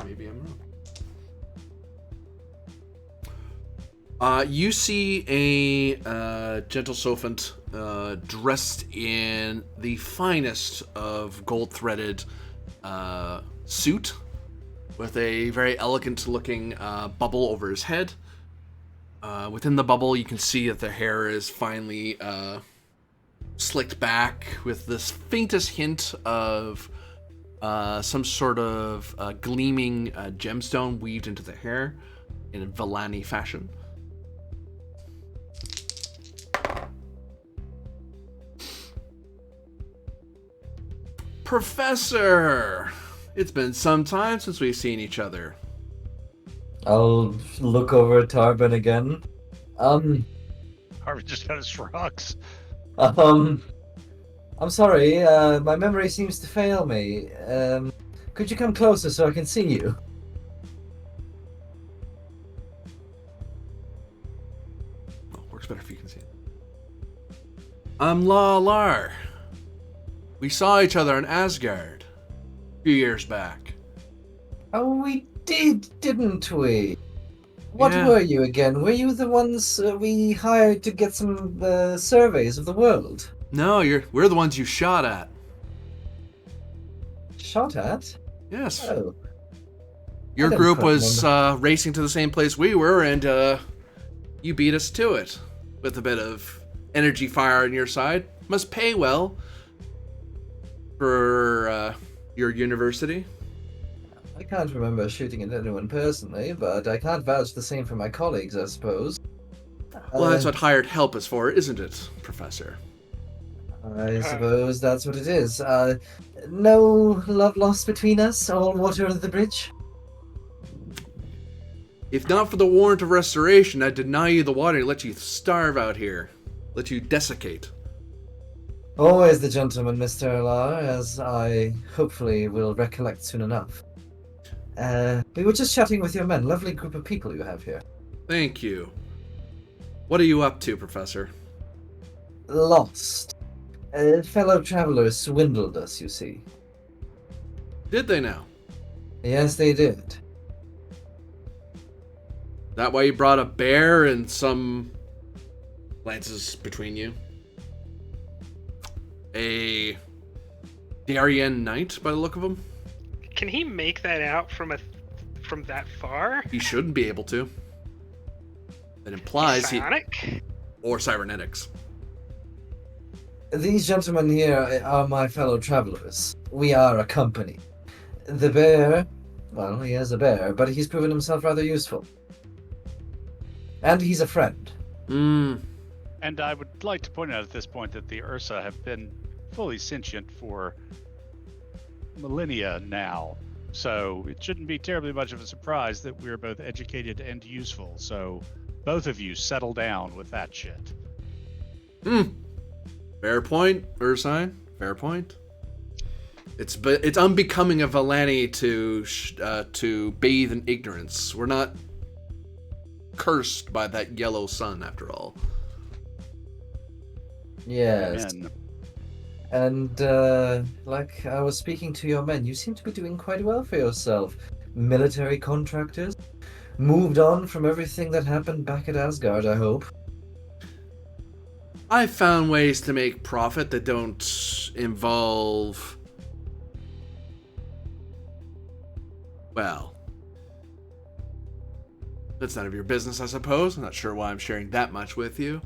Maybe I'm wrong. You see a gentle sophant dressed in the finest of gold-threaded suit with a very elegant-looking bubble over his head. Within the bubble, you can see that the hair is finely slicked back with this faintest hint of some sort of gleaming gemstone weaved into the hair in a Villani fashion. Professor! It's been some time since we've seen each other. I'll look over at Tarbin again. Harvey just kind of shrugs. I'm sorry, my memory seems to fail me. Could you come closer so I can see you? Oh, works better if you can see it. I'm Lar. We saw each other in Asgard a few years back. Oh, we didn't we? What Yeah. were you again? Were you the ones we hired to get some surveys of the world? No, we're the ones you shot at. Shot at? Yes. Oh, I Your don't group quite was remember. racing to the same place we were, and you beat us to it with a bit of energy fire on your side. Must pay well for your university. I can't remember shooting at anyone personally, but I can't vouch the same for my colleagues, I suppose. Well, that's Uh, what hired help is for, isn't it, Professor? I suppose that's what it is. No love lost between us? All water under the bridge? If not for the warrant of restoration, I'd deny you the water and let you starve out here. Let you desiccate. Always the gentleman, Mr. Alar, as I hopefully will recollect soon enough. We were just chatting with your men. Lovely group of people you have here. Thank you. What are you up to, Professor? Lost. Fellow travelers swindled us, you see. Did they now? Yes, they did. That why you brought a bear and some lances between you? A Daryen knight, by the look of him? Can he make that out from that far? He shouldn't be able to. That implies he... Psionic? Or cybernetics. These gentlemen here are my fellow travelers. We are a company. The bear, well, he is a bear, but he's proven himself rather useful. And he's a friend. And I would like to point out at this point that the Ursa have been fully sentient for millennia now. So it shouldn't be terribly much of a surprise that we're both educated and useful. So both of you settle down with that shit. Fair point, Ursine. Fair point. It's unbecoming of Valani to bathe in ignorance. We're not cursed by that yellow sun, after all. Yes. Amen. And, like I was speaking to your men, you seem to be doing quite well for yourself. Military contractors? Moved on from everything that happened back at Asgard, I hope. I've found ways to make profit that don't involve... Well... That's none of your business, I suppose. I'm not sure why I'm sharing that much with you.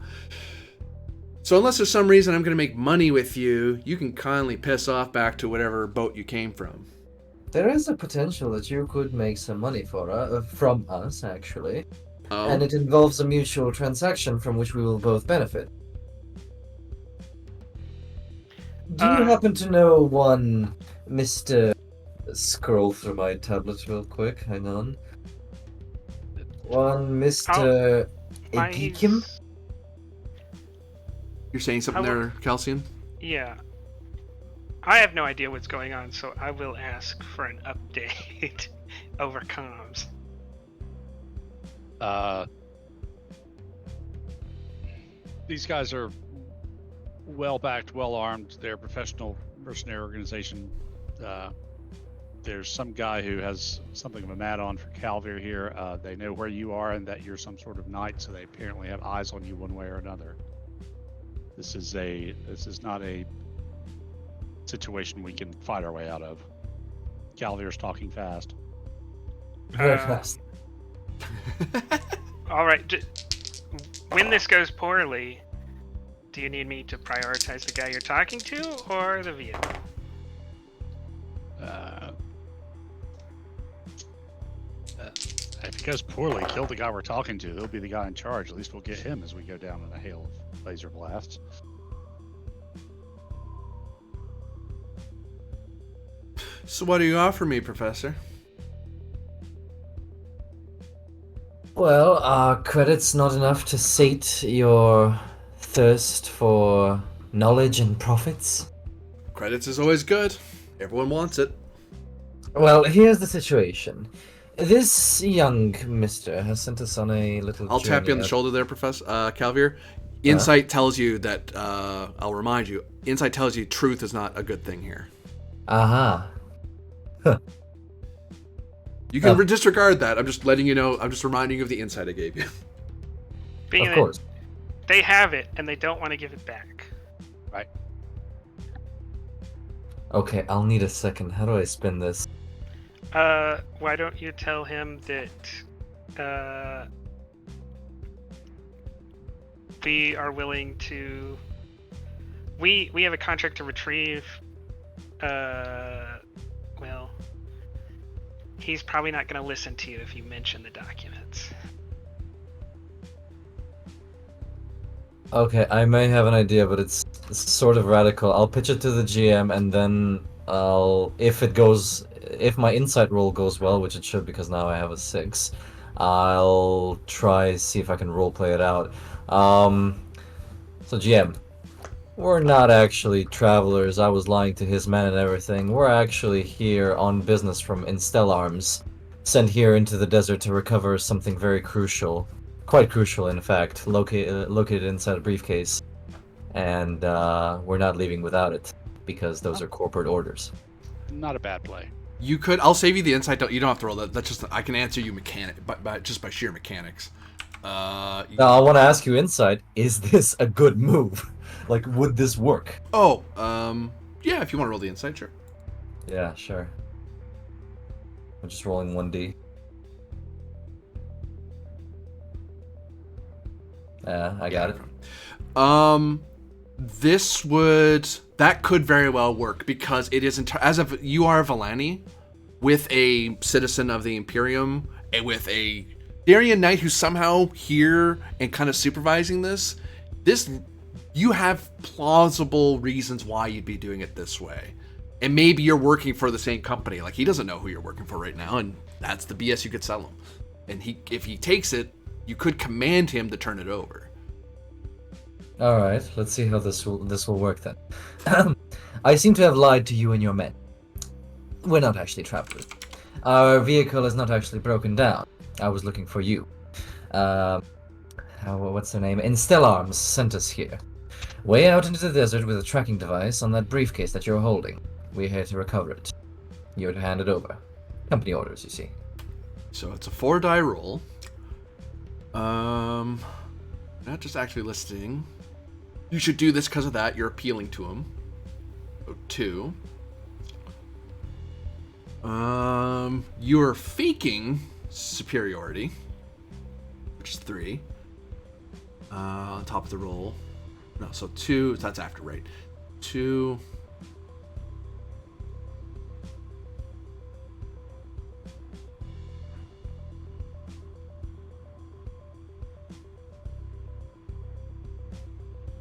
So unless there's some reason I'm going to make money with you, you can kindly piss off back to whatever boat you came from. There is a potential that you could make some money from us, actually. Oh? And it involves a mutual transaction from which we will both benefit. Do you happen to know one Mr... Scroll through my tablet real quick, hang on. One Mr... Egikim? You're saying something there, Calcian? Yeah. I have no idea what's going on, so I will ask for an update over comms. These guys are well-backed, well-armed. They're a professional mercenary organization. There's some guy who has something of a mat on for Calvir here. They know where you are and that you're some sort of knight, so they apparently have eyes on you one way or another. This is not a situation we can fight our way out of. Calvir's talking fast. Very fast. All right. When this goes poorly, do you need me to prioritize the guy you're talking to or the vehicle? If it goes poorly, kill the guy we're talking to. He'll be the guy in charge. At least we'll get him as we go down in a hail of laser blasts. So what do you offer me, Professor? Well, are credits not enough to sate your thirst for knowledge and profits? Credits is always good. Everyone wants it. Well, here's the situation. This young mister has sent us on a little I'll tap you on the journey shoulder there, Professor Calvier. Insight tells you that, I'll remind you, insight tells you truth is not a good thing here. Aha. Huh. You can Oh. disregard that. I'm just letting you know. I'm just reminding you of the insight I gave you. Being Of that course. they have it and they don't want to give it back. Okay, I'll need a second. How do I spin this? Why don't you tell him that we are willing to... We have a contract to retrieve... well... He's probably not going to listen to you if you mention the documents. Okay, I may have an idea, but it's sort of radical. I'll pitch it to the GM, and then if my insight roll goes well, which it should because now I have a 6, I'll try see if I can roleplay it out. So GM, we're not actually travelers. I was lying to his men and everything. We're actually here on business from Instel Arms, sent here into the desert to recover something very crucial. Quite crucial, in fact, located inside a briefcase. And we're not leaving without it, because those are corporate orders. Not a bad play. You could. I'll save you the insight. You don't have to roll that. That's just. I can answer you just by sheer mechanics. Now, I want to ask you insight, is this a good move? Like, would this work? Oh, yeah. If you want to roll the insight, sure. Yeah, sure. I'm just rolling 1d. Yeah, I got it. That could very well work because it isn't as if you are a Vellani with a citizen of the Imperium and with a Daryen Knight who's somehow here and kind of supervising this. You have plausible reasons why you'd be doing it this way. And maybe you're working for the same company. Like, he doesn't know who you're working for right now, and that's the BS you could sell him. And if he takes it, you could command him to turn it over. All right, let's see how this will work then. I seem to have lied to you and your men. We're not actually travelers. Our vehicle is not actually broken down. I was looking for you. What's their name? Instel Arms sent us here. Way out into the desert with a tracking device on that briefcase that you're holding. We're here to recover it. You're to hand it over. Company orders, you see. So it's a 4-die roll. Not just actually listing. You should do this because of that. You're appealing to him. So 2. You're faking superiority, which is 3. On top of the roll. No, so 2. That's after, right? 2.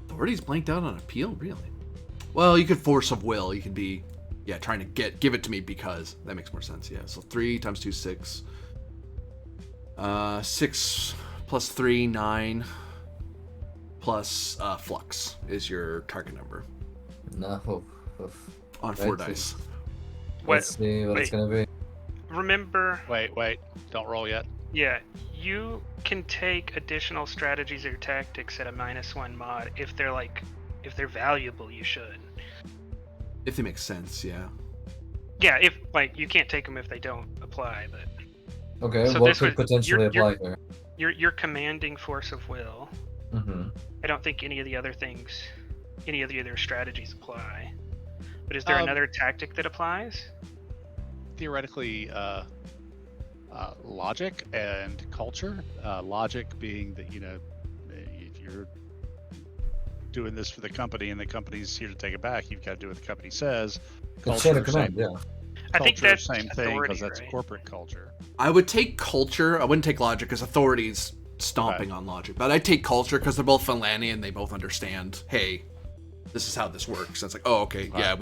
Authority's blanked out on appeal, really? Well, you could force of will. You could be, trying to give it to me because that makes more sense. Yeah. So 3 times 2, 6. 6 plus 3, 9. Plus flux is your target number. No. On 4 dice. Let's see what it's gonna be. Remember... Wait. Don't roll yet. Yeah, you can take additional strategies or tactics at a -1 mod if they're valuable. You should. If they make sense, yeah. Yeah, if you can't take them if they don't apply, but. Okay, So what this could was- potentially apply here? You're commanding force of will. Mm-hmm. I don't think any of the other strategies apply. But is there another tactic that applies? Theoretically, logic and culture. Logic being that, if you're doing this for the company and the company's here to take it back, you've got to do what the company says. It's chain of command, yeah. I think Culture, that's same thing authority, because that's right? corporate culture. I would take culture. I wouldn't take logic because authority's stomping on logic. But I'd take culture because they're both Vellani and they both understand, hey, this is how this works. It's like, oh, okay, yeah,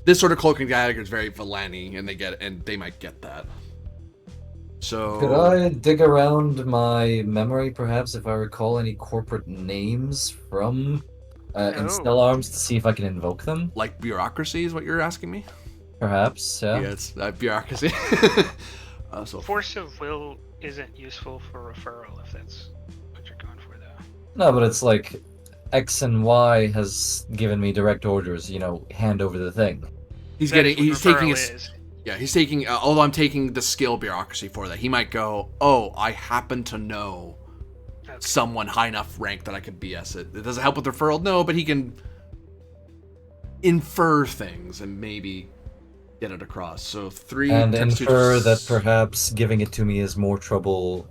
this sort of cloaking dagger is very Vellani, and they get it, and they might get that. So Could I dig around my memory, perhaps, if I recall any corporate names from Instel Arms to see if I can invoke them? like bureaucracy is what you're asking me? Perhaps, yeah. Yeah, it's bureaucracy. So Force of will isn't useful for referral if that's what you're going for, though. No, but it's like X and Y has given me direct orders, hand over the thing. he's That's what taking referral his. is. Yeah, he's taking. Although I'm taking the skill bureaucracy for that, he might go, "Oh, I happen to know someone high enough rank that I could BS it." It doesn't help with referral, no, but he can infer things and maybe get it across. So 3 And times 2 infer that perhaps giving it to me is more trouble.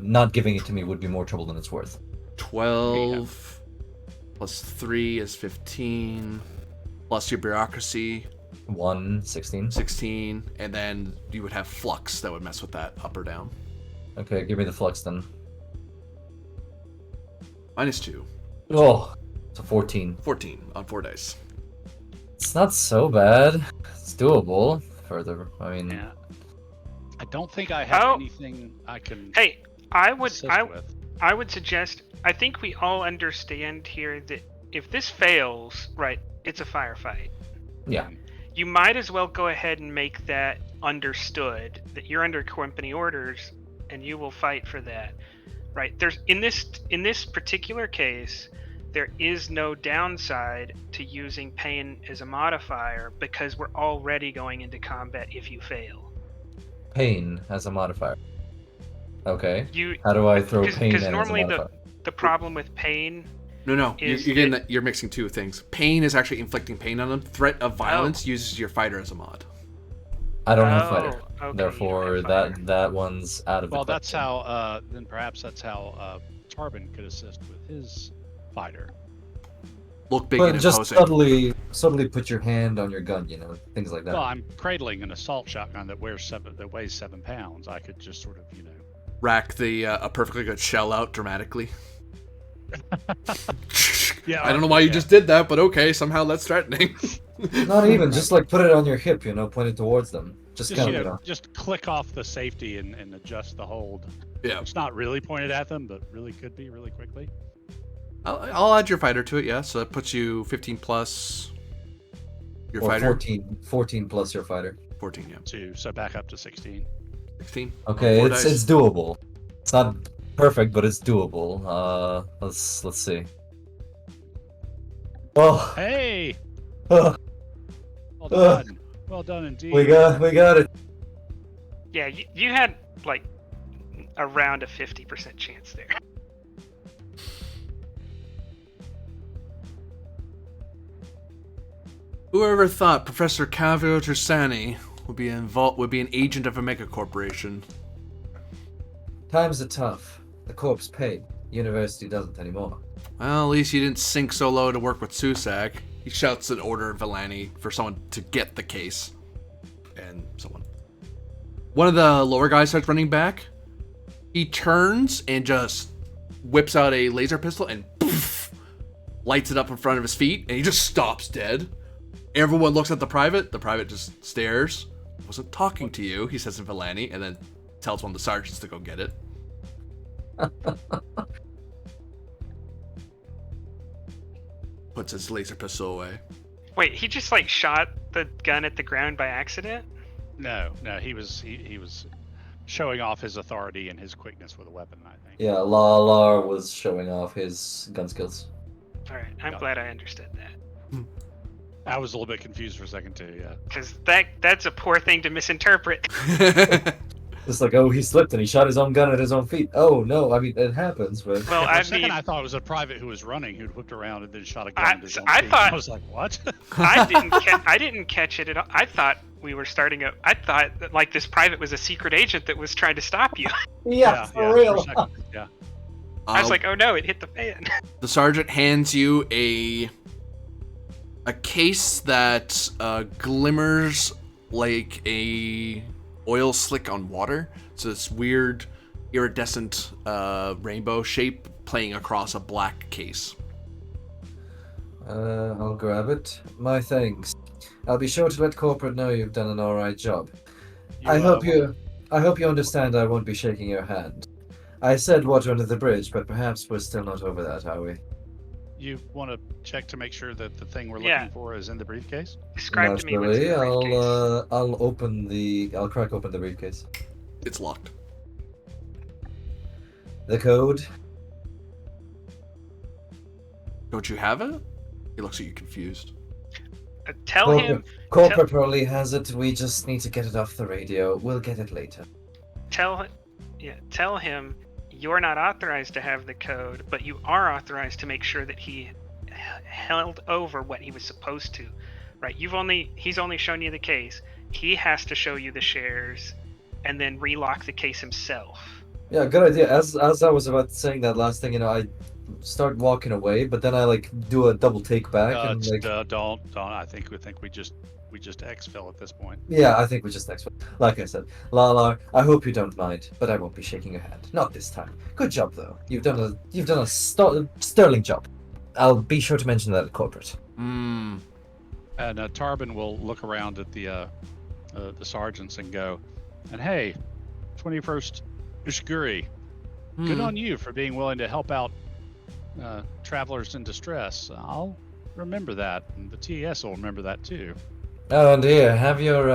Not giving it to me would be more trouble than it's worth. 12 plus 3 is 15 plus your bureaucracy 16. 16, and then you would have flux that would mess with that up or down. Okay, give me the flux then. -2. Oh, it's a 14. 14 on 4 dice. It's not so bad. It's doable. Further, I mean, Yeah. I don't think I have Oh. anything I can Hey, I would assist with. I would suggest. I think we all understand here that if this fails, right, it's a firefight. yeah. You might as well go ahead and make that understood that you're under company orders and you will fight for that. Right? There's in this particular case, there is no downside to using pain as a modifier because we're already going into combat if you fail. Pain as a modifier. Okay. You How do I throw pain in because as a normally modifier? the problem with pain No, Is you're getting it- that. You're mixing two things. Pain is actually inflicting pain on them. Threat of violence uses your fighter as a mod. I don't have fighter. okay, you don't Therefore, have fighter. that one's out of the Well, that's question. how. Then perhaps that's how Tarbin could assist with his fighter. Look big But and just imposing. subtly put your hand on your gun, things like that. Well, I'm cradling an assault shotgun that weighs 7 pounds. I could just sort of, Rack the a perfectly good shell out dramatically. Yeah, I don't know why you just did that, but okay, somehow that's threatening. Not even, just like put it on your hip, point it towards them. Just Just, kind of, just click off the safety and adjust the hold. Yeah, It's not really pointed at them, but really could be really quickly. I'll add your fighter to it. Yeah, so that puts you 15 plus your or fighter. 14 plus your fighter. 14, yeah. So back up to 16. 16. Okay, Four it's dice. doable. It's not perfect, but it's doable. Let's see. Oh, Hey, oh, well done. Well done indeed. we got it. Yeah, you had like around a 50% chance there. Whoever thought Professor Cavio Tersani would be an agent of a mega corporation? Times are tough. The corp's paid. University doesn't anymore. Well, at least you didn't sink so low to work with Susak. He shouts an order at Villani for someone to get the case. And someone. One of the lower guys starts running back. He turns and just whips out a laser pistol and poof, lights it up in front of his feet, and he just stops dead. Everyone looks at the private. The private just stares. I wasn't talking to you, he says in Villani, and then tells one of the sergeants to go get it. Puts his laser pistol away. Wait, he just like shot the gun at the ground by accident? No, he was showing off his authority and his quickness with a weapon, I think. Yeah, Lar was showing off his gun skills. All right, I'm glad I understood that. I was a little bit confused for a second too, yeah. Because that's a poor thing to misinterpret. It's like, oh, he slipped and he shot his own gun at his own feet. Oh no, I mean it happens, but Well, For I a second, mean, I thought it was a private who was running who'd whipped around and then shot a gun at his own I feet. thought- I was like, what? I didn't catch it at all. I thought we were starting a. I thought that like this private was a secret agent that was trying to stop you. yeah, for For a real. second, yeah. I was like, oh no, it hit the fan. The sergeant hands you a case that glimmers like a oil slick on water. So this weird iridescent rainbow shape playing across a black case. I'll grab it. My thanks. I'll be sure to let corporate know you've done an alright job. I hope you understand I won't be shaking your hand. I said water under the bridge, but perhaps we're still not over that, are we? You want to check to make sure that the thing we're Yeah. looking for is in the briefcase? Describe to me what's in Naturally, the briefcase. I'll crack open the briefcase. It's locked. The code. Don't you have it? He looks at you confused. Tell him. Corporate probably has it. We just need to get it off the radio. We'll get it later. Tell him you're not authorized to have the code, but you are authorized to make sure that he held over what he was supposed to. Right? He's only shown you the case. He has to show you the shares, and then relock the case himself. Yeah, good idea. As I was about saying that last thing, I start walking away, but then I like do a double take back and like. Don't. I think we just exfil at this point. Yeah, I think we just next one. Like I said, Lala, I hope you don't mind, but I won't be shaking your hand. Not this time. Good job though. You've done a sterling job. I'll be sure to mention that at corporate. And Tarbin will look around at the sergeants and go, and hey, 21st Ushguri, good on you for being willing to help out travelers in distress. I'll remember that, and the TES will remember that too. Oh dear, have your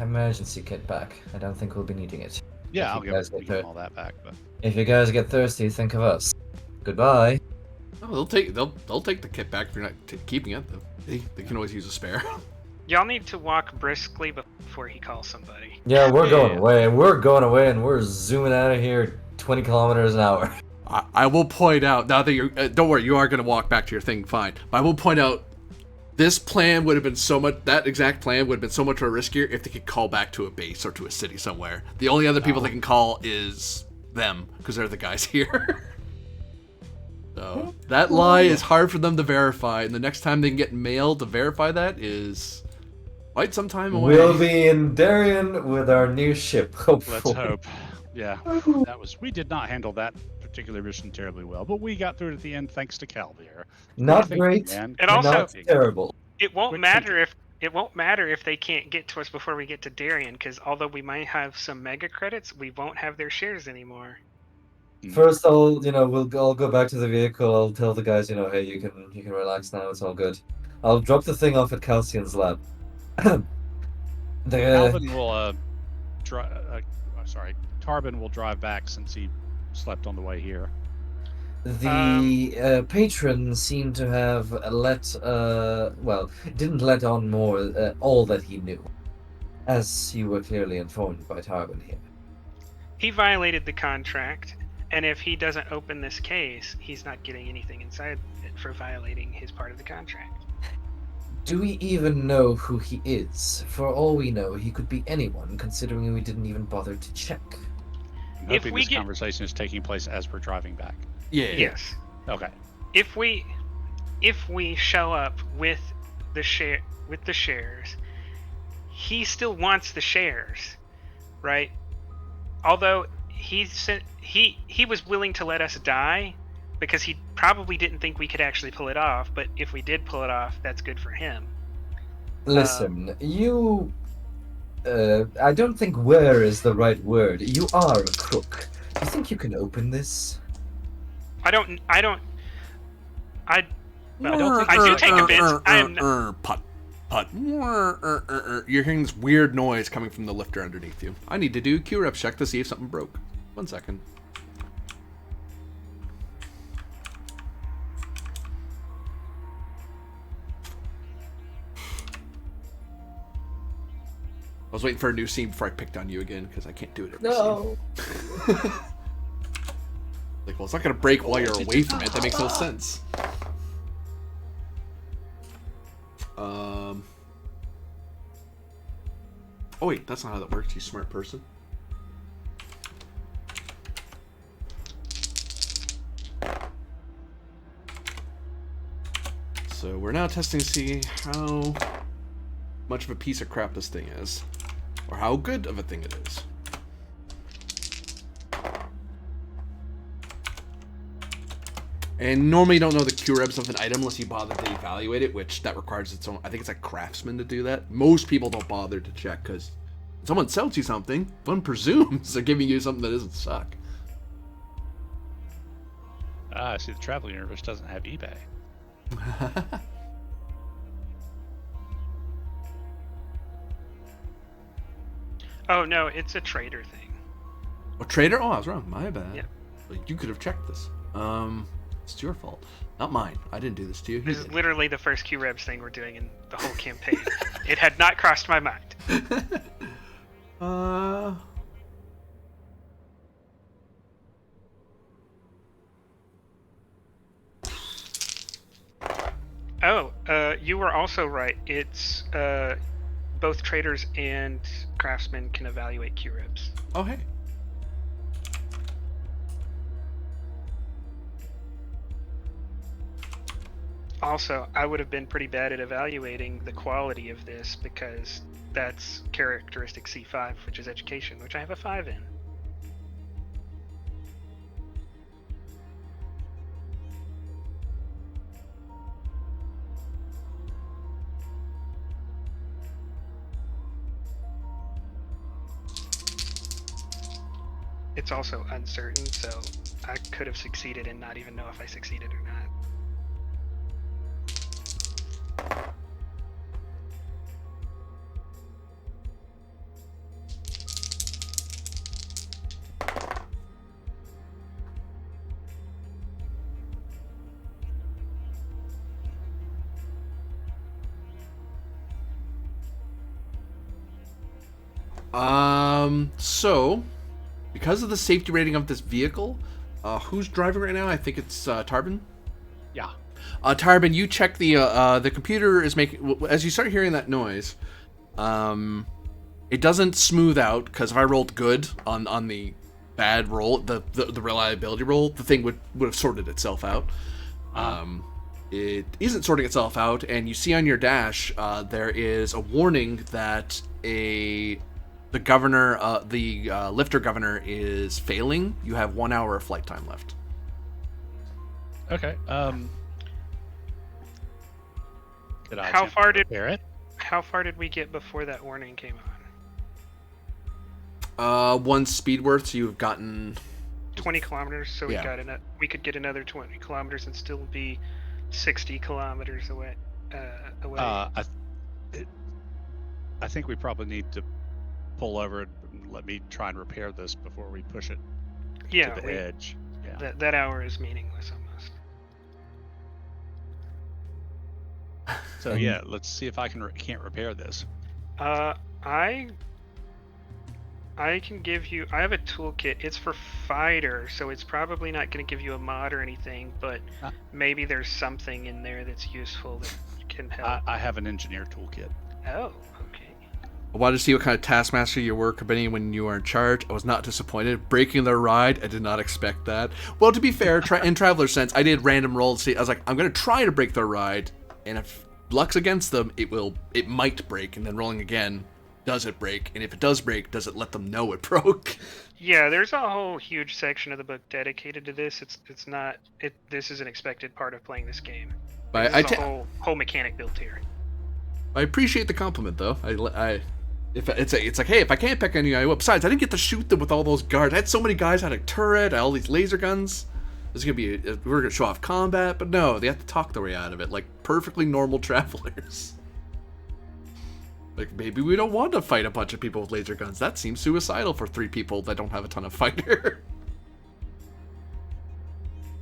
emergency kit back. I don't think we'll be needing it. Yeah, I'll you guys give all that back. But if you guys get thirsty, think of us. Goodbye. Oh, they'll take the kit back if you're not keeping it. Though. They can always use a spare. Y'all need to walk briskly before he calls somebody. Yeah, we're going away. We're going away, and we're zooming out of here 20 kilometers an hour. I will point out now that you're. Don't worry, you are going to walk back to your thing, fine. But I will point out, this plan would have been so much. That exact plan would have been so much more riskier if they could call back to a base or to a city somewhere. The only other people they can call is them because they're the guys here. So that lie is hard for them to verify, and the next time they can get mail to verify that is quite some time away. We'll be in Daryen with our new ship, hopefully. let's hope. Yeah, we did not handle that particular mission terribly well, but we got through it at the end thanks to Calvier. Not great, man. And also, not terrible. It won't matter if they can't get to us before we get to Daryen, because although we might have some mega credits, we won't have their shares anymore. First, I'll go back to the vehicle. I'll tell the guys, hey, you can relax now. It's all good. I'll drop the thing off at Calcian's lab. Tarbin will drive back since he slept on the way here. The patron seemed to have didn't let on more all that he knew, as you were clearly informed by Tarbin here. He violated the contract, and if he doesn't open this case, he's not getting anything inside it for violating his part of the contract. Do we even know who he is? For all we know, he could be anyone, considering we didn't even bother to check. I'm hoping this conversation is taking place as we're driving back. Yeah. Yes. Okay. If we show up with the shares, he still wants the shares, right? Although he was willing to let us die because he probably didn't think we could actually pull it off, but if we did pull it off, that's good for him. Listen, you I don't think "where" is the right word. You are a crook. Do you think you can open this? I do take offense. Putt. You're hearing this weird noise coming from the lifter underneath you. I need to do a Q-Rep check to see if something broke. 1 second. I was waiting for a new scene before I picked on you again, because I can't do it every scene. Like, well, it's not going to break while you're away from it. That makes no sense. Oh wait, that's not how that works, you smart person. So we're now testing to see how much of a piece of crap this thing is. Or how good of a thing it is. And normally you don't know the Q-Rebs of an item unless you bother to evaluate it, which that requires its own, I think it's like craftsman to do that. Most people don't bother to check because when someone sells you something, one presumes they're giving you something that doesn't suck. See, the travel universe doesn't have eBay. Oh no, it's a trader thing. A trader? Oh, I was wrong. My bad. Yeah. Like, you could have checked this. It's your fault, not mine. I didn't do this to you. This is literally the first QRebs thing we're doing in the whole campaign. It had not crossed my mind. Oh, you were also right. It's both traders and craftsmen can evaluate QRebs. Oh, hey. Also, I would have been pretty bad at evaluating the quality of this because that's characteristic C5, which is education, which I have a 5 in. It's also uncertain, so I could have succeeded and not even know if I succeeded or not. So, because of the safety rating of this vehicle, who's driving right now? I think it's Tarbin. Yeah. Tarbin, you check the computer is making, as you start hearing that noise, it doesn't smooth out, because if I rolled good on the bad roll, the reliability roll, the thing would have sorted itself out. It isn't sorting itself out, and you see on your dash there is a warning that the governor, the lifter governor is failing. You have 1 hour of flight time left. Okay. How far did we get before that warning came on? 1 speed worth, so you've gotten 20 kilometers. So Yeah. we could get another 20 kilometers and still be 60 kilometers away. I think we probably need to pull over and let me try and repair this before we push it Yeah, to the edge. Yeah. that hour is meaningless almost. So yeah, let's see if I can't repair this. I can give you. I have a toolkit. It's for fighter, so it's probably not going to give you a mod or anything. But maybe there's something in there that's useful that can help. I have an engineer toolkit. Oh, okay. I wanted to see what kind of taskmaster you were, Kabini, when you were in charge. I was not disappointed. Breaking the ride, I did not expect that. Well, to be fair, in Traveler's Sense, I did random rolls. I was like, I'm going to try to break the ride, and if luck's against them, it might break, and then rolling again, does it break? And if it does break, does it let them know it broke? Yeah, there's a whole huge section of the book dedicated to this. It's not. This is an expected part of playing this game. There's a whole mechanic built here. I appreciate the compliment, though. If it's like, hey, if I can't pick any, I will. Besides, I didn't get to shoot them with all those guards. I had so many guys had a turret, all these laser guns. This is gonna be we're gonna show off combat, but no, they have to talk their way out of it, like perfectly normal travelers. Like, maybe we don't want to fight a bunch of people with laser guns. That seems suicidal for 3 people that don't have a ton of fighter.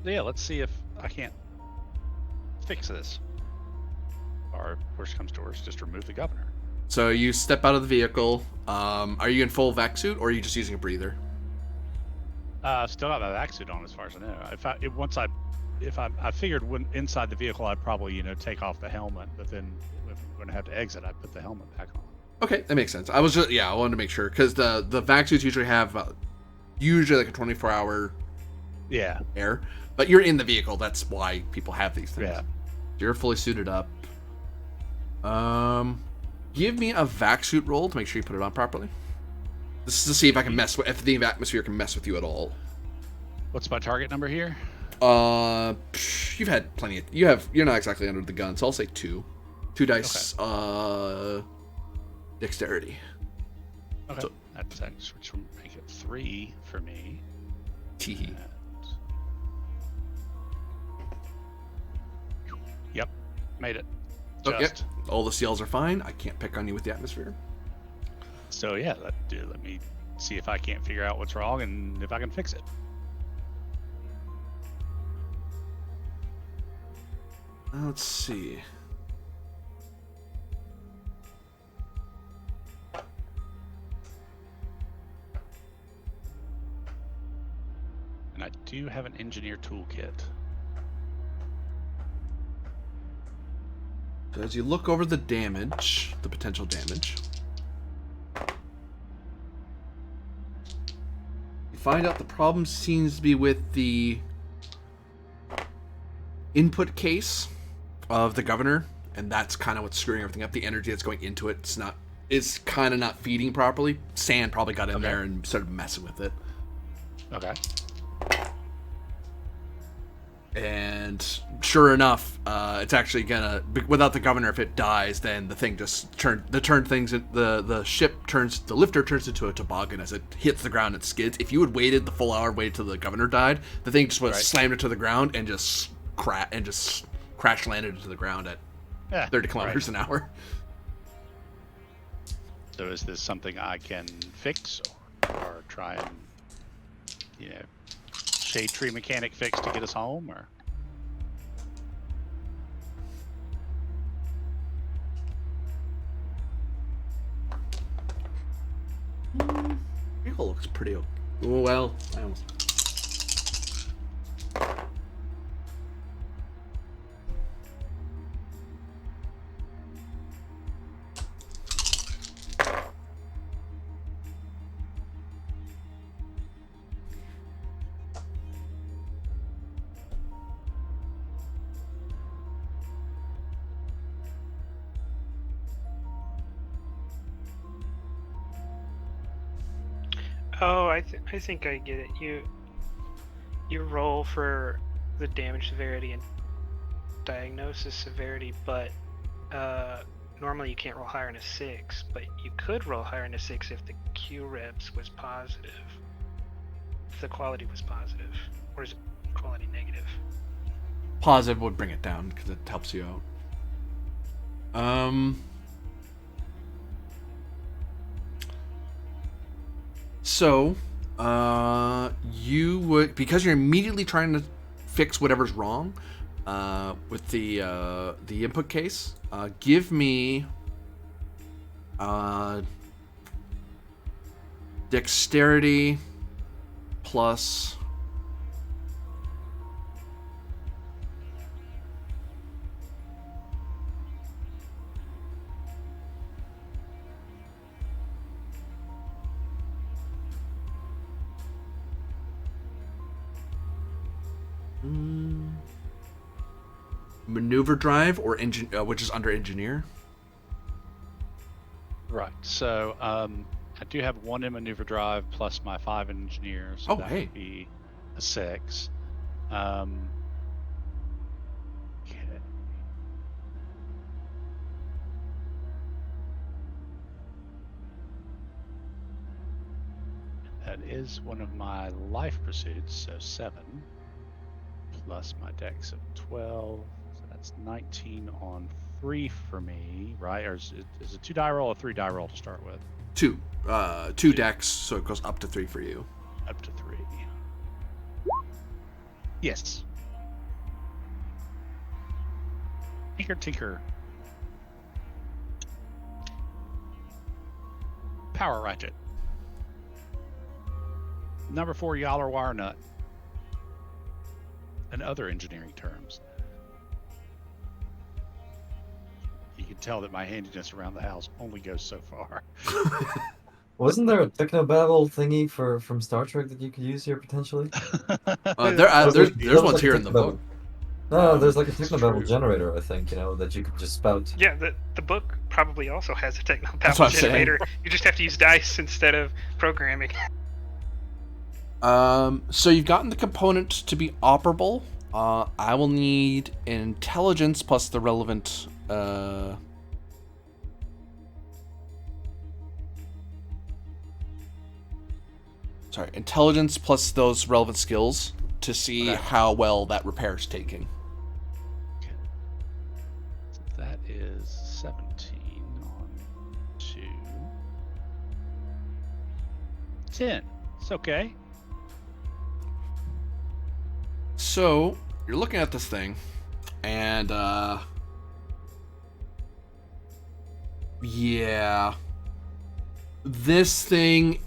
Yeah, let's see if I can't fix this. Or worst comes to worst, just remove the governor. So you step out of the vehicle. Are you in full vac suit, or are you just using a breather? Still got my vac suit on, as far as I know. I figured when inside the vehicle, I'd probably take off the helmet, but then if I'm going to have to exit, I'd put the helmet back on. Okay, that makes sense. I wanted to make sure, because the vac suits usually have like a 24-hour air, but you're in the vehicle. That's why people have these things. Yeah. You're fully suited up. Give me a vac suit roll to make sure you put it on properly. This is to see if I can if the atmosphere can mess with you at all. What's my target number here? You've had plenty of. You're not exactly under the gun, so I'll say 2. 2 dice. Okay. Dexterity. Okay. So, which will make it 3 for me. Teehee. Yep, made it. Oh, yep. All the CLs are fine. I can't pick on you with the atmosphere. So yeah, let me see if I can't figure out what's wrong and if I can fix it. Let's see. And I do have an engineer toolkit. So as you look over the damage, the potential damage, you find out the problem seems to be with the input case of the governor, and that's kind of what's screwing everything up. The energy that's going into it, it's kind of not feeding properly. Sand probably got in there and started messing with it. Okay. And sure enough, it's actually gonna, without the governor, if it dies, then the thing just the lifter turns into a toboggan as it hits the ground and skids. If you had waited the full hour, waited till the governor died, the thing just slammed it to the ground and just crash landed into the ground at 30 kilometers an hour. So is this something I can fix or try and, shade tree mechanic fix to get us home, or? Vehicle looks pretty okay. Well, I almost... Oh, I think I get it. You roll for the damage severity and diagnosis severity, but normally you can't roll higher than a 6, but you could roll higher than a 6 if the Q reps was positive. If the quality was positive, or is it quality negative? Positive would bring it down because it helps you out. So, you would, because you're immediately trying to fix whatever's wrong with the input case. Give me dexterity plus maneuver drive or engine, which is under engineer. Right. So I do have 1 in maneuver drive plus my 5 in engineer, so that would be a 6. Okay. That is one of my life pursuits, so 7 plus my dex of 12, so that's 19 on 3 for me, right? Or is it a 2 die roll or 3 die roll to start with? 2 dex, so it goes up to 3 for you. Up to 3. Yes. Tinker. Power ratchet. Number 4 Yaller wire nut. And other engineering terms. You can tell that my handiness around the house only goes so far. Wasn't there a technobabble thingy from Star Trek that you could use here potentially? There's ones here in the book. No, there's like a It's technobabble true. generator, I think, that you could just spout. Yeah, the book probably also has a That's what technobabble I'm saying. generator. You just have to use dice instead of programming. So you've gotten the component to be operable. I will need intelligence plus the relevant intelligence plus those relevant skills to see how well that repair is taking. Okay. So that is 17 on 2. 10. It's okay. So you're looking at this thing, And, yeah. This thing,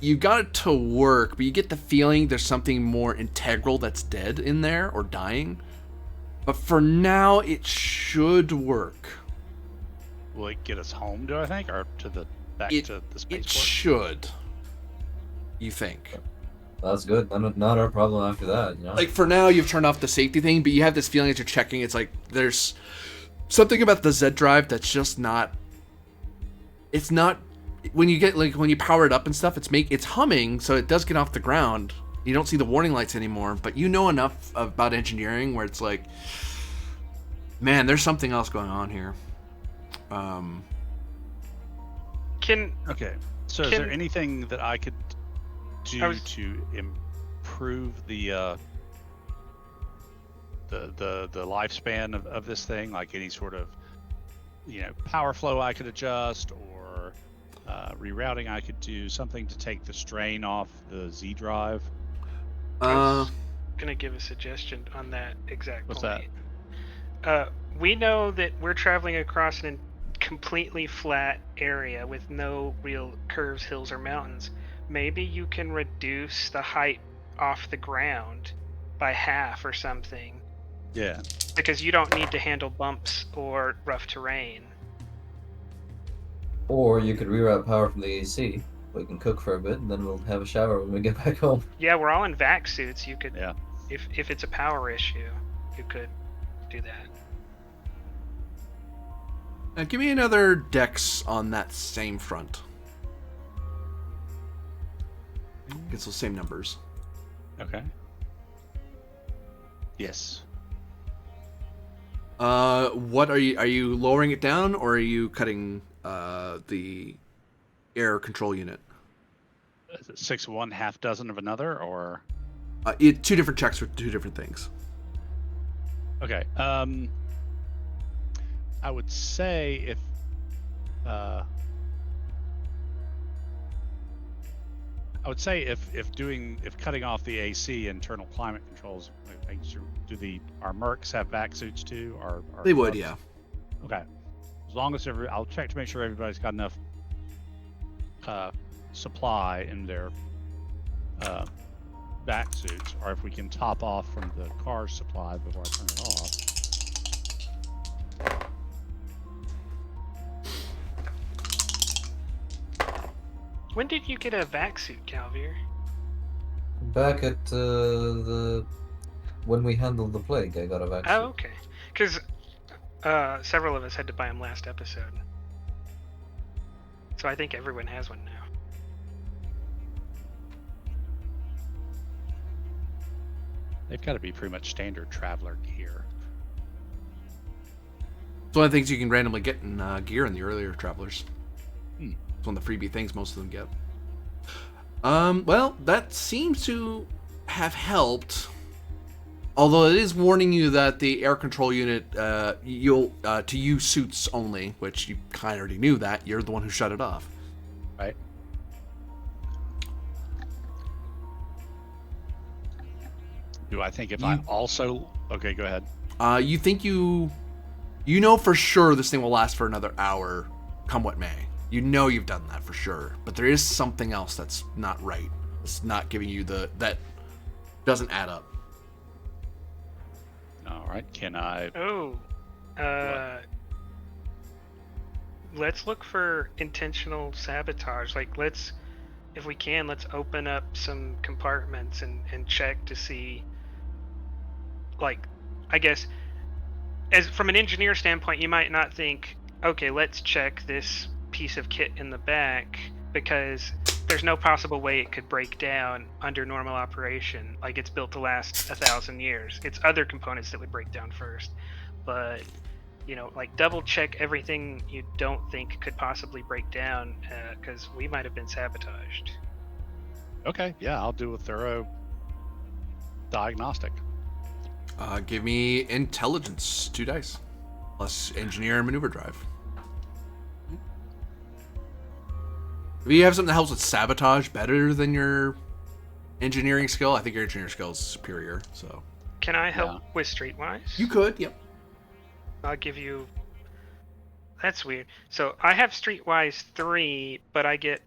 you got it to work, but you get the feeling there's something more integral that's dead in there or dying. But for now, it should work. Will it get us home, do I think, or to the back to the It spaceport? should. You think? That's good. Not our problem after that, you know? Like, for now, you've turned off the safety thing, but you have this feeling as you're checking, it's like, there's something about the Z drive that's just not... It's not... When you get, like, when you power it up and stuff, it's humming, so it does get off the ground. You don't see the warning lights anymore, but you know enough about engineering where it's like, man, there's something else going on here. Okay. So is there anything that I could do to improve the lifespan of this thing? Like any sort of, power flow I could adjust, or rerouting I could do, something to take the strain off the Z drive? I was gonna give a suggestion on that exact What's point. We know that we're traveling across an completely flat area with no real curves, hills, or mountains. Maybe you can reduce the height off the ground by half or something. Yeah. Because you don't need to handle bumps or rough terrain. Or you could reroute power from the AC. We can cook for a bit, and then we'll have a shower when we get back home. Yeah, we're all in vac suits. You could, Yeah. if it's a power issue, you could do that. Give me another dex on that same front. It's those same numbers. Okay. Yes. What are you lowering it down, or are you cutting the air control unit? Is it 6 of one, half dozen of another, or? Two different checks for two different things. Okay. I would say if cutting off the AC internal climate controls, do our mercs have vac suits too? Or They would, yeah. Okay. As long as I'll check to make sure everybody's got enough supply in their vac suits, or if we can top off from the car's supply before I turn it off. When did you get a vac suit, Calvier? Back at when we handled the plague, I got a vaccine. Oh, okay. Because several of us had to buy them last episode. So I think everyone has one now. They've got to be pretty much standard traveler gear. It's one of the things you can randomly get in gear in the earlier travelers. Hmm. It's one of the freebie things most of them get. Well, that seems to have helped. Although it is warning you that the air control unit, you'll to use suits only, which you kind of already knew that. You're the one who shut it off. Right. Do I think if I also... Okay, go ahead. You think you know for sure this thing will last for another hour, come what may. You know you've done that for sure. But there is something else that's not right. It's not giving you that doesn't add up. All right, can I... Let's look for intentional sabotage. Like, if we can, let's open up some compartments and check to see, like, I guess, as from an engineer standpoint, you might not think, okay, let's check this piece of kit in the back, because there's no possible way it could break down under normal operation. Like, it's built to last 1,000 years. It's other components that would break down first. But, like, double check everything you don't think could possibly break down, because we might have been sabotaged. Okay, yeah, I'll do a thorough diagnostic. Give me intelligence, 2 dice. Plus engineer and maneuver drive. If you have something that helps with sabotage better than your engineering skill, I think your engineering skill is superior, so... Can I help Yeah. with Streetwise? You could, yep. I'll give you. That's weird. So I have Streetwise 3, but I get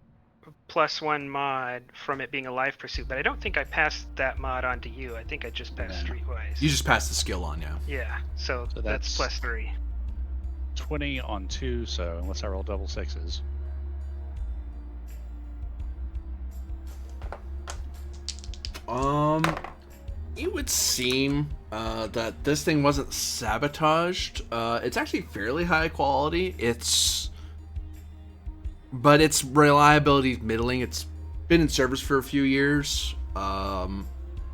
+1 mod from it being a life pursuit. But I don't think I passed that mod on to you. I think I just passed Yeah. Streetwise. You just passed the skill on, yeah. Yeah. So that's that's +3. 20 on 2, so unless I roll double sixes. It would seem that this thing wasn't sabotaged. It's actually fairly high quality. But its reliability is middling. It's been in service for a few years.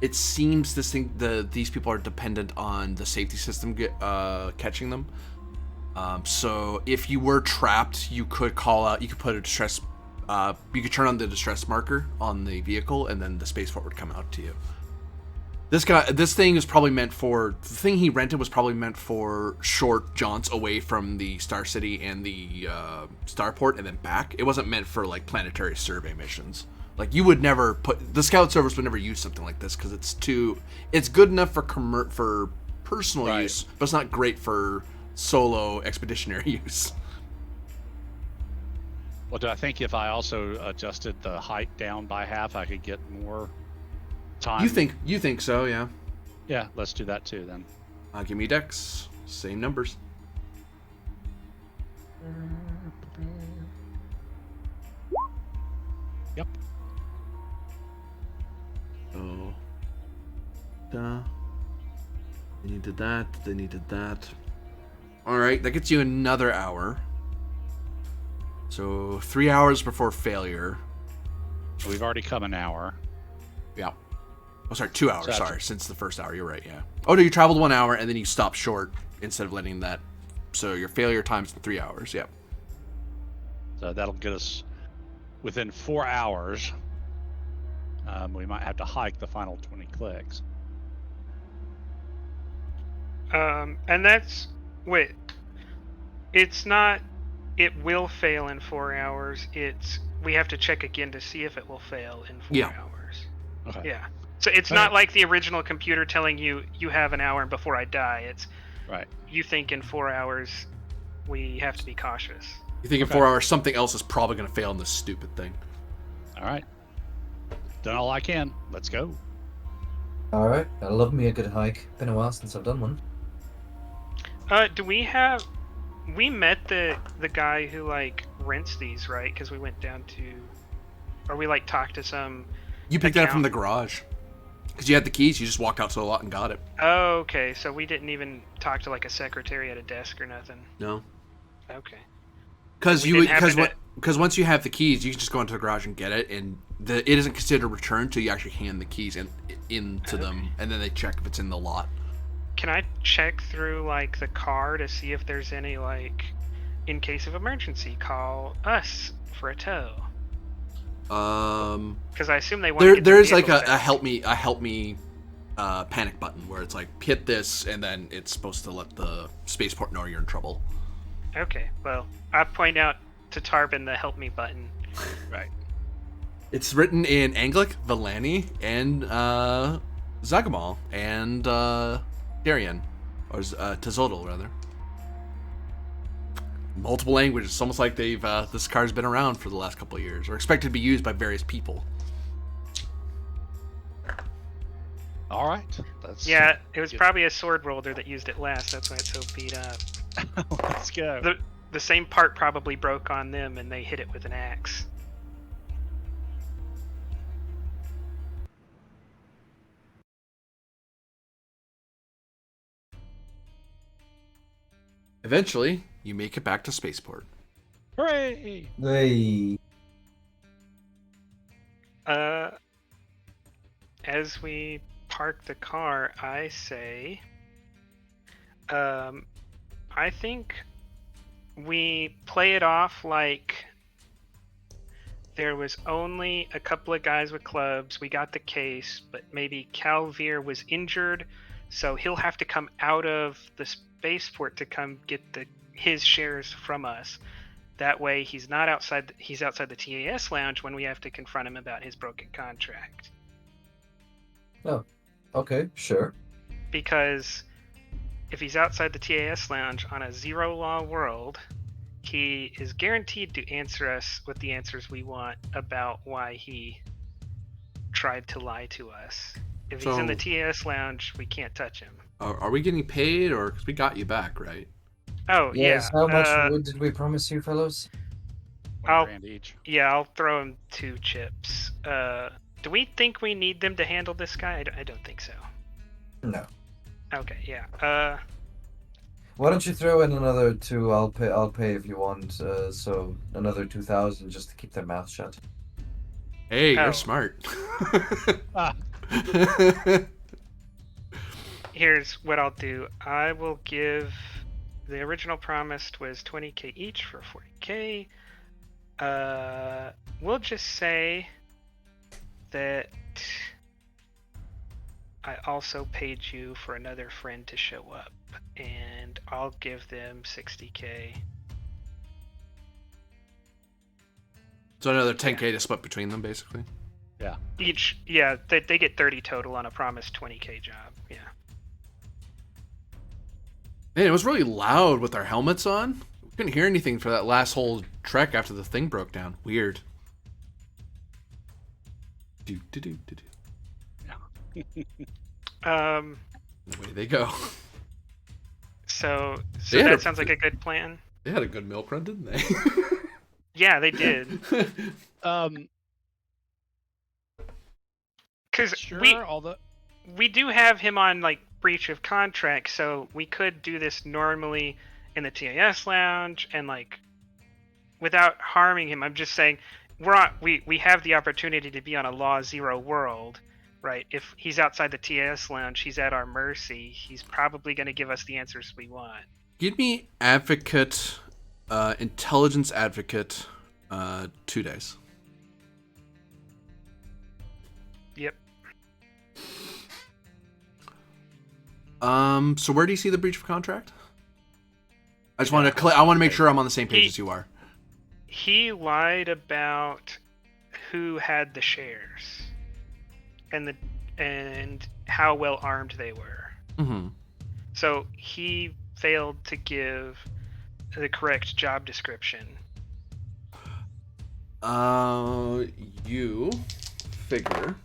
It seems these people are dependent on the safety system catching them. So if you were trapped, you could call out. You could put a distress. You could turn on the distress marker on the vehicle, and then the spaceport would come out to you. This thing is probably meant for. The thing he rented was probably meant for short jaunts away from the Star City and the starport, and then back. It wasn't meant for like planetary survey missions. Like you would never put the Scout Service would never use something like this because it's good enough for personal use, but it's not great for solo expeditionary use. Well, do I think if I also adjusted the height down by half, I could get more time? You think so, yeah. Yeah, let's do that too then. Give me Dex. Same numbers. Yep. Oh. Then you did that. Then you did that. Alright, that gets you another hour. So 3 hours before failure. So we've already come an hour. Yeah. Oh, sorry, 2 hours. So Sorry, since the first hour. You're right, yeah. Oh, no, you traveled 1 hour and then you stopped short instead of letting that. So your failure time's 3 hours, yeah. So that'll get us within 4 hours. We might have to hike the final 20 clicks. And that's wait. It's not. It will fail in 4 hours. We have to check again to see if it will fail in 4 hours. Okay. Yeah. So it's not like the original computer telling you have an hour before I die. It's right. You think in 4 hours we have to be cautious. You think in 4 hours something else is probably going to fail in this stupid thing. All right. Done all I can. Let's go. All right, I love me a good hike. Been a while since I've done one. Do we have? We met the guy who like rents these, right? Because we went down to, or we like talked to some. You picked that up from the garage. Because you had the keys, you just walked out to the lot and got it. Oh, okay. So we didn't even talk to like a secretary at a desk or nothing. No. Okay. Because once you have the keys, you can just go into the garage and get it, and it isn't considered returned until you actually hand the keys into them, and then they check if it's in the lot. Can I check through like the car to see if there's any like, in case of emergency, call us for a tow? Because I assume they want. There is like a help me panic button where it's like hit this, and then it's supposed to let the spaceport know you're in trouble. Okay, well, I point out to Tarbin the help me button. Right. It's written in Anglic, Valani, and Zagamal, and Daryen, or Tazodal rather. Multiple languages. It's almost like this car's been around for the last couple of years, or expected to be used by various people. All right. Yeah, it was probably a sword rolder that used it last. That's why it's so beat up. Let's go. The same part probably broke on them, and they hit it with an axe. Eventually, you make it back to spaceport. Hooray! Hey. As we park the car, I say, I think we play it off like there was only a couple of guys with clubs. We got the case, but maybe Calvir was injured, so he'll have to come out of the spaceport to come get his shares from us. That way, he's not outside. He's outside the TAS lounge when we have to confront him about his broken contract. Oh, okay, sure. because if he's outside the TAS lounge on a zero law world, he is guaranteed to answer us with the answers we want about why he tried to lie to us. If he's in the TAS lounge, we can't touch him. Are we getting paid, or because we got you back, right? Oh, Yes, yeah. how much wood did we promise you, fellows? $1 grand each. Yeah, I'll throw him 2 chips. Do we think we need them to handle this guy? I don't think so. No. Okay, yeah. Why don't you throw in another 2? I'll pay if you want. So another 2,000 just to keep their mouth shut. Hey, Oh. you're smart. Ah, Here's what I'll do. I will give. The original promised was 20k each for 40k. We'll just say that I also paid you for another friend to show up, and I'll give them 60k. So another 10k to split between them, basically. Each, yeah, they get 30 total on a promised 20k job. Yeah. Man, it was really loud with our helmets on. We couldn't hear anything for that last whole trek after the thing broke down. Weird. Do do do do do. Away they go. So They had that a- sounds like a good plan. They had a good milk run, didn't they? Yeah, they did. Because sure. Although we do have him on like breach of contract, so we could do this normally in the TAS lounge and like without harming him. I'm just saying we have the opportunity to be on a law zero world, right? If he's outside the TAS lounge, he's at our mercy. He's probably going to give us the answers we want. Give me advocate, intelligence advocate, 2 days. Yep. So where do you see the breach of contract? I just want to I want to make sure I'm on the same page as you are. He lied about who had the shares and how well armed they were. Mm-hmm. So he failed to give the correct job description. You figure.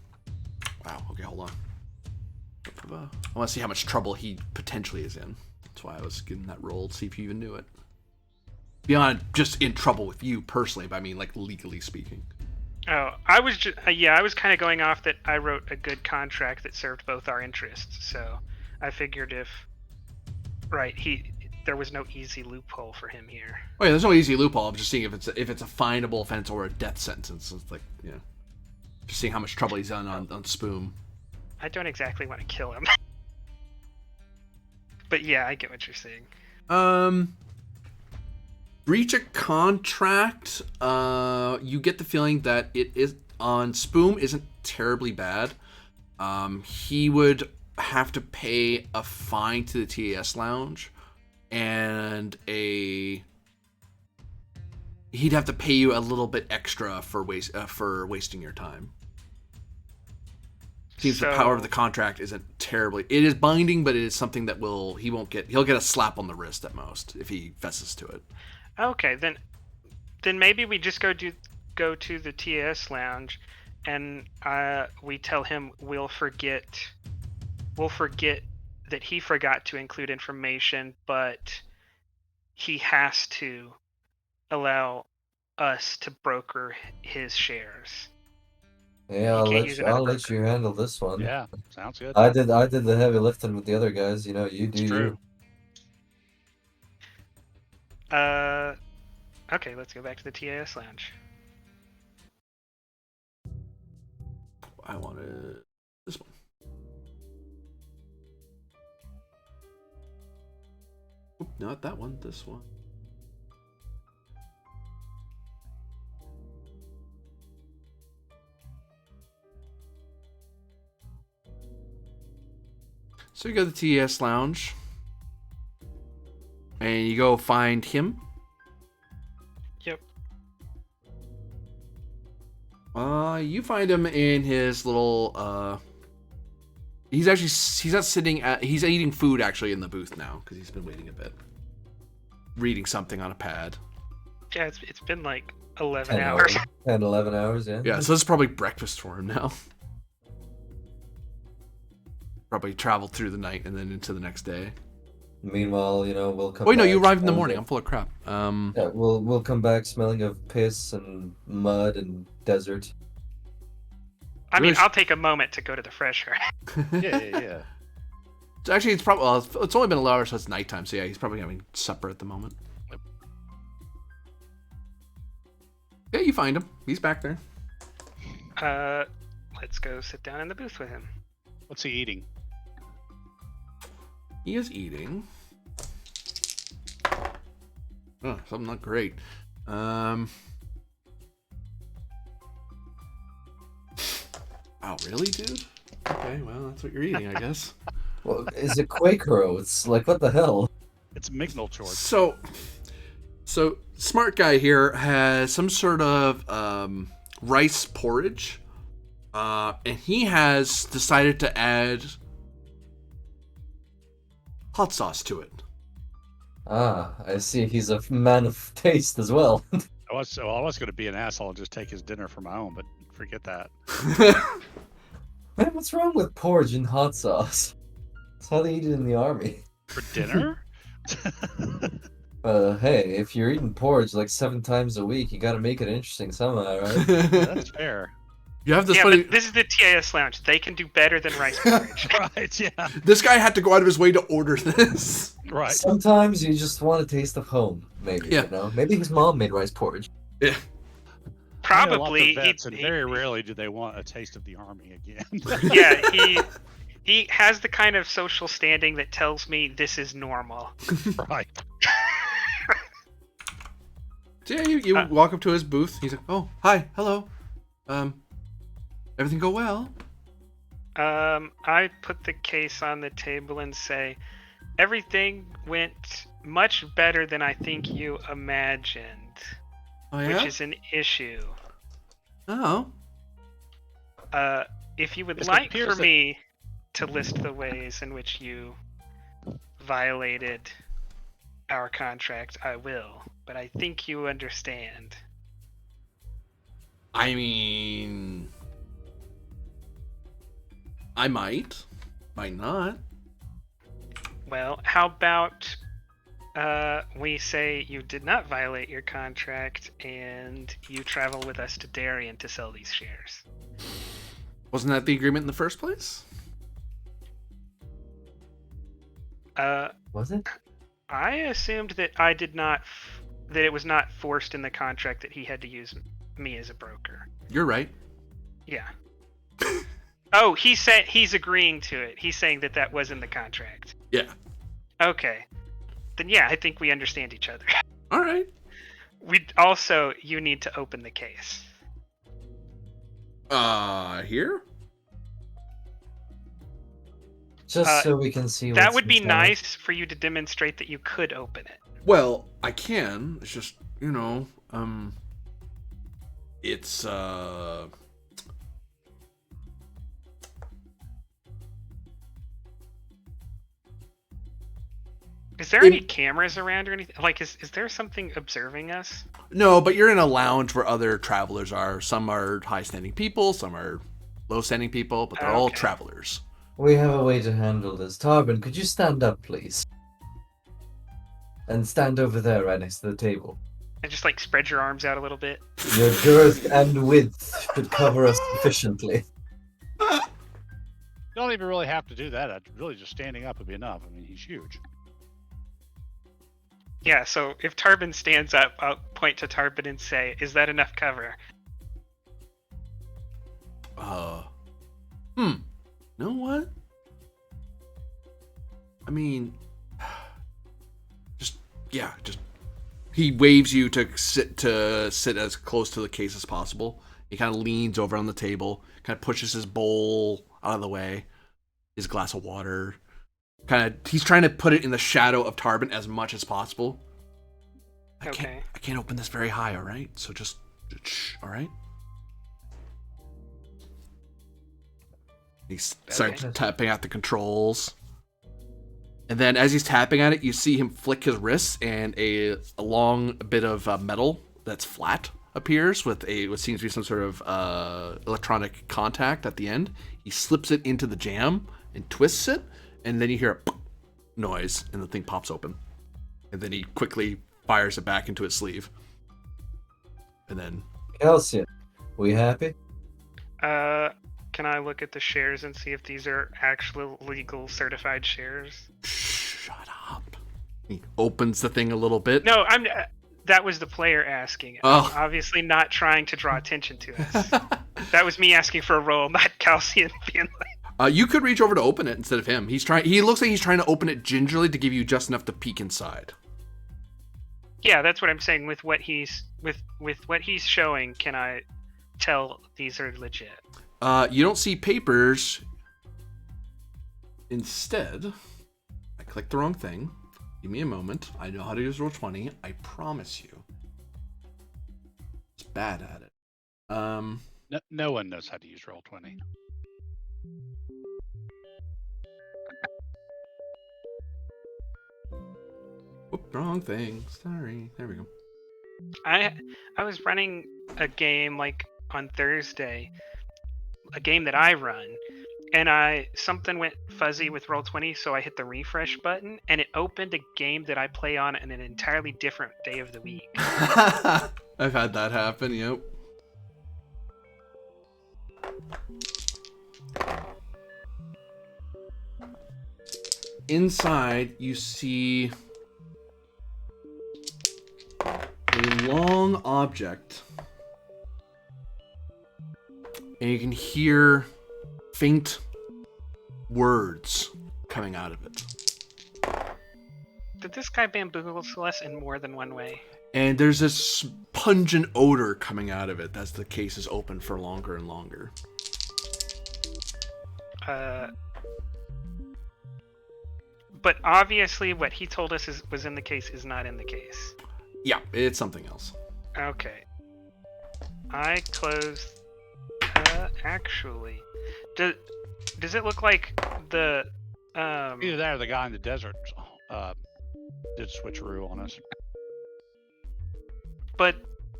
Wow. Okay, hold on. I want to see how much trouble he potentially is in. That's why I was getting that roll to see if you even knew it. Beyond just in trouble with you personally, but I mean like legally speaking. Oh, I was just I was kind of going off that I wrote a good contract that served both our interests. So I figured if there was no easy loophole for him here. Oh yeah, there's no easy loophole. I'm just seeing if it's a finable offense or a death sentence. It's like, you know, just seeing how much trouble he's done on Spoom. I don't exactly want to kill him. But yeah, I get what you're saying. Breach a contract. You get the feeling that it is on Spoom isn't terribly bad. He would have to pay a fine to the TAS lounge, and he'd have to pay you a little bit extra for wasting your time. Seems the power of the contract isn't terribly. It is binding, but it is something that he'll get a slap on the wrist at most if he fesses to it. Okay, then maybe we just go to the TAS lounge, and we tell him we'll forget that he forgot to include information, but he has to allow us to broker his shares. Yeah, I'll let you handle this one. yeah, sounds good. I did the heavy lifting with the other guys. You know, you do It's true. you. Okay, let's go back to the TAS lounge. I wanted this one. Oop, not that one. This one. So you go to the TES lounge, and you go find him. Yep. You find him in his little He's not sitting at. He's eating food actually in the booth now because he's been waiting a bit, reading something on a pad. Yeah, it's been like 11 10 hours. 10, 11 hours, yeah. Yeah, so this is probably breakfast for him now. Probably traveled through the night and then into the next day. Meanwhile, we'll come Wait, no, back you arrived in the smelling morning. I'm of- full of crap. Yeah, we'll come back smelling of piss and mud and desert. I mean, Really- I'll take a moment to go to the fresher. Yeah. So actually, it's probably it's only been 11 hours, so it's nighttime. So yeah, he's probably having supper at the moment. Yep. Yeah, you find him. He's back there. Let's go sit down in the booth with him. What's he eating? He is eating. Oh, something not great. Oh, really, dude? Okay, well, that's what you're eating, I guess. Well, is it Quaker oats? Like, what the hell? It's Mignol Chort. So smart guy here has some sort of rice porridge, and he has decided to add hot sauce to it. Ah, I see. He's a man of taste as well. I was going to be an asshole and just take his dinner for my own, but forget that. Man, what's wrong with porridge and hot sauce? That's how they eat it in the army. For dinner? Hey, if you're eating porridge like 7 times a week, you gotta make it interesting somehow, right? That's fair. You have this Yeah, funny. but this is the TIS lounge. They can do better than rice porridge. Right, yeah. This guy had to go out of his way to order this. Right. Sometimes you just want a taste of home, maybe, Yeah. Maybe his mom made rice porridge. Yeah. Probably. Vets, and very rarely do they want a taste of the army again. Yeah, he has the kind of social standing that tells me this is normal. Right. So yeah, you walk up to his booth. He's like, "Oh, hi, hello. Everything go well?" I put the case on the table and say, everything went much better than I think you imagined, Oh yeah. which is an issue. Oh. If you would It like appears for that- me to list the ways in which you violated our contract, I will. But I think you understand. I mean, I might not. Well, how about we say you did not violate your contract and you travel with us to Daryen to sell these shares? Wasn't that the agreement in the first place? Was it? I assumed that I did not, that it was not forced in the contract that he had to use me as a broker. You're right. Yeah. Oh, he said he's agreeing to it. He's saying that that was in the contract. Yeah. Okay. Then yeah, I think we understand each other. All right. You need to open the case. Here? Just so we can see That what's would be inside. nice for you to demonstrate that you could open it. Well, I can. It's just, it's, Is there any cameras around or anything? Like, is there something observing us? No, but you're in a lounge where other travelers are. Some are high-standing people, some are low-standing people, but they're all Okay. travelers. We have a way to handle this. Tarbin, could you stand up, please? And stand over there right next to the table. And just like spread your arms out a little bit. Your girth and width should cover us sufficiently. You don't even really have to do that. Really, just standing up would be enough. I mean, he's huge. Yeah, so if Tarbin stands up, I'll point to Tarbin and say, is that enough cover? Know what? I mean, just he waves you to sit as close to the case as possible. He kind of leans over on the table, kind of pushes his bowl out of the way, his glass of water. He's trying to put it in the shadow of Tarbin as much as possible. I can't open this very high, all right? So just shh, all right? He starts Okay. tapping at the controls. And then as he's tapping at it, you see him flick his wrists, and a long bit of metal that's flat appears with what seems to be some sort of electronic contact at the end. He slips it into the jam and twists it, and then you hear a noise, and the thing pops open. And then he quickly fires it back into its sleeve. And then... Calcium, we happy? Can I look at the shares and see if these are actual legal certified shares? Shut up. He opens the thing a little bit. No, that was the player asking. Oh. I'm obviously not trying to draw attention to us. That was me asking for a roll, not Calcium being like... You could reach over to open it instead of him. He looks like he's trying to open it gingerly to give you just enough to peek inside. Yeah, that's what I'm saying. With what he's showing, can I tell these are legit? You don't see papers. Instead, I clicked the wrong thing. Give me a moment. I know how to use Roll20. I promise you. It's bad at it. No one knows how to use Roll20. Whoop, wrong thing. Sorry. There we go. I was running a game like on Thursday, a game that I run, and something went fuzzy with Roll20, so I hit the refresh button, and it opened a game that I play on an entirely different day of the week. I've had that happen, yep. Inside, you see a long object, and you can hear faint words coming out of it. Did this guy bamboozle us in more than one way? And there's this pungent odor coming out of it as the case is open for longer and longer. But obviously what he told us was in the case is not in the case. Yeah, it's something else. Okay. I closed... actually... Does it look like the... Either that or the guy in the desert did switcheroo on us. But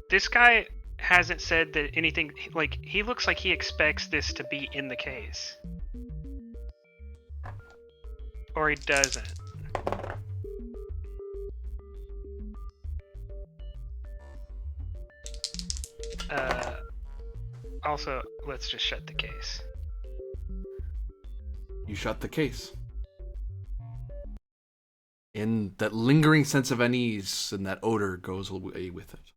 this guy hasn't said that anything... Like, he looks like he expects this to be in the case. Or he doesn't. Also, let's just shut the case. You shut the case. And that lingering sense of unease and that odor goes away with it.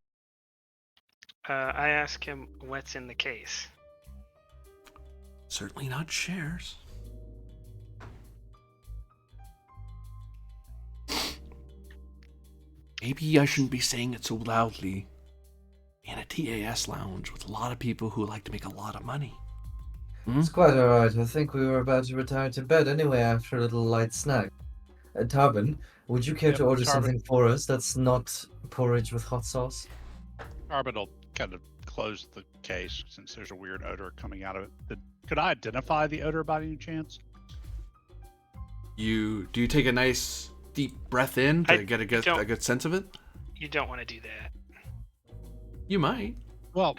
I ask him what's in the case. Certainly not shares. Maybe I shouldn't be saying it so loudly in a TAS lounge with a lot of people who like to make a lot of money. It's quite alright. I think we were about to retire to bed anyway after a little light snack. Tarbin, would you care Yep, to order Tarbin. something for us that's not porridge with hot sauce? Arbin will kind of close the case since there's a weird odor coming out of it. Could I identify the odor by any chance? Do you take a nice deep breath in to get a good sense of it? You don't want to do that. You might. Well,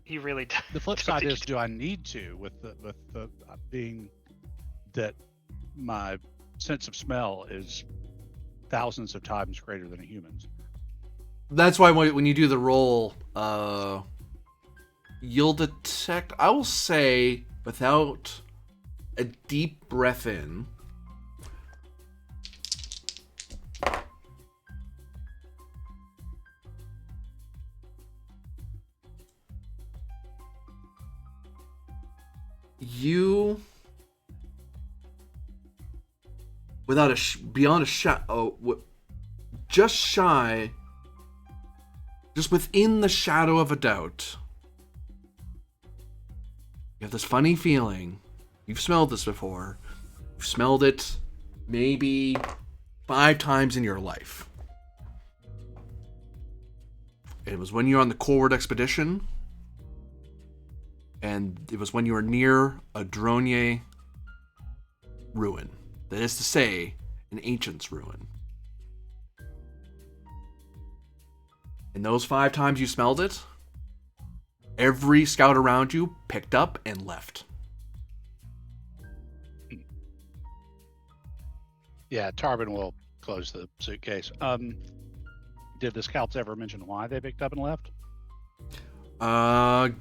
You really don't. the flip don't side think is, do I need to with the being that my sense of smell is thousands of times greater than a human's? That's why when you do the roll, you'll detect, I will say, without a deep breath in, you, without beyond a shot, just shy, just within the shadow of a doubt, you have this funny feeling. You've smelled this before. You've smelled it maybe 5 times in your life. It was when you were on the Corward expedition, and it was when you were near a Dronye ruin. That is to say, an ancient's ruin. And those 5 times you smelled it, every scout around you picked up and left. Yeah, Tarbin will close the suitcase. Did the scouts ever mention why they picked up and left?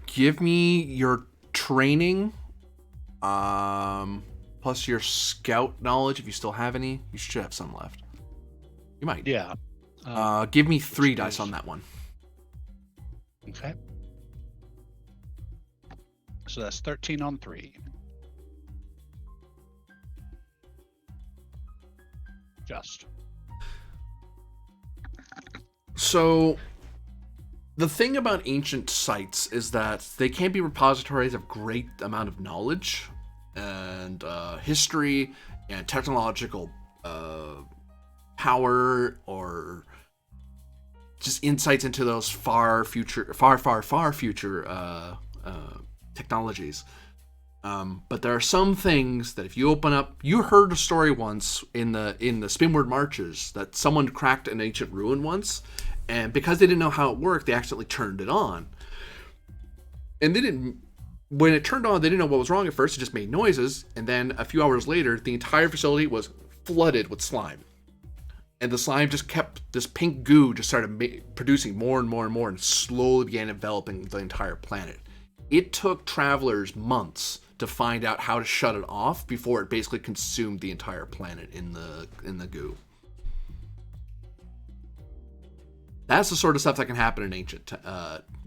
Give me your training, plus your scout knowledge, if you still have any. You should have some left. You might. Yeah. Give me 3 which dice is- on that one. Okay. So that's 13 on 3. Just. So, the thing about ancient sites is that they can be repositories of great amount of knowledge and history and technological power, or just insights into those far future technologies. But there are some things that if you open up, you heard a story once in the Spinward Marches that someone cracked an ancient ruin once, and because they didn't know how it worked, they accidentally turned it on. And when it turned on, they didn't know what was wrong at first. It just made noises, and then a few hours later, the entire facility was flooded with slime. And the slime just kept, this pink goo just started producing more and more and more, and slowly began enveloping the entire planet. It took travelers months to find out how to shut it off before it basically consumed the entire planet in the goo. That's the sort of stuff that can happen in ancient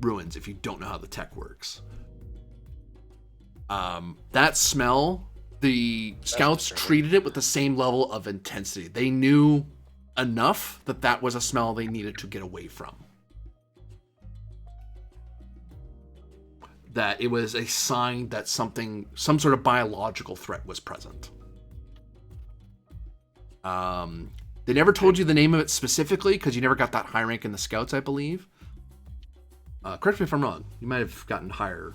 ruins if you don't know how the tech works. That smell, the scouts treated it with the same level of intensity. They knew enough that was a smell they needed to get away from. That it was a sign that some sort of biological threat was present. They never told you the name of it specifically because you never got that high rank in the scouts, I believe. Correct me if I'm wrong. You might have gotten higher.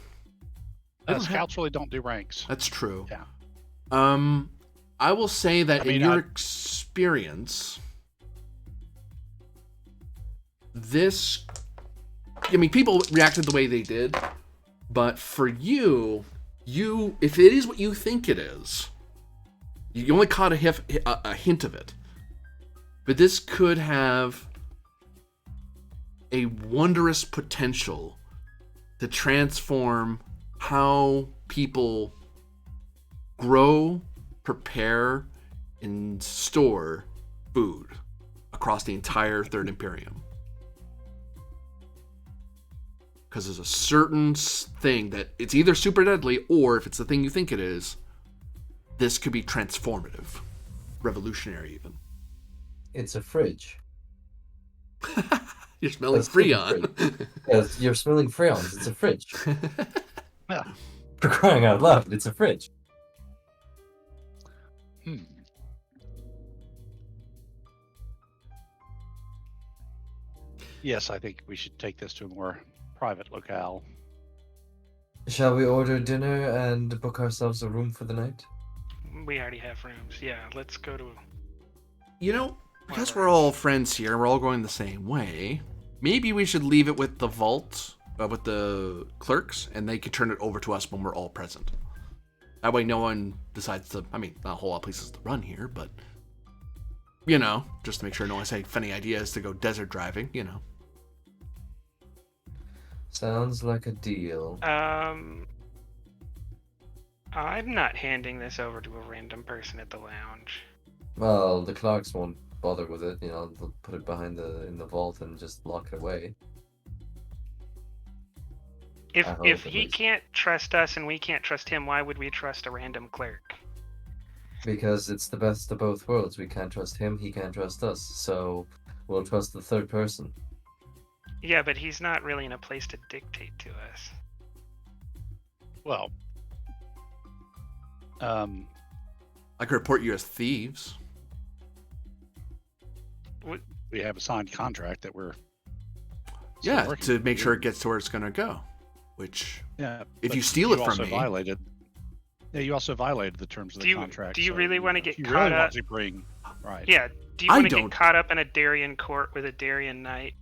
Scouts really don't do ranks. That's true. Yeah. I will say that in your I- experience, people reacted the way they did. But for you, if it is what you think it is, you only caught a hint of it. But this could have a wondrous potential to transform how people grow, prepare, and store food across the entire Third Imperium. Because there's a certain thing that it's either super deadly, or if it's the thing you think it is, this could be transformative, revolutionary even. It's a fridge. You're smelling That's Freon. Yes, you're smelling Freons. It's a fridge. Yeah. For crying out loud, it's a fridge. Yes, I think we should take this to a more private locale. Shall we order dinner and book ourselves a room for the night? We already have rooms. Yeah, let's go to. Because we're all friends here, we're all going the same way, maybe we should leave it with the vault, with the clerks, and they could turn it over to us when we're all present. That way no one decides to, not a whole lot of places to run here, but, just to make sure no one has any funny ideas to go desert driving, Sounds like a deal. I'm not handing this over to a random person at the lounge. Well, the clerks won't bother with it, they'll put it in the vault and just lock it away. If he can't trust us and we can't trust him, why would we trust a random clerk? Because it's the best of both worlds. We can't trust him, he can't trust us, so we'll trust the third person. Yeah, but he's not really in a place to dictate to us. Well, I could report you as thieves. we have a signed contract that we're Yeah, working to make with. sure it gets to where it's going to go. Which, Yeah, if but you steal it from also me- violated. Yeah, you also violated the terms of the contract. Do you so, really want to get you caught really up? want to bring, right? Yeah. Do you I want to don't. get caught up in a Daryen court with a Daryen knight?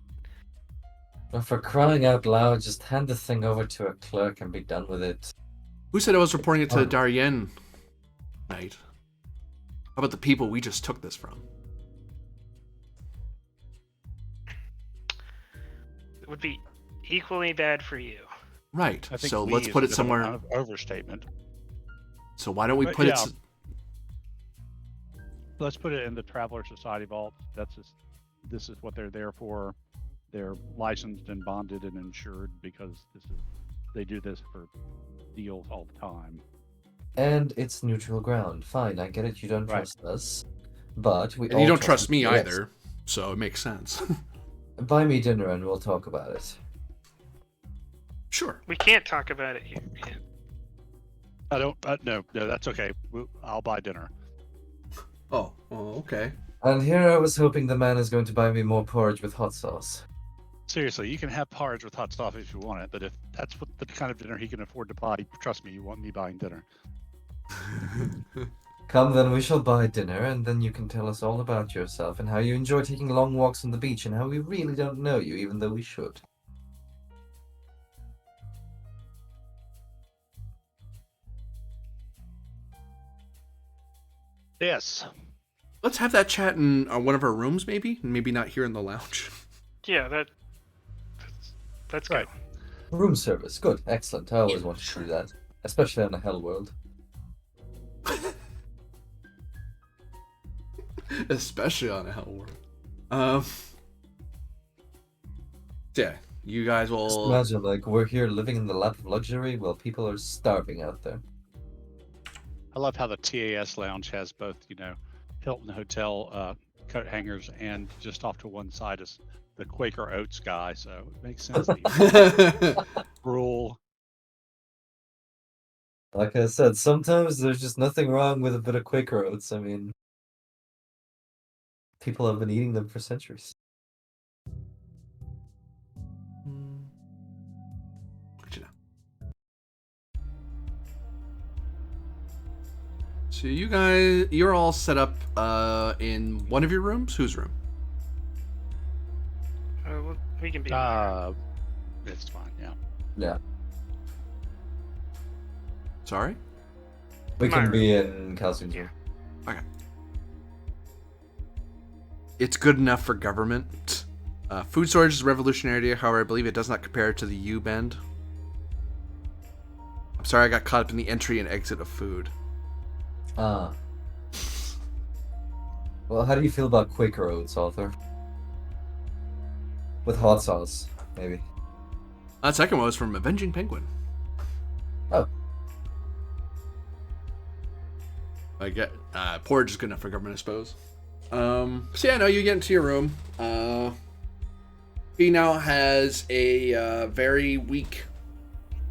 Well, for crying out loud, just hand the thing over to a clerk and be done with it. Who said I was reporting it to the Oh. Daryen Knight? How about the people we just took this from? It would be equally bad for you. Right. I think So we let's is put a it bit of an somewhere. overstatement. So why don't we But put yeah. it? Let's put it in the Traveler Society vault. This is what they're there for. They're licensed and bonded and insured because they do this for deals all the time. And it's neutral ground. Fine, I get it, you don't Right. trust us. But we And you all don't trust me yes. either, so it makes sense. Buy me dinner and we'll talk about it. Sure. We can't talk about it here. Man. I don't. No, that's okay. I'll buy dinner. Oh, okay. And here I was hoping the man is going to buy me more porridge with hot sauce. Seriously, you can have porridge with hot sauce if you want it, but if that's what the kind of dinner he can afford to buy, trust me, you want me buying dinner. Come then, we shall buy dinner, and then you can tell us all about yourself and how you enjoy taking long walks on the beach and how we really don't know you, even though we should. Yes. Let's have that chat in one of our rooms, maybe. Maybe not here in the lounge. Yeah, that's good. Right. Room service, good, excellent. I always wanted to do that, especially on a hell world. Especially on a hell world. Yeah, you guys Just will. imagine, like, we're here living in the lap of luxury while people are starving out there. I love how the TAS lounge has both, Hilton Hotel coat hangers and just off to one side is the Quaker Oats guy, so it makes sense that you rule. Like I said, sometimes there's just nothing wrong with a bit of Quaker Oats. I mean, people have been eating them for centuries. Look at you now. So you guys, you're all set up in one of your rooms. Whose room? Well, we can be. It's fine, yeah. Yeah. Sorry. We My can be in Calcium's room. Okay. It's good enough for government. Food storage is a revolutionary idea, however, I believe it does not compare to the U-bend. I'm sorry I got caught up in the entry and exit of food. Ah. Well, how do you feel about Quaker Oats, Arthur? With hot sauce, maybe. That second one was from Avenging Penguin. Oh. I get porridge is good enough for government, I suppose. So yeah, no, you get into your room. He now has a very weak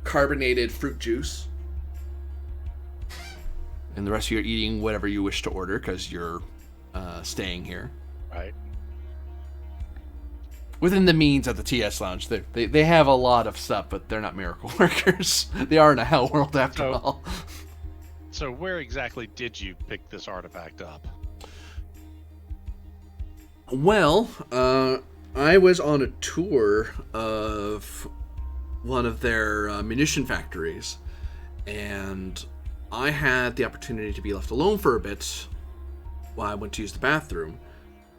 carbonated fruit juice. And the rest of you are eating whatever you wish to order because you're staying here. Right. Within the means of the TS Lounge. They have a lot of stuff, but they're not miracle workers. They are in a hell world after all. So where exactly did you pick this artifact up? Well, I was on a tour of one of their munition factories, and I had the opportunity to be left alone for a bit while I went to use the bathroom,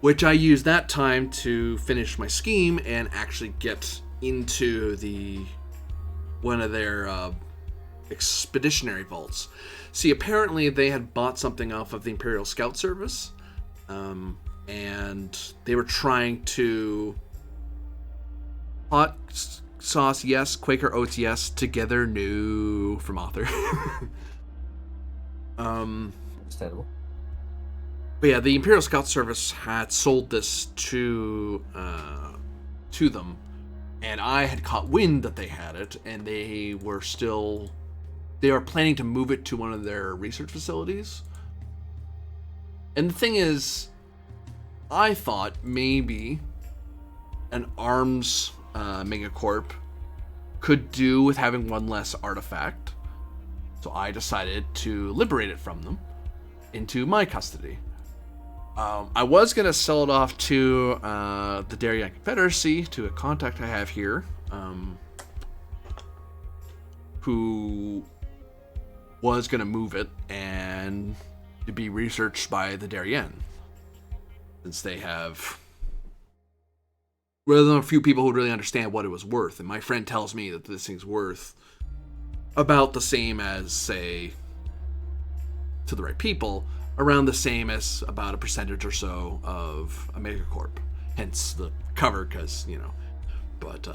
which I used that time to finish my scheme and actually get into one of their expeditionary vaults. See, apparently they had bought something off of the Imperial Scout Service, and they were trying to hot sauce, yes, Quaker Oats, yes, together, no, from author. Understandable. But yeah, the Imperial Scout Service had sold this to them, and I had caught wind that they had it, and they were planning to move it to one of their research facilities. And the thing is, I thought maybe an arms megacorp could do with having one less artifact. So I decided to liberate it from them into my custody. I was going to sell it off to the Daryen Confederacy, to a contact I have here, who was going to move it and to be researched by the Daryen, since they have a few people who really understand what it was worth. And my friend tells me that this thing's worth about the same as, say, to the right people, around the same as about a percentage or so of a megacorp. Hence the cover, because, But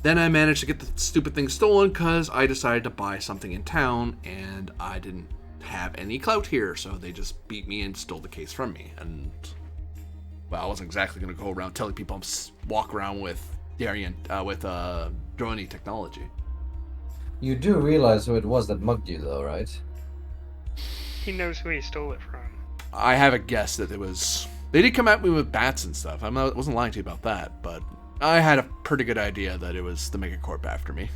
then I managed to get the stupid thing stolen because I decided to buy something in town, and I didn't have any clout here, so they just beat me and stole the case from me. And, well, I wasn't exactly going to go around telling people walk around with Daryen, with drone technology. You do realize who it was that mugged you, though, right? He knows who he stole it from. I have a guess that it was... They did come at me with bats and stuff. I wasn't lying to you about that, but I had a pretty good idea that it was the Megacorp after me.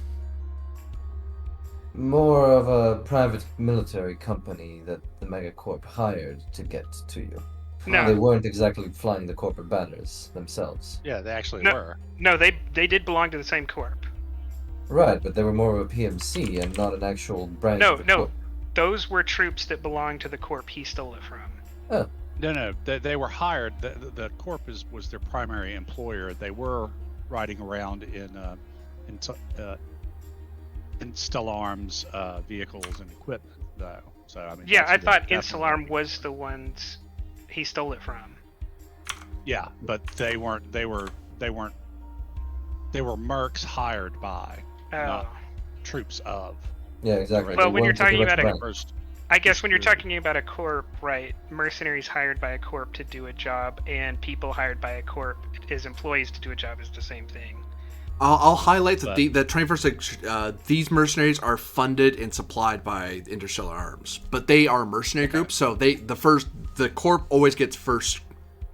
More of a private military company that the Megacorp hired to get to you. No. They weren't exactly flying the corporate banners themselves. Yeah, they actually No. were. No, they did belong to the same corp. Right, but they were more of a PMC and not an actual branch of the No. corp. Those were troops that belonged to the corp he stole it from. Oh. No, they were hired. The corp was their primary employer. They were riding around in Stellarm's vehicles and equipment, though. So I mean, Yeah, I that's who thought they Insularm definitely- was the ones he stole it from. Yeah, but they weren't. They were mercs hired by, Oh. not troops of. Yeah, exactly. Well, They when you're weren't a talking direct about a brand. First, I guess when you're True. talking about a corp, right? Mercenaries hired by a corp to do a job, and people hired by a corp as employees to do a job is the same thing. I'll highlight that But- the 21st these mercenaries are funded and supplied by Interstellar Arms, but they are a mercenary group, so the corp always gets first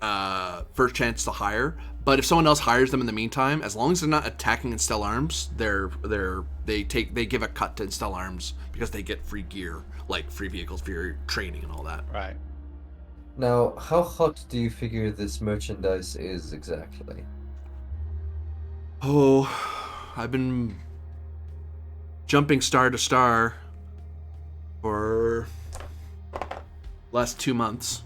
chance to hire. But if someone else hires them in the meantime, as long as they're not attacking Instellar Arms, they give a cut to Instellar Arms because they get free gear, like free vehicles for your training and all that. right. Now, how hot do you figure this merchandise is exactly? Oh, I've been jumping star to star for last 2 months,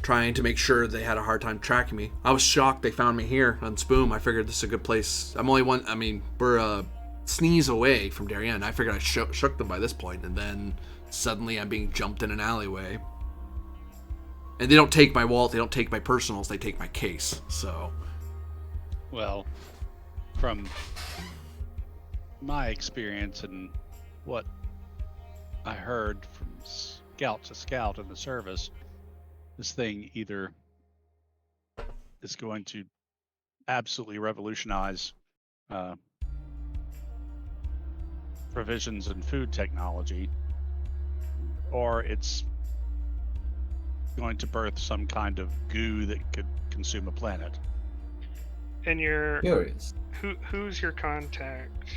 trying to make sure they had a hard time tracking me. I was shocked they found me here on Spoom. I figured this is a good place. We're a sneeze away from Daryen. I figured I shook them by this point, and then suddenly I'm being jumped in an alleyway. And they don't take my wallet, they don't take my personals, they take my case, so... Well, from my experience and what I heard from scout to scout in the service, this thing either is going to absolutely revolutionize provisions and food technology, or it's going to birth some kind of goo that could consume a planet. And Curious. who's your contact?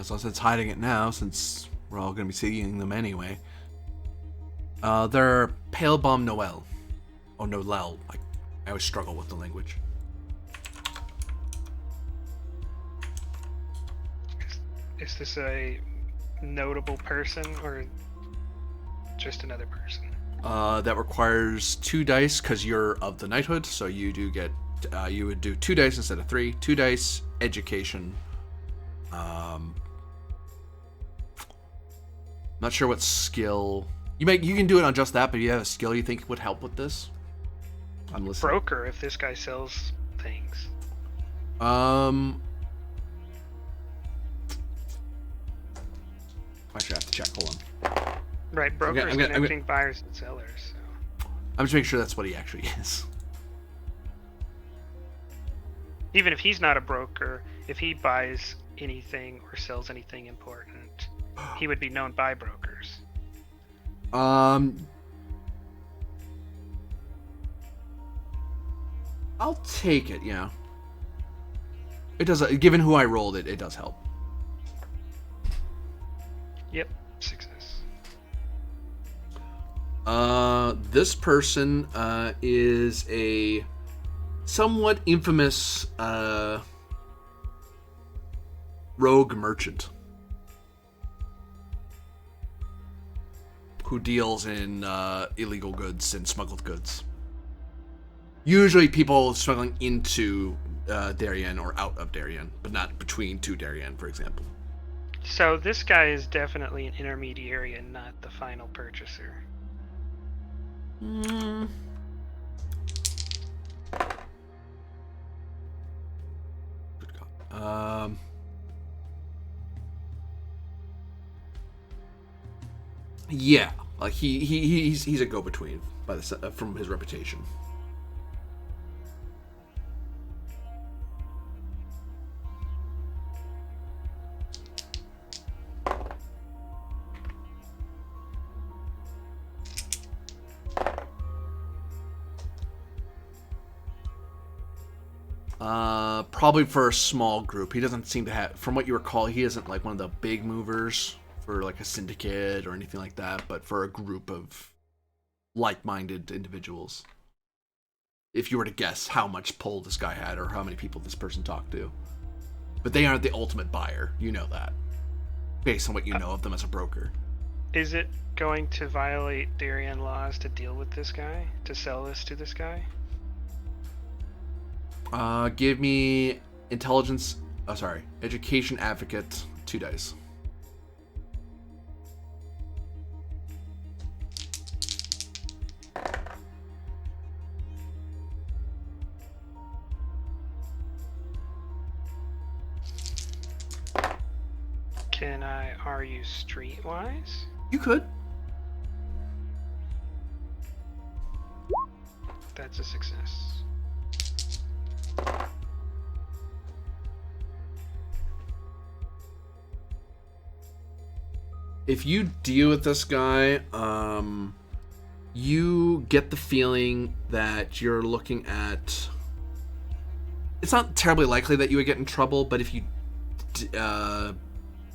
So since hiding it now, since we're all going to be seeing them anyway. They're Pale Bomb Noel. Oh, Noel. I always struggle with the language. Is this a notable person or just another person? That requires 2 dice because you're of the knighthood, so you do get. You would do 2 dice instead of 3. 2 dice, education. Not sure what skill. You can do it on just that, but you have a skill you think would help with this. I'm listening. Broker, if this guy sells things. I should have to check. Hold on. Right, brokers I'm gonna- connecting buyers and sellers. So. I'm just making sure that's what he actually is. Even if he's not a broker, if he buys anything or sells anything important, he would be known by brokers. I'll take it. Yeah. It does. Given who I rolled, it does help. Yep, success. This person is a somewhat infamous rogue merchant who deals in illegal goods and smuggled goods. Usually people smuggling into Daryen or out of Daryen, but not between two Daryen, for example. So this guy is definitely an intermediary and not the final purchaser. Mm. Good God. Yeah, like he's a go-between by the from his reputation. Probably for a small group. He doesn't seem to have, from what you recall, he isn't like one of the big movers for like a syndicate or anything like that, but for a group of like-minded individuals. If you were to guess how much pull this guy had or how many people this person talked to. But they aren't the ultimate buyer. You know that. Based on what you know of them as a broker. Is it going to violate Daryen laws to deal with this guy? To sell this to this guy? Give me intelligence. Oh, sorry. Education advocate. 2 dice. Can I argue streetwise? You could. That's a success. If you deal with this guy, you get the feeling that you're looking at. It's not terribly likely that you would get in trouble, but if you,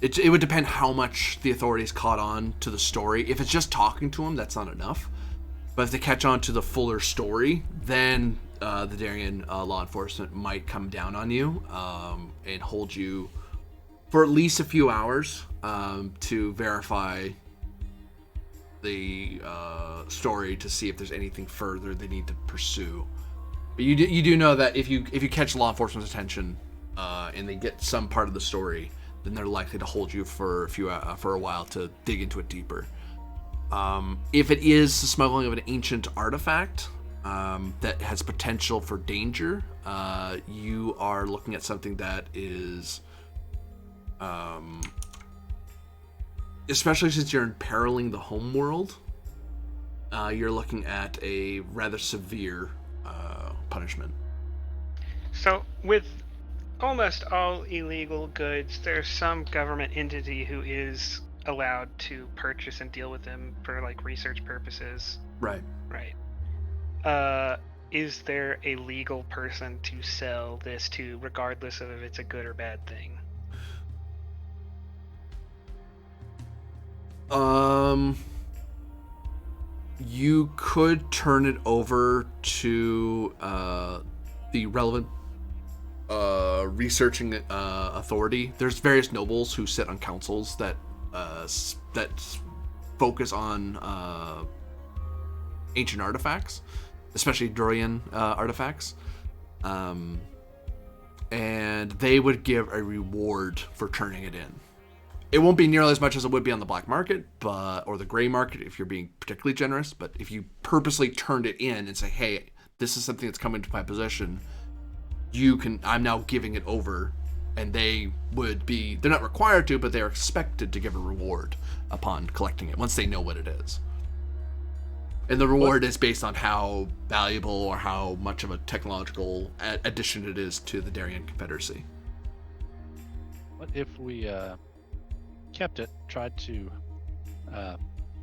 it would depend how much the authorities caught on to the story. If it's just talking to him, that's not enough. But if they catch on to the fuller story, then the Daryen law enforcement might come down on you and hold you for at least a few hours to verify the story to see if there's anything further they need to pursue. But you do know that if you catch law enforcement's attention and they get some part of the story, then they're likely to hold you for a while to dig into it deeper. If it is the smuggling of an ancient artifact that has potential for danger, you are looking at something that is, especially since you're imperiling the home world, you're looking at a rather severe punishment. So, with almost all illegal goods, there's some government entity who is allowed to purchase and deal with them for like research purposes. Right. Is there a legal person to sell this to, regardless of if it's a good or bad thing? You could turn it over to the relevant researching authority. There's various nobles who sit on councils that focus on ancient artifacts, especially Daryen artifacts, and they would give a reward for turning it in. It won't be nearly as much as it would be on the black market, or the gray market if you're being particularly generous. But if you purposely turned it in and say, "Hey, this is something that's come into my possession," I'm now giving it over, and they're not required to, but they're expected to give a reward upon collecting it once they know what it is. And the reward is based on how valuable or how much of a technological addition it is to the Daryen Confederacy. What if we kept it, tried to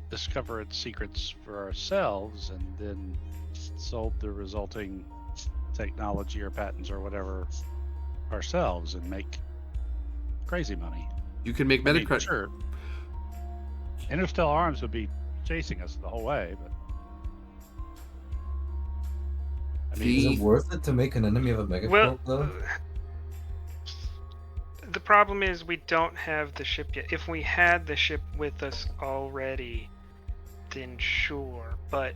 discover its secrets for ourselves, and then sold the resulting technology or patents or whatever ourselves and make crazy money? You can make Metacredit. Sure. Interstellar Arms would be chasing us the whole way, but I mean, Is it The worth it to make an enemy of a megacorp, Well, though? the problem is we don't have the ship yet. If we had the ship with us already, then sure. But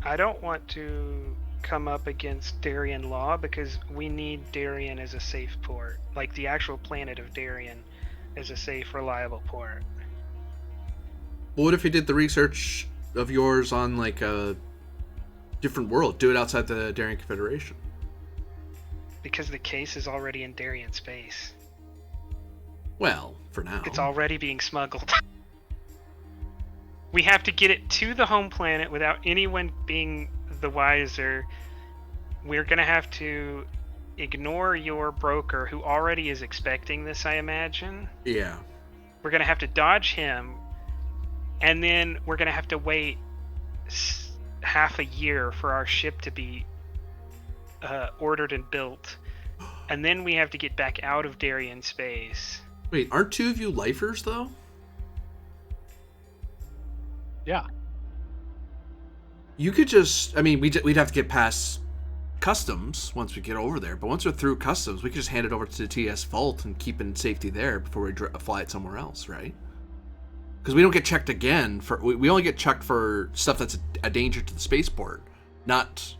I don't want to come up against Daryen law because we need Daryen as a safe port. Like the actual planet of Daryen as a safe, reliable port. what if you did the research of yours on like a different world? Do it outside the Darien Confederation. Because the case is already in Darien space. Well, for now. It's already being smuggled. We have to get it to the home planet without anyone being the wiser. We're going to have to ignore your broker who already is expecting this, I imagine. Yeah. We're going to have to dodge him. And then we're going to have to wait half a year for our ship to be ordered and built. And then we have to get back out of Darien space. Wait, aren't two of you lifers though? yeah. You could just. I mean, we'd have to get past customs once we get over there. But once we're through customs, we could just hand it over to the TS vault and keep it in safety there before we fly it somewhere else, right? Because we don't get checked again for. We only get checked for stuff that's a danger to the spaceport, not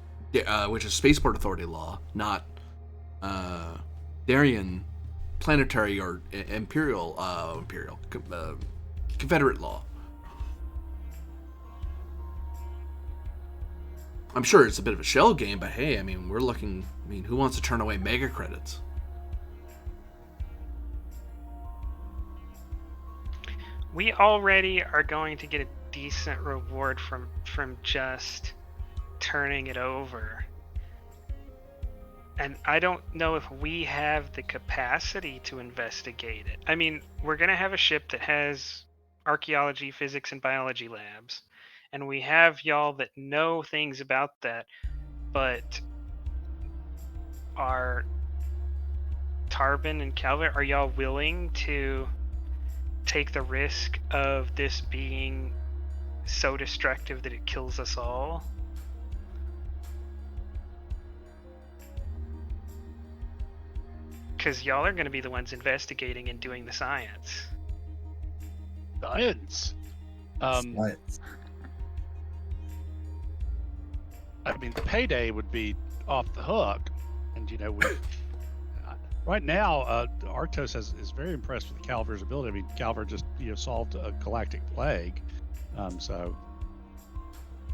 which is Spaceport Authority law, not Darien planetary or imperial Confederate law. I'm sure it's a bit of a shell game, but hey, I mean, we're looking. I mean, who wants to turn away mega credits? We already are going to get a decent reward from just turning it over. And I don't know if we have the capacity to investigate it. I mean, we're going to have a ship that has archaeology, physics, and biology labs. And we have y'all that know things about that. But are Tarbin and Calvert, are y'all willing to take the risk of this being so destructive that it kills us all? Because y'all are going to be the ones investigating and doing the science. Science. Science. I mean, the payday would be off the hook, and you know, we right now, Arctos is very impressed with Calver's ability. I mean, Calver just solved a galactic plague, so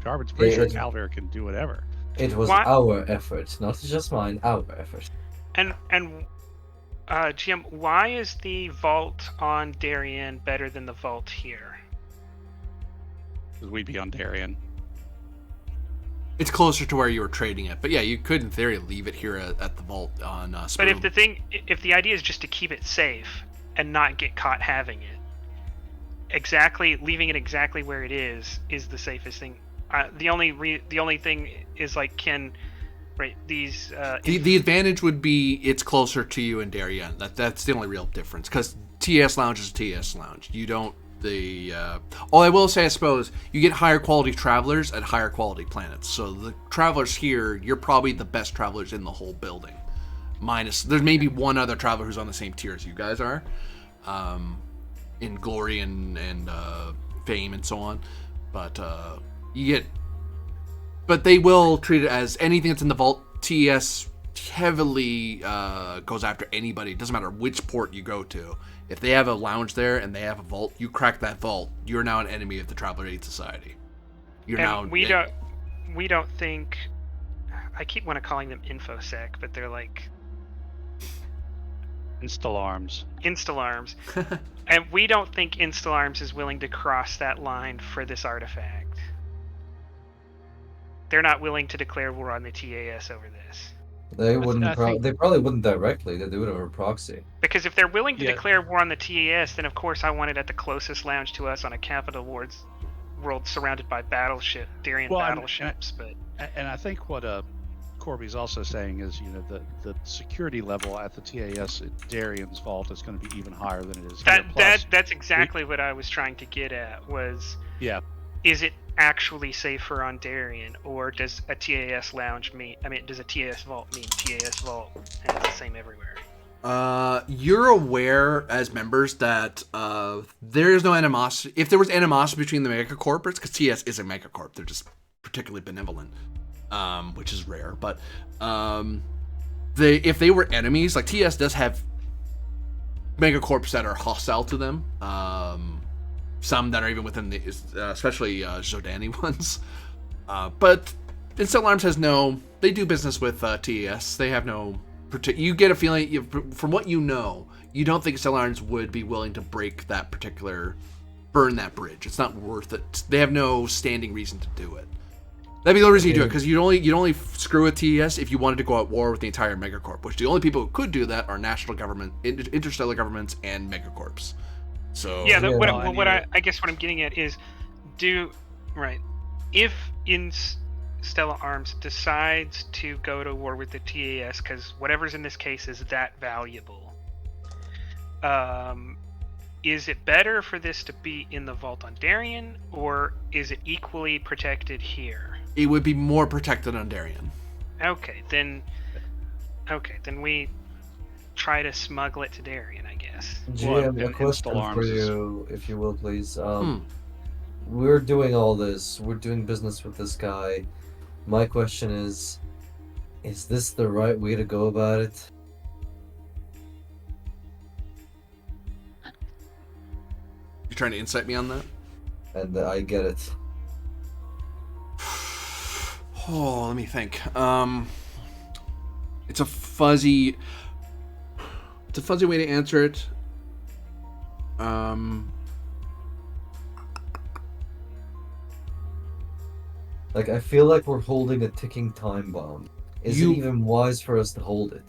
Carbon's pretty sure Calver can do whatever. It was our effort, not just mine. Our effort. And GM, why is the vault on Darien better than the vault here? Because we'd be on Darien. It's closer to where you were trading it, but yeah, you could in theory leave it here at the vault on Spoon. But if the idea is just to keep it safe and not get caught having it, leaving it exactly where it is the safest thing. The only thing is like these. The advantage would be it's closer to you in Darien. That's the only real difference because TS Lounge is a TS Lounge. You don't. I will say, I suppose, you get higher quality travelers at higher quality planets. So the travelers here, you're probably the best travelers in the whole building. There's maybe one other traveler who's on the same tier as you guys are, in glory and fame and so on. But but they will treat it as anything that's in the vault. TS heavily goes after anybody. It doesn't matter which port you go to. If they have a lounge there and they have a vault, you crack that vault, you're now an enemy of the Traveler Aid Society. We don't think. I keep calling them InfoSec, but they're like Instalarms. And we don't think Instalarms is willing to cross that line for this artifact. They're not willing to declare war on the TAS over this. They wouldn't. They probably wouldn't directly. They do it over proxy. Because if they're willing to declare war on the TAS, then of course I want it at the closest lounge to us on a capital world surrounded by Darien battleships. And I think what Corby's also saying is, the security level at the TAS at Daryen's vault is going to be even higher than it is here. Plus, That's exactly what I was trying to get at. Was yeah, is it actually safer on Darien, or does a TAS lounge mean? I mean, does a TAS vault mean TAS vault, and it's the same everywhere? You're aware as members that there is no animosity. If there was animosity between the megacorps, because TS is a megacorp, they're just particularly benevolent, which is rare. But if they were enemies, like TS does have megacorps that are hostile to them. Some that are even within the, especially Zodani ones. But Stellar Arms has no. They do business with TES. They have no. You get a feeling from what you know. You don't think Stellar Arms would be willing to burn that bridge. It's not worth it. They have no standing reason to do it. That'd be the only reason you do it, because you'd only screw with TES if you wanted to go at war with the entire megacorp. Which the only people who could do that are national government, interstellar governments, and megacorps. So yeah, I guess what I'm getting at is, if Stella Arms decides to go to war with the TAS because whatever's in this case is that valuable, is it better for this to be in the vault on Darien, or is it equally protected here? It would be more protected on Darien. Okay, then we try to smuggle it to Darien, I guess. GM, a question for you, if you will, please. We're doing all this. We're doing business with this guy. My question is this the right way to go about it? You trying to insight me on that? And I get it. Oh, let me think. It's a fuzzy way to answer it. Like, I feel like we're holding a ticking time bomb. Is it even wise for us to hold it?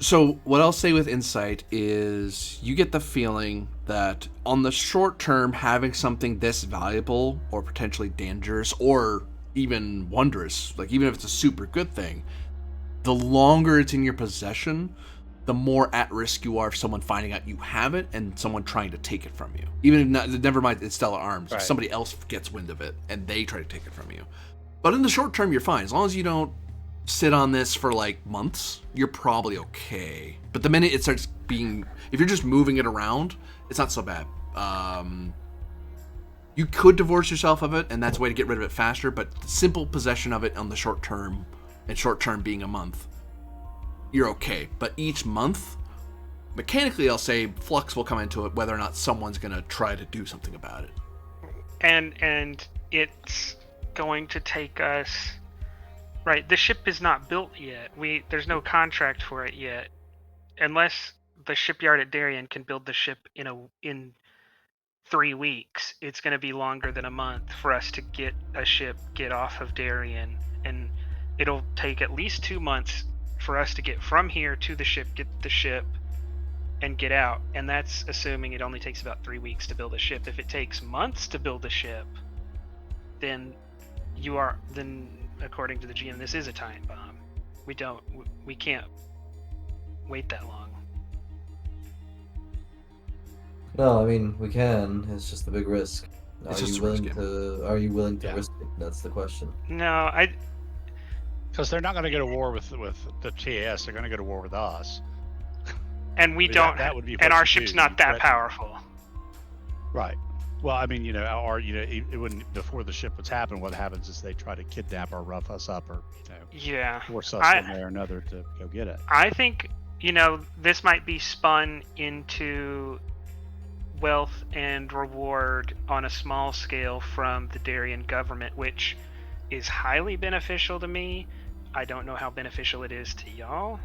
So what I'll say with insight is you get the feeling that on the short term, having something this valuable or potentially dangerous or even wondrous, like even if it's a super good thing, the longer it's in your possession, the more at risk you are of someone finding out you have it and someone trying to take it from you. Even if not, never mind, it's Stellar Arms. Right. Somebody else gets wind of it and they try to take it from you. But in the short term, you're fine. As long as you don't sit on this for like months, you're probably okay. But the minute it starts being, if you're just moving it around, it's not so bad. You could divorce yourself of it, and that's a way to get rid of it faster, but simple possession of it on the short term, and short term being a month, you're okay. But each month, mechanically, I'll say flux will come into it whether or not someone's going to try to do something about it. And it's going to take us... Right, the ship is not built yet. There's no contract for it yet. Unless the shipyard at Darien can build the ship in 3 weeks, it's going to be longer than a month for us to get off of Darien, and it'll take at least 2 months for us to get from here to the ship, get the ship, and get out. And that's assuming it only takes about 3 weeks to build a ship. If it takes months to build a ship, then according to the GM, this is a time bomb. We can't wait that long. No, I mean, we can. It's just a big risk. Are you willing to risk it? That's the question. No, because they're not going to go to war with the TAS. They're going to go to war with us. And that would be, and our ship's not that powerful. Right. Well, I mean, it wouldn't, before the ship was happening, what happens is they try to kidnap or rough us up or, force us one way or another to go get it. I think, this might be spun into wealth and reward on a small scale from the Darien government, which is highly beneficial to me. I don't know how beneficial it is to y'all,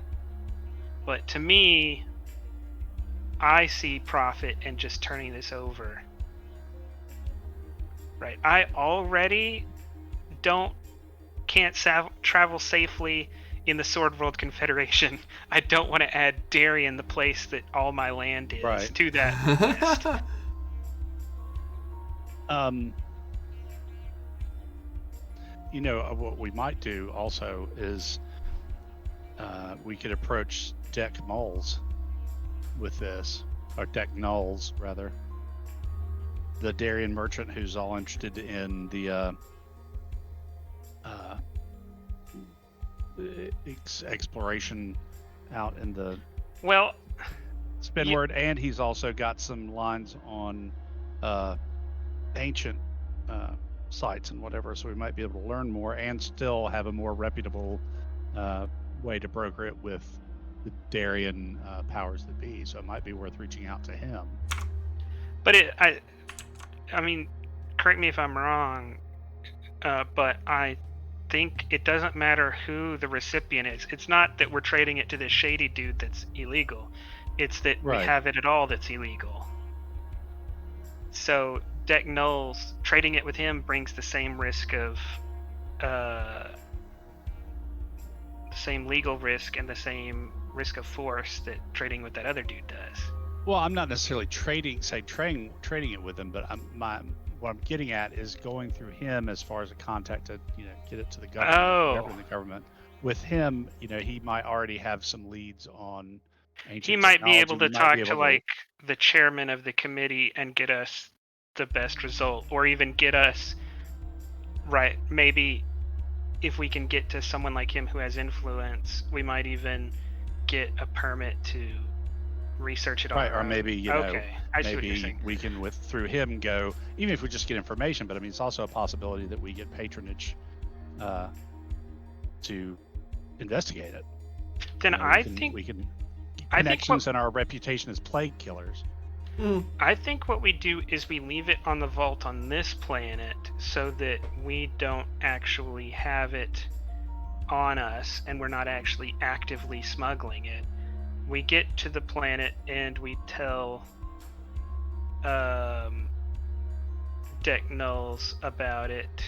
but to me, I see profit in just turning this over. Right, I already can't travel safely in the Sword World Confederation. I don't want to add Darien, the place that all my land is, to that list. what we might do also is we could approach Deck Moles with this, or Deck Nulls rather. The Daryen merchant who's all interested in the exploration out in the Well, Spinward, and he's also got some lines on ancient sites and whatever, so we might be able to learn more and still have a more reputable way to broker it with the Daryen powers that be. So it might be worth reaching out to him. but I mean, correct me if I'm wrong, but I think it doesn't matter who the recipient is. It's not that we're trading it to this shady dude that's illegal. It's that we Right. have it at all that's illegal. So Deck Nulls, trading it with him brings the same risk of, the same legal risk and the same risk of force that trading with that other dude does. Well, I'm not necessarily trading it with him, but what I'm getting at is going through him as far as a contact to get it to the government, whoever in the government. With him, he might already have some leads on ancient He might be able technology. to talk to like the chairman of the committee and get us the best result, or even get us right. Maybe if we can get to someone like him who has influence, we might even get a permit to research it on right, our or own. maybe Okay, I see what you're maybe saying. we can through him go, even if we just get information. But I mean, it's also a possibility that we get patronage to investigate it. Then I think we can I think connections and our reputation as plague killers. I think what we do is we leave it on the vault on this planet so that we don't actually have it on us and we're not actually actively smuggling it. We get to the planet and we tell Deck Nulls about it,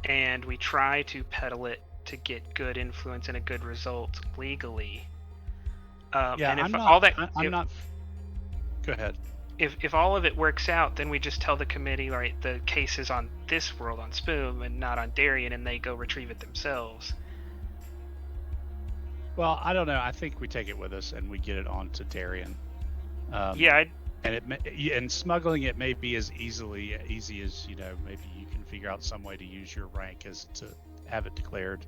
and we try to peddle it to get good influence and a good result legally. And if I'm not. all that, I'm not. Go ahead. If all of it works out, then we just tell the committee, right, the case is on this world, on Spoom, and not on Daryen, and they go retrieve it themselves. Well, I don't know. I think we take it with us and we get it onto Daryen. And smuggling it may be as easy as maybe you can figure out some way to use your rank as to have it declared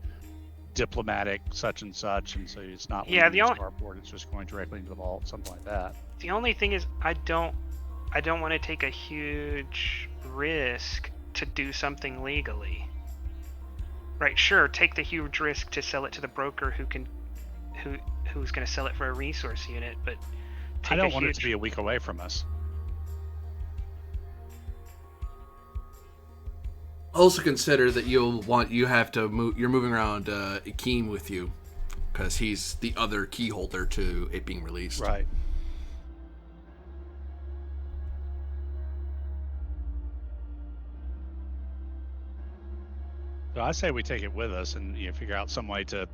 diplomatic such and such, and so it's not leaving the starport, it's just going directly into the vault, something like that. The only thing is I don't want to take a huge risk to do something legally. Right, sure, take the huge risk to sell it to the broker who's going to sell it for a resource unit, but I don't want it to be a week away from us. Also consider that you're moving around Akeem with you, because he's the other key holder to it being released. Right. So I say we take it with us and figure out some way to.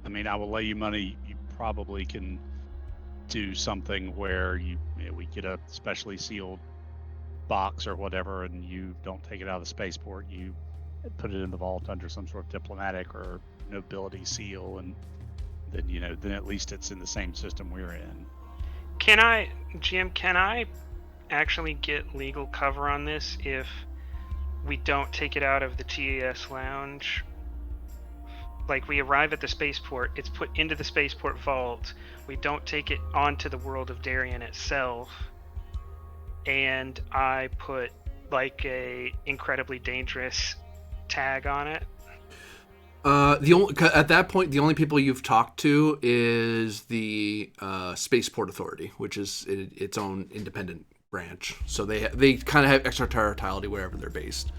I mean, I will lay you money. You probably can do something where we get a specially sealed box or whatever, and you don't take it out of the spaceport. You put it in the vault under some sort of diplomatic or nobility seal, and then then at least it's in the same system we're in. Can I actually get legal cover on this if we don't take it out of the TAS lounge? Like, we arrive at the spaceport, it's put into the spaceport vault, we don't take it onto the world of Daryen itself, and I put like a incredibly dangerous tag on it. At that point, the only people you've talked to is the Spaceport Authority, which is its own independent branch. So they kind of have extraterritoriality wherever they're based,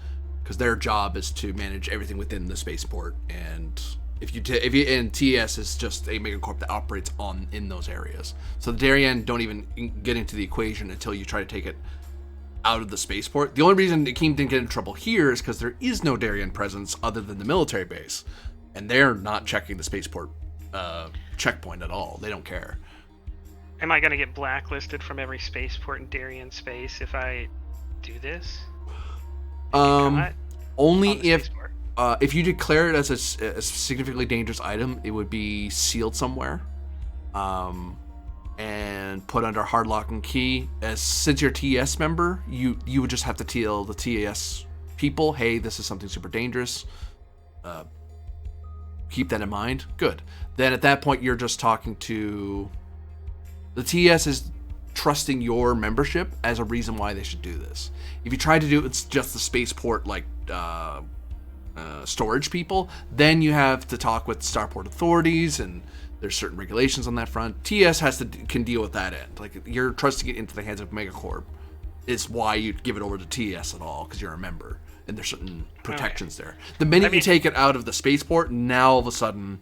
because their job is to manage everything within the spaceport. And and TS is just a megacorp that operates in those areas. So the Daryen don't even get into the equation until you try to take it out of the spaceport. The only reason Akeem didn't get in trouble here is because there is no Daryen presence other than the military base, and they're not checking the spaceport checkpoint at all. They don't care. Am I going to get blacklisted from every spaceport in Daryen space if I do this? Only if if you declare it as a significantly dangerous item, it would be sealed somewhere, and put under hard lock and key. Since you're a TES member, you would just have to tell the TES people, hey, this is something super dangerous. Keep that in mind. Good. Then at that point, you're just talking to the TES is trusting your membership as a reason why they should do this. If you try to do it's just the spaceport storage people, then you have to talk with starport authorities, and there's certain regulations on that front. TES can deal with that end. Like, you're trusting it into the hands of Megacorp is why you'd give it over to TES at all, because you're a member, and there's certain protections there. The minute you take it out of the spaceport, now all of a sudden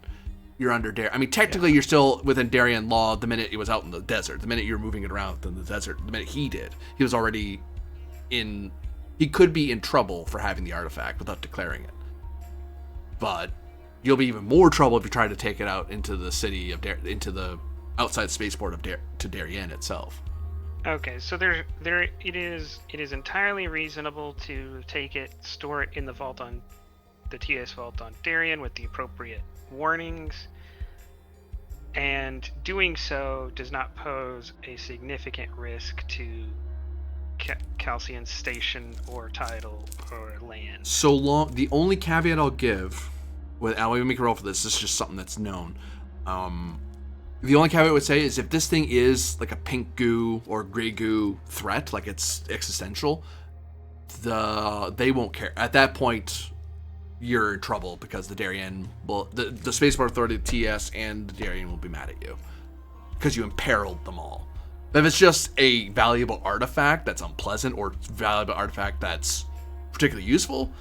you're under Daryen. I mean, technically you're still within Daryen law the minute it was out in the desert. The minute you're moving it around in the desert, the minute he was already in. He could be in trouble for having the artifact without declaring it. But you'll be even more trouble if you try to take it out into the city of into the outside spaceport of to Daryen itself. Okay, so it is entirely reasonable to take it, store it in the vault on the TS vault on Daryen with the appropriate warnings, and doing so does not pose a significant risk to Calcian's station or title or land. So long, the only caveat I'll give, I'll even make a roll for this. This is just something that's known. The only caveat I would say is if this thing is like a pink goo or gray goo threat, like it's existential, they won't care. At that point, you're in trouble because the Daryen the Spaceport Authority, the TS, and the Daryen will be mad at you because you imperiled them all. But if it's just a valuable artifact that's unpleasant or valuable artifact that's particularly useful,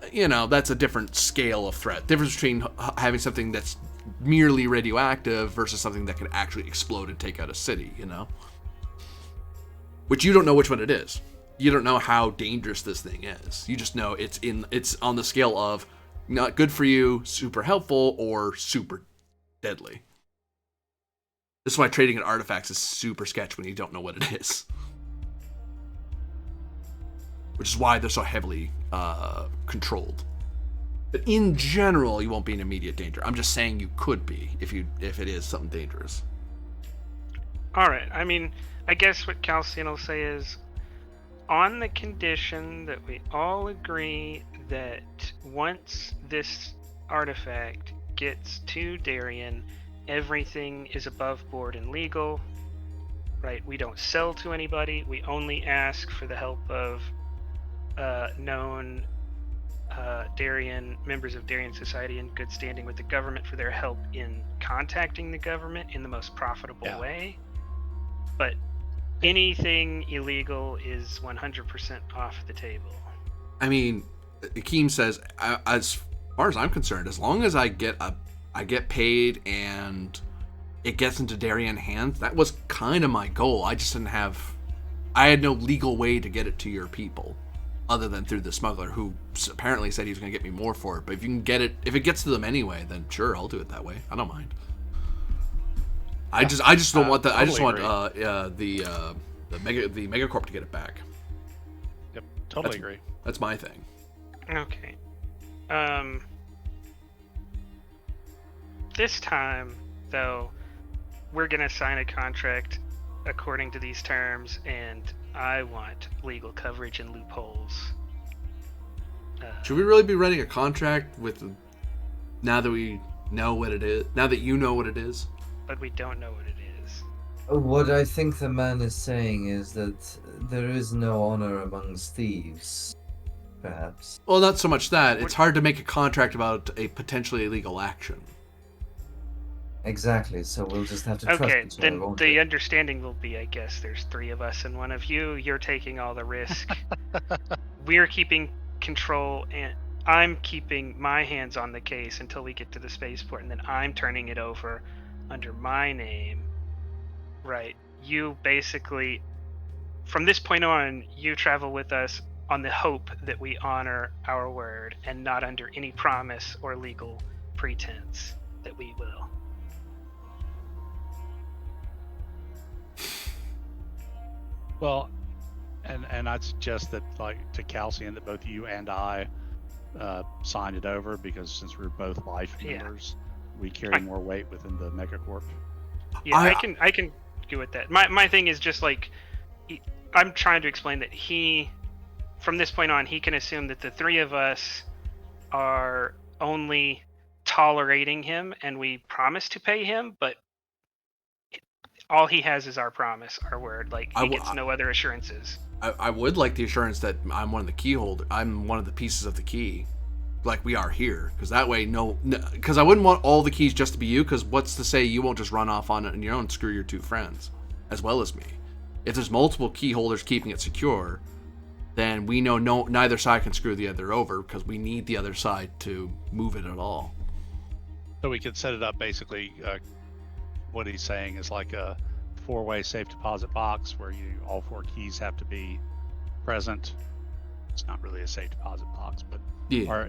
that's a different scale of threat. Difference between having something that's merely radioactive versus something that can actually explode and take out a city, Which you don't know which one it is. You don't know how dangerous this thing is. You just know it's on the scale of not good for you, super helpful, or super deadly. This is why trading in artifacts is super sketch when you don't know what it is. Which is why they're so heavily controlled. But in general, you won't be in immediate danger. I'm just saying you could be if it is something dangerous. All right. I mean, I guess what Calcian will say is, on the condition that we all agree that once this artifact gets to Daryen, everything is above board and legal, right? We don't sell to anybody. We only ask for the help of known members of Daryen society in good standing with the government for their help in contacting the government in the most profitable way. But anything illegal is 100% off the table. I mean, Akeem says, as far as I'm concerned, as long as I get paid and it gets into Daryen hands, that was kind of my goal. I just I had no legal way to get it to your people other than through the smuggler, who apparently said he was going to get me more for it. But if it gets to them anyway, then sure, I'll do it that way. I don't mind. I just don't want that. I just want the Megacorp to get it back. Yep, totally agree. That's my thing. Okay. This time, though, we're gonna sign a contract according to these terms, and I want legal coverage and loopholes. Should we really be writing a contract now that we know what it is? Now that you know what it is? But we don't know what it is. What I think the man is saying is that there is no honor amongst thieves, perhaps. Well, not so much that. It's hard to make a contract about a potentially illegal action. Exactly, so we'll just have to trust each other. Okay, then the understanding will be, I guess, there's three of us and one of you. You're taking all the risk. We're keeping control, and I'm keeping my hands on the case until we get to the spaceport, and then I'm turning it over under my name. Right. You basically, from this point on, you travel with us on the hope that we honor our word and not under any promise or legal pretense that we will. Well, and I'd suggest that, like, to Calcian, that both you and I sign it over because since we're both life Yeah. members, we carry more weight within the megacorp. Yeah, I can go with that. My thing is just like I'm trying to explain that from this point on, he can assume that the three of us are only tolerating him, and we promise to pay him, but all he has is our promise, our word. Like he gets no other assurances. I would like the assurance that I'm one of the key holder. I'm one of the pieces of the key, like we are here, because that way, because I wouldn't want all the keys just to be you. Because what's to say you won't just run off on it on your own and screw your two friends, as well as me? If there's multiple key holders keeping it secure, then we know neither side can screw the other over because we need the other side to move it at all. So we could set it up basically. What he's saying is like a 4-way safe deposit box where all 4 keys have to be present. It's not really a safe deposit box, but yeah.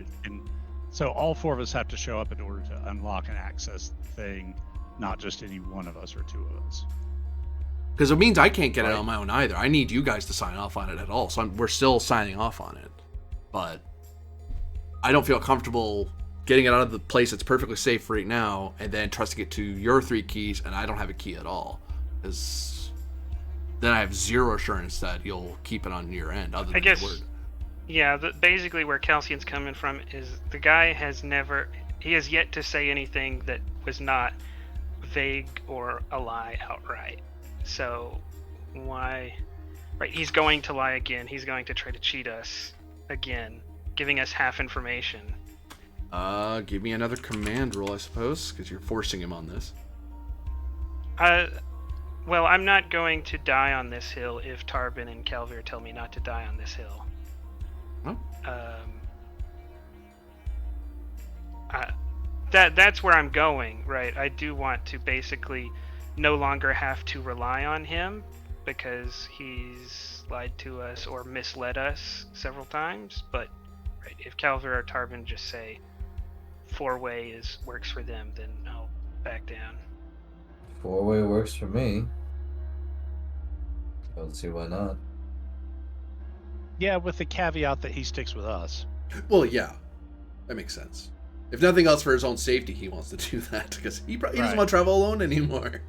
So all 4 of us have to show up in order to unlock and access the thing, not just any one of us or 2 of us. Because it means I can't get it on my own either. I need you guys to sign off on it at all. So we're still signing off on it, but I don't feel comfortable getting it out of the place that's perfectly safe right now, and then trusting it to your 3 keys, and I don't have a key at all. Because then I have zero assurance that you'll keep it on your end, other than the word. Yeah, basically where Calcian's coming from is the guy has yet to say anything that was not vague or a lie outright. So why? Right, he's going to lie again. He's going to try to cheat us again, giving us half information. Give me another command roll, I suppose, because you're forcing him on this. Well, I'm not going to die on this hill if Tarbin and Calvir tell me not to die on this hill. Oh. That's where I'm going, right? I do want to basically no longer have to rely on him because he's lied to us or misled us several times. But right, if Calvir or Tarbin just say 4-way works for them, then I'll back down. 4-way works for me. I don't see why not. Yeah, with the caveat that he sticks with us. Well, yeah, that makes sense. If nothing else, for his own safety, he wants to do that because he doesn't want to travel alone anymore.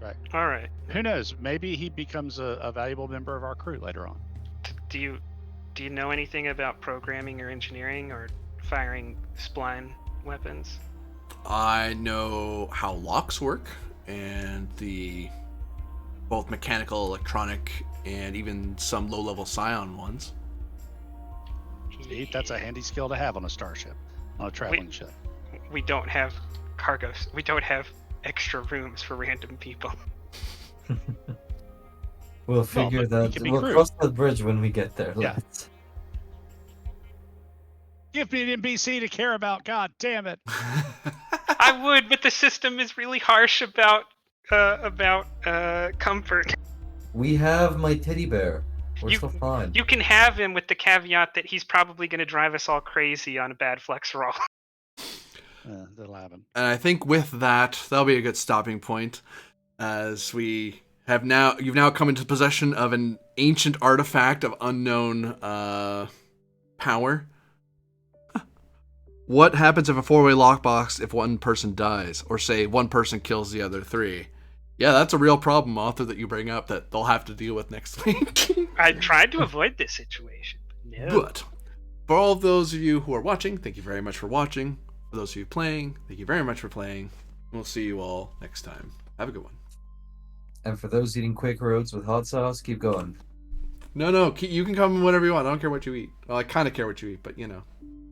Right. All right. Who knows? Maybe he becomes a valuable member of our crew later on. Do you know anything about programming or engineering or firing spline weapons? I know how locks work and both mechanical, electronic, and even some low-level psion ones. See, that's a handy skill to have on a starship, on a traveling ship. We don't have cargoes. We don't have extra rooms for random people. We'll figure that. We'll cross that bridge when we get there. Yeah. Give me an NPC to care about. God damn it! I would, but the system is really harsh about comfort. We have my teddy bear. We're still fine. You can have him with the caveat that he's probably going to drive us all crazy on a bad flex roll. That'll happen. And I think with that'll be a good stopping point, as you've now come into possession of an ancient artifact of unknown power. What happens if a 4-way lockbox if one person dies, or say one person kills the other 3? Yeah, that's a real problem, author, that you bring up that they'll have to deal with next week. I tried to avoid this situation, but no. But for all of those of you who are watching, thank you very much for watching. For those of you playing, thank you very much for playing. We'll see you all next time. Have a good one. And for those eating Quaker Oats with hot sauce, keep going. No, you can come whenever you want. I don't care what you eat. Well, I kind of care what you eat, but you know.